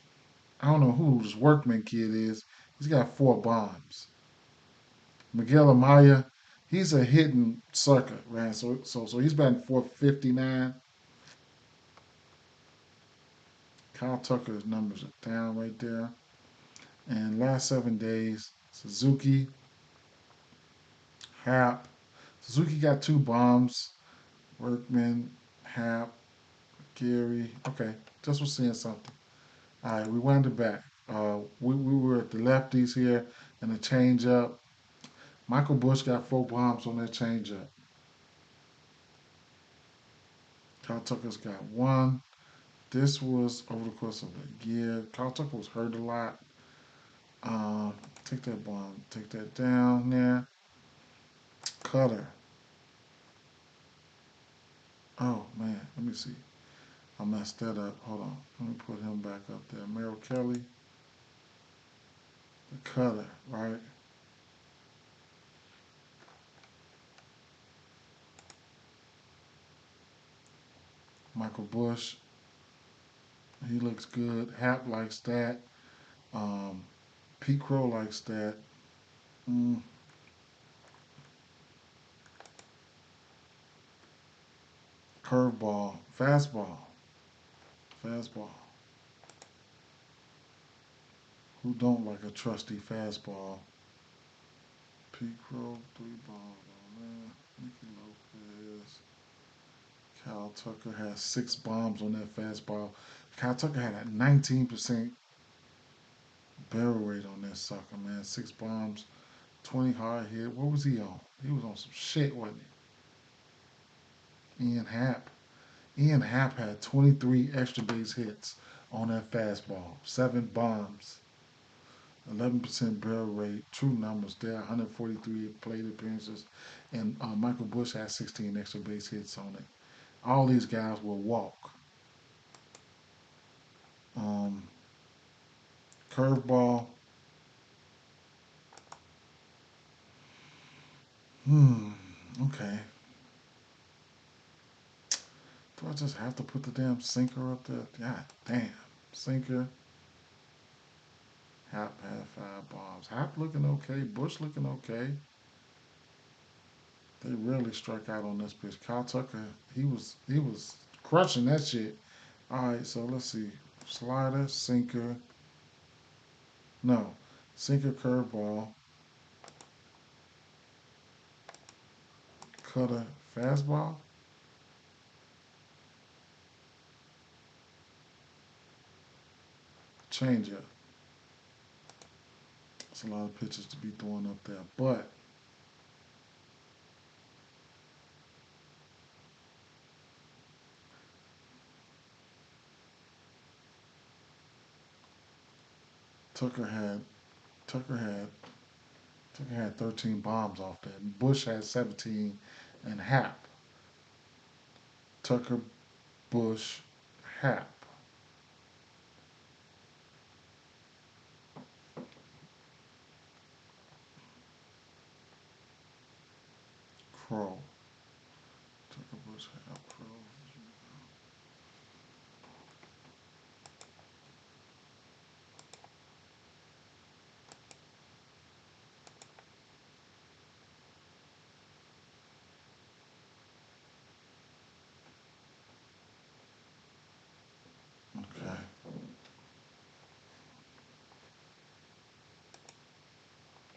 I don't know who this workman kid is. He's got 4 bombs. Miguel Amaya, he's a hitting sucker, right? So he's batting 459. Kyle Tucker's numbers are down right there. And last 7 days, Suzuki, Hap. Suzuki got 2 bombs. Workman, Hap, Gary. Okay, just was seeing something. All right, we wound it back. We were at the lefties here and the changeup. Michael Bush got 4 bombs on that changeup. Kyle Tucker's got one. This was over the course of a year. Kyle Tucker was hurt a lot. Um, take that bomb, take that down there. Cutter. Oh man, let me see. I messed that up. Hold on. Let me put him back up there. Merrill Kelly, the cutter, right? Michael Bush, he looks good. Hap likes that. Um, Pete Crow likes that. Mm, curveball, fastball. Who don't like a trusty fastball? Pete Crow, 3 balls on that. Nicky Lopez. Kyle Tucker has 6 bombs on that fastball. Kyle Tucker had a 19% barrel rate on that sucker, man. 6 bombs, 20 hard hit. What was he on? He was on some shit, wasn't he? Ian Happ. Ian Happ had 23 extra base hits on that fastball. 7 bombs. 11% barrel rate, true numbers there, 143 plate appearances, and Michael Bush had 16 extra base hits on it. All these guys will walk. Um, curveball. Hmm. Okay. Do I just have to put the damn sinker up there? God damn. Sinker. Hap had 5 bombs. Hap looking okay. Bush looking okay. They really struck out on this pitch. Kyle Tucker, he was crushing that shit. All right, so let's see. Slider, sinker. No. Sinker, curveball, cutter, fastball, changeup. It's a lot of pitches to be throwing up there. But Tucker had Tucker had Tucker had 13 bombs off that. Bush had 17 and Hap. Tucker, Bush, Hap, Crow. Tucker, Bush, Hap, Crow. Okay.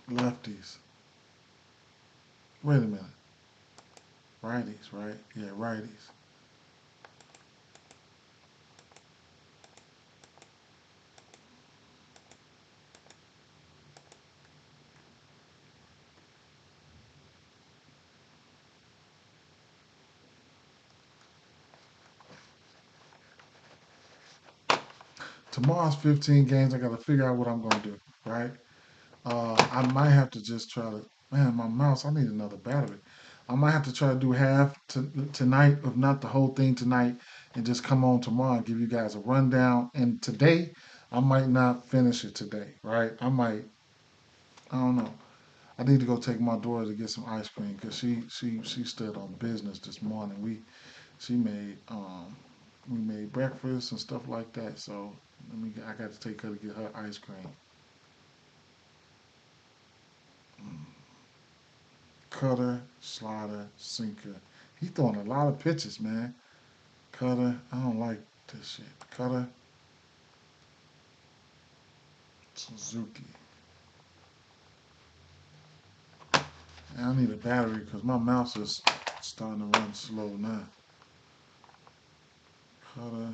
Lefties. Wait a minute. Righties, right? Yeah, righties. Tomorrow's 15 games. I got to figure out what I'm going to do, right? I might have to just try to. Man, my mouse. I need another battery. I might have to try to do half tonight, if not the whole thing tonight, and just come on tomorrow and give you guys a rundown. And today, I might not finish it today, right? I might. I don't know. I need to go take my daughter to get some ice cream because she stood on business this morning. She made we made breakfast and stuff like that. So I got to take her to get her ice cream. Mm. Cutter, slider, sinker. He throwing a lot of pitches, man. Cutter, I don't like this shit. Cutter, Suzuki. And I need a battery because my mouse is starting to run slow now. Cutter,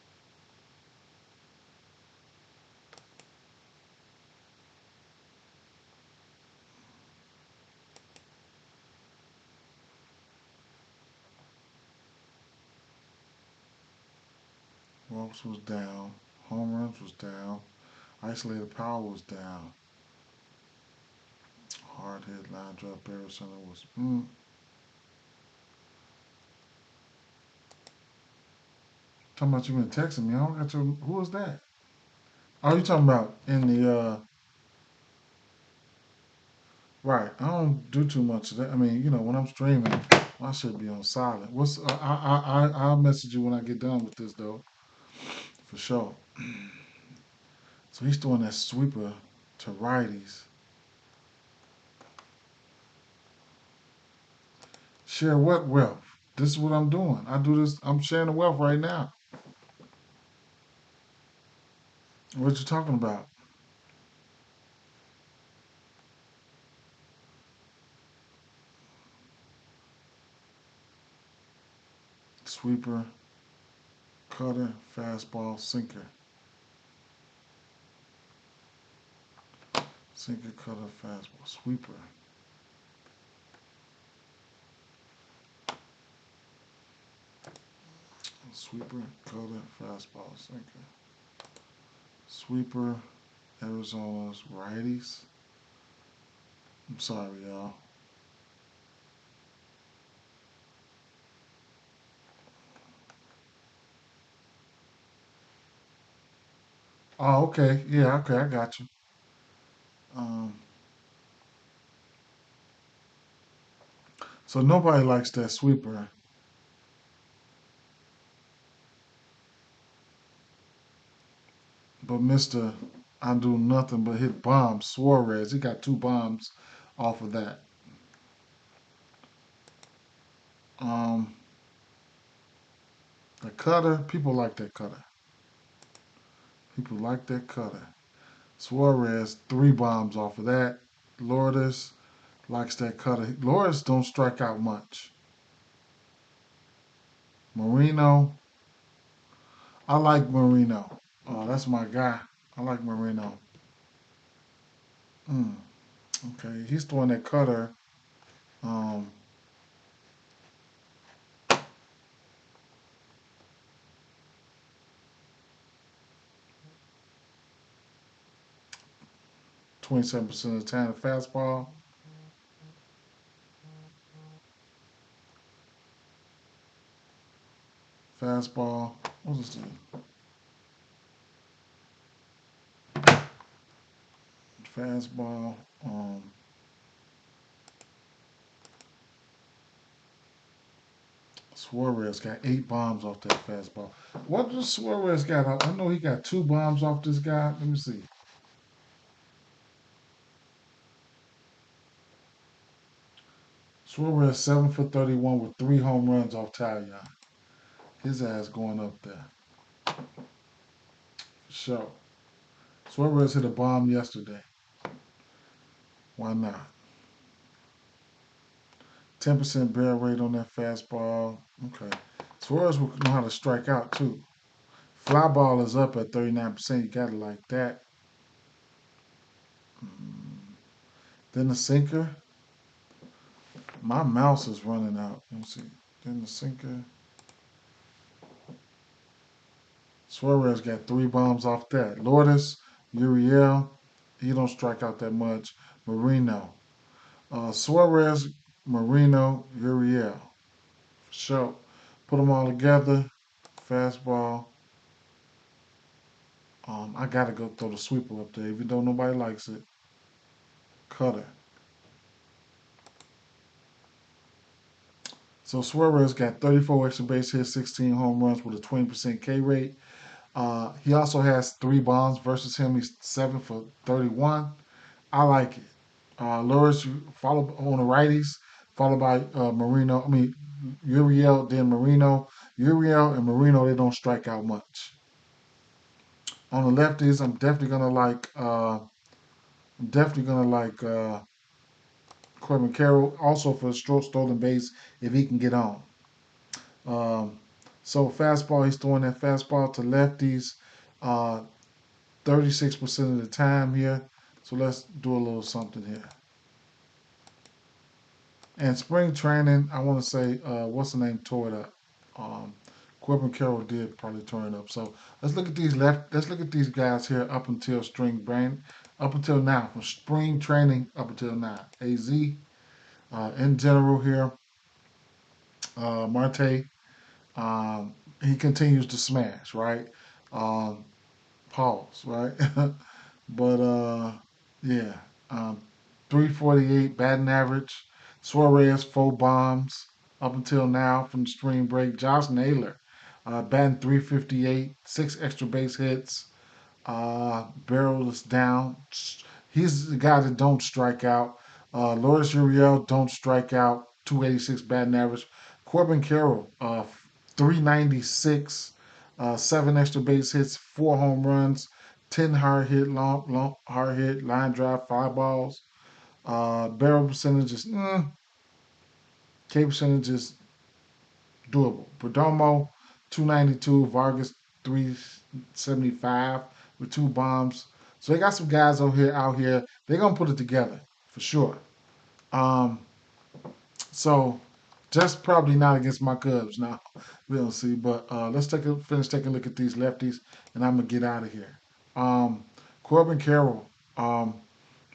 Walks was down. Home runs was down. Isolated power was down. Hard hit, line drop, barrel center was. Talking about you been texting me. I don't got your. Who was that? Oh, you talking about in the. Right. I don't do too much of that. I mean, when I'm streaming, I should be on silent. I'll message you when I get done with this though, for sure. So he's throwing that sweeper to righties. Share what wealth? This is what I'm doing. I do this. I'm sharing the wealth right now. What you talking about? Sweeper, cutter, fastball, sinker. Sinker, cutter, fastball, sweeper. Sweeper, cutter, fastball, sinker. Sweeper, Arizona's righties. I'm sorry, y'all. Oh, okay. Yeah, okay, I got you. Um, so nobody likes that sweeper, but Mister, I do nothing but hit bombs. Suarez, he got 2 bombs off of that. Um, the cutter, people like that cutter. People like that cutter. Suarez, 3 bombs off of that. Lourdes likes that cutter. Lourdes don't strike out much. Marino, I like Marino. That's my guy. I like Marino. Mm, okay, he's throwing that cutter. Um, 27% of the time, fastball. Fastball. What is the fastball? Suarez got 8 bombs off that fastball. What does Suarez got? I know he got 2 bombs off this guy. Let me see. Suarez 7 for 31 with 3 home runs off Taillon. His ass going up there. For sure. Suarez hit a bomb yesterday. Why not? 10% barrel rate on that fastball. Okay. Suarez will know how to strike out too. Fly ball is up at 39%. You got it like that. Then the sinker. My mouse is running out. Let me see. Then the sinker. Suarez got 3 bombs off that. Lourdes, Uriel, he don't strike out that much. Marino. Suarez, Marino, Uriel. For sure. Put them all together. Fastball. I gotta go throw the sweeper up there, even though nobody likes it. Cutter. So Suarez got 34 extra base hits, 16 home runs with a 20% K rate. He also has 3 bombs versus him. He's 7 for 31. I like it. Loris followed on the righties, followed by Marino. I mean Uriel, then Marino. Uriel and Marino, they don't strike out much. On the lefties, I'm definitely gonna like. Corbin Carroll also for a stolen base if he can get on. Um, so fastball, he's throwing that fastball to lefties, uh, 36% of the time here. So let's do a little something here. And spring training, I want to say, what's the name? Tore it up. Um, Corbin Carroll did probably turn up. So let's look at these left. Let's look at these guys here up until up until now, from spring training up until now. Az in general here, Marte. He continues to smash, right? Um, pause, right? But yeah, um, 348 batting average. Suarez 4 bombs up until now from the spring break. Josh Naylor batting 358, 6 extra base hits. Barrels down. He's the guy that don't strike out. Lourdes Uriel don't strike out. 286 batting average. Corbin Carroll 396, 7 extra base hits, 4 home runs, 10 hard hit line drive, 5 balls. Barrel percentage is K percentage is doable. Perdomo 292, Vargas 375 with 2 bombs. So they got some guys out here. They're gonna put it together for sure. Um, so just probably not against my Cubs now. We'll see. But let's finish taking a look at these lefties, and I'm gonna get out of here. Um, Corbin Carroll, um,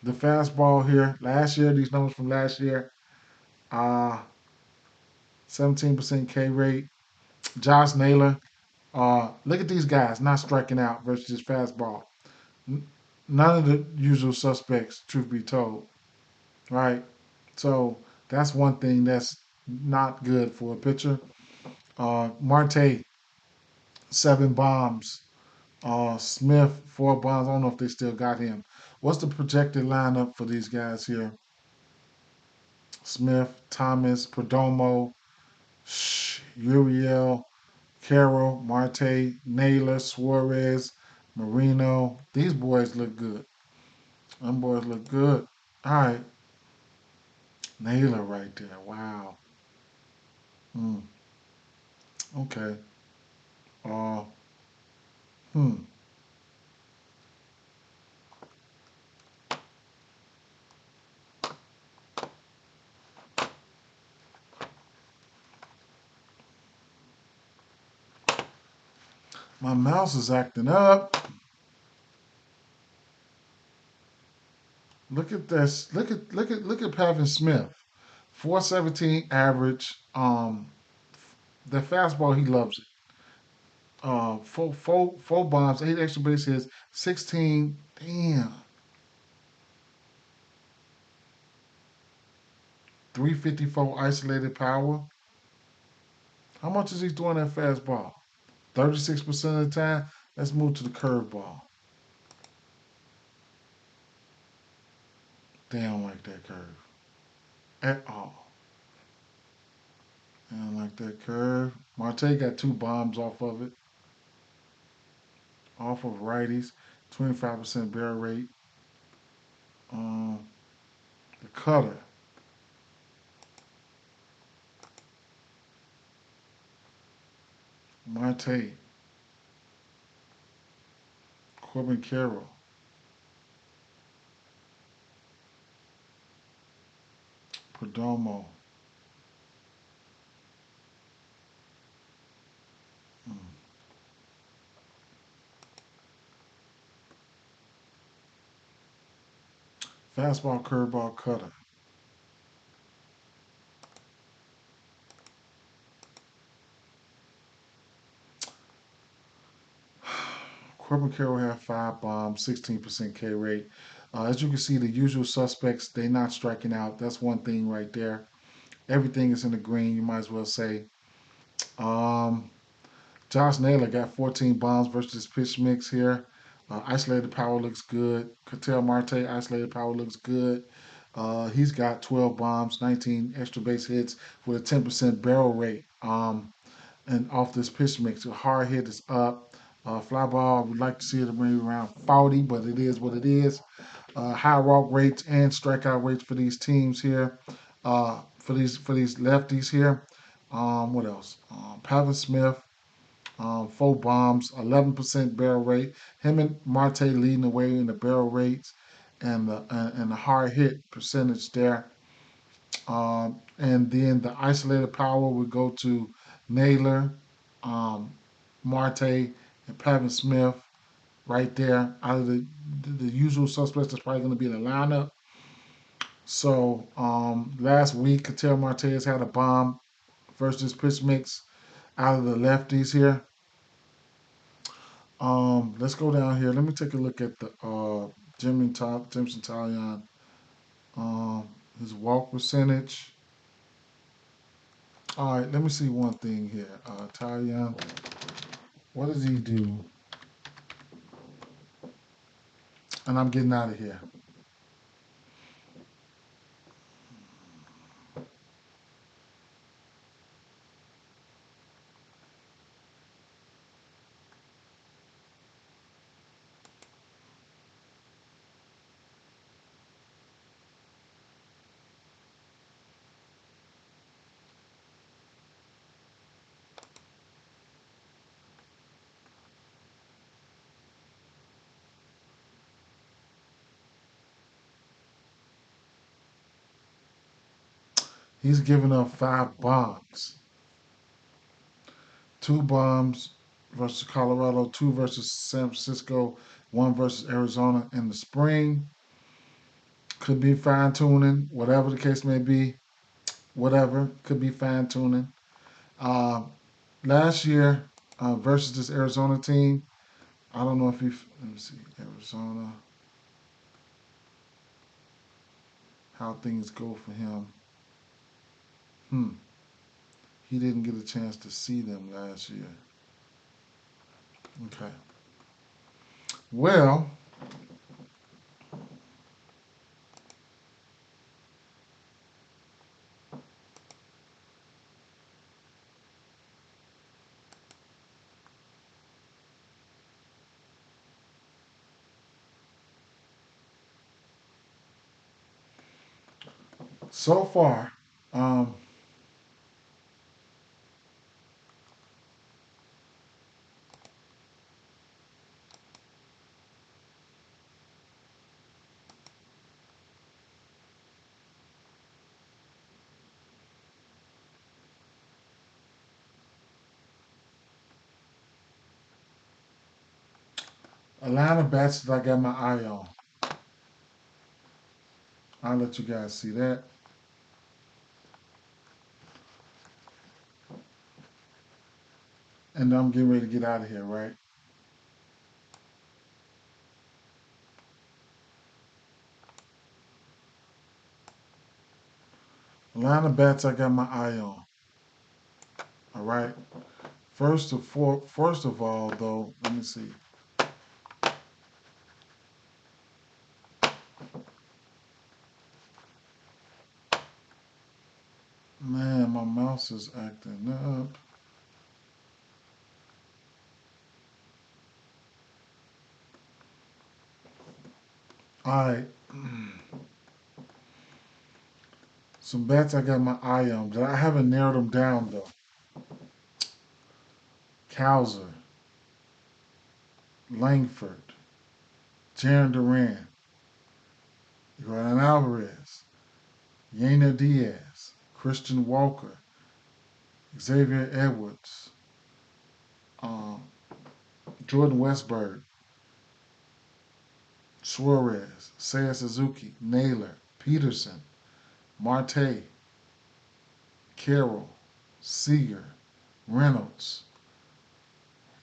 the fastball here. Last year, these numbers from last year, uh, 17% K rate. Josh Naylor, look at these guys not striking out versus his fastball. None of the usual suspects, truth be told, right? So that's one thing that's not good for a pitcher. Marte, 7 bombs. Smith, 4 bombs. I don't know if they still got him. What's the projected lineup for these guys here? Smith, Thomas, Perdomo, Uriel, Carroll, Marte, Naylor, Suarez, Marino. These boys look good. Them boys look good. All right. Naylor right there. Wow. Hmm. Okay. Uh, hmm. My mouse is acting up. Look at this. Look at Pavin Smith. 417 average. The fastball, he loves it. Four bombs, 8 extra base hits, 16. Damn. 354 isolated power. How much is he throwing that fastball? 36% of the time. Let's move to the curveball. They don't like that curve at all. They don't like that curve. Marte got 2 bombs off of it, off of righties. 25% barrel rate. Um, the cutter. Marte. Corbin Carroll. Perdomo. Mm. Fastball, curveball, cutter. Corbin Carroll had 5 bombs, 16% K rate. As you can see, the usual suspects, they not striking out. That's one thing right there. Everything is in the green, you might as well say. Um, Josh Naylor got 14 bombs versus pitch mix here. Isolated power looks good. Cattell Marte, isolated power looks good. He's got 12 bombs, 19 extra base hits with a 10% barrel rate. And off this pitch mix, the hard hit is up. Fly ball, I would like to see it maybe around 40, but it is what it is. High walk rates and strikeout rates for these teams here. For these lefties here. What else? Pavin Smith, 4 bombs, 11% barrel rate. Him and Marte leading the way in the barrel rates and the hard hit percentage there. And then the isolated power would go to Naylor, um, Marte and Pavin Smith right there out of the usual suspects that's probably going to be in the lineup. So last week, Katel Martez had a bomb versus pitch mix out of the lefties here. Let's go down here. Let me take a look at the Jimson Talion, his walk percentage. All right, let me see one thing here. Talion, what does he do? And I'm getting out of here. He's giving up 5 bombs. 2 bombs versus Colorado, 2 versus San Francisco, 1 versus Arizona in the spring. Could be fine tuning, whatever the case may be. Whatever could be fine tuning. Uh, last year versus this Arizona team, I don't know if he. Let me see Arizona, how things go for him. Hmm. He didn't get a chance to see them last year. Okay. Well, so far, um, a line of bats that I got my eye on. I'll let you guys see that. And I'm getting ready to get out of here, right? A line of bats I got my eye on. All right. First of all, though, let me see. Man, my mouse is acting up. All right. Some bats I got my eye on, but I haven't narrowed them down though. Cowser, Langford, Jaron Duran, Jordan Alvarez, Yainer Diaz, Christian Walker, Xavier Edwards, um, Jordan Westberg, Suarez, Seiya Suzuki, Naylor, Peterson, Marte, Carroll, Seager, Reynolds,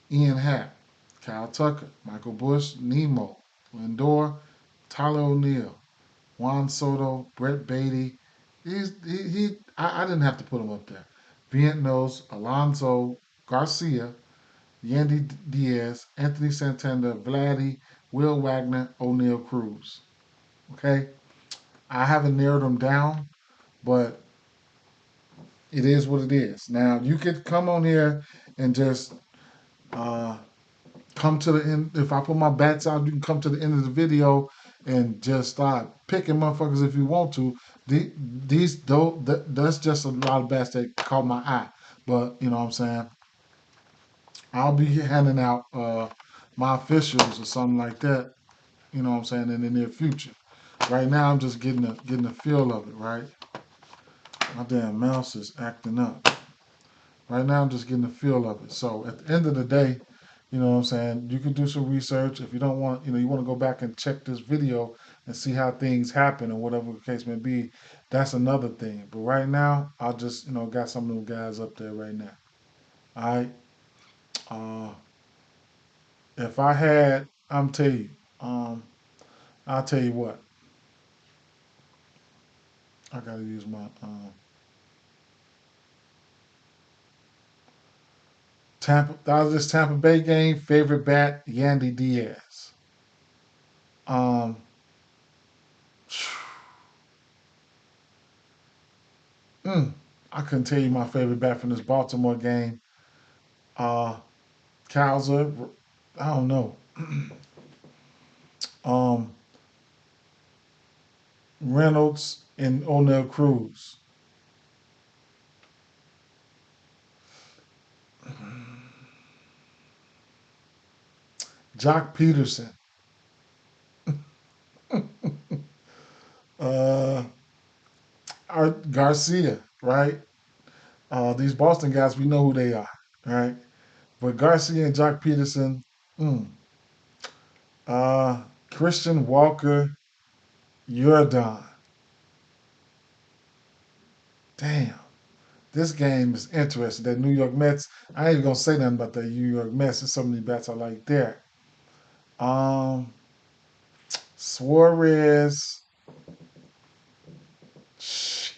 Ian Happ, Kyle Tucker, Michael Bush, Nemo, Lindor, Tyler O'Neill, Juan Soto, Brett Beatty. I didn't have to put him up there. Vientos, Alonso, Garcia, Yandy Diaz, Anthony Santander, Vladdy, Will Wagner, O'Neill Cruz. Okay? I haven't narrowed them down, but it is what it is. Now, you could come on here and just uh, come to the end. If I put my bats out, you can come to the end of the video and just start picking motherfuckers if you want to. These though that's just a lot of bats that caught my eye. But you know what I'm saying? I'll be handing out my officials or something like that. You know what I'm saying in the near future. Right now, I'm just getting a feel of it. Right, my damn mouse is acting up. Right now, I'm just getting the feel of it. So at the end of the day, you know what I'm saying, you can do some research. If you don't want, you want to go back and check this video and see how things happen or whatever the case may be, that's another thing. But right now, I just, got some of those guys up there right now. All right. Uh, if I had, I'm tell you, um, I'll tell you what. I gotta use my Tampa. That was this Tampa Bay game. Favorite bat, Yandy Diaz. Um, mm, I couldn't tell you my favorite bat from this Baltimore game. Uh, Cowser, I don't know. um, Reynolds and O'Neill Cruz. Jock Peterson. uh, Art Garcia, right? These Boston guys, we know who they are, right? But Garcia and Jock Peterson, mm, Christian Walker, Jordan. Damn. This game is interesting. That New York Mets, I ain't even gonna say nothing about the New York Mets. There's so many bats I like there. Um, Suarez. Shit.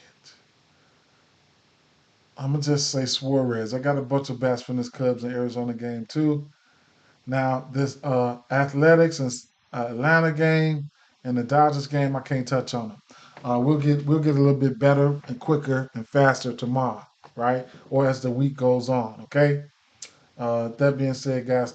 I'm gonna just say Suarez. I got a bunch of bats from this Cubs and Arizona game too. Now this Athletics and Atlanta game and the Dodgers game, I can't touch on them. We'll get a little bit better and quicker and faster tomorrow, right? Or as the week goes on. Okay. That being said, guys,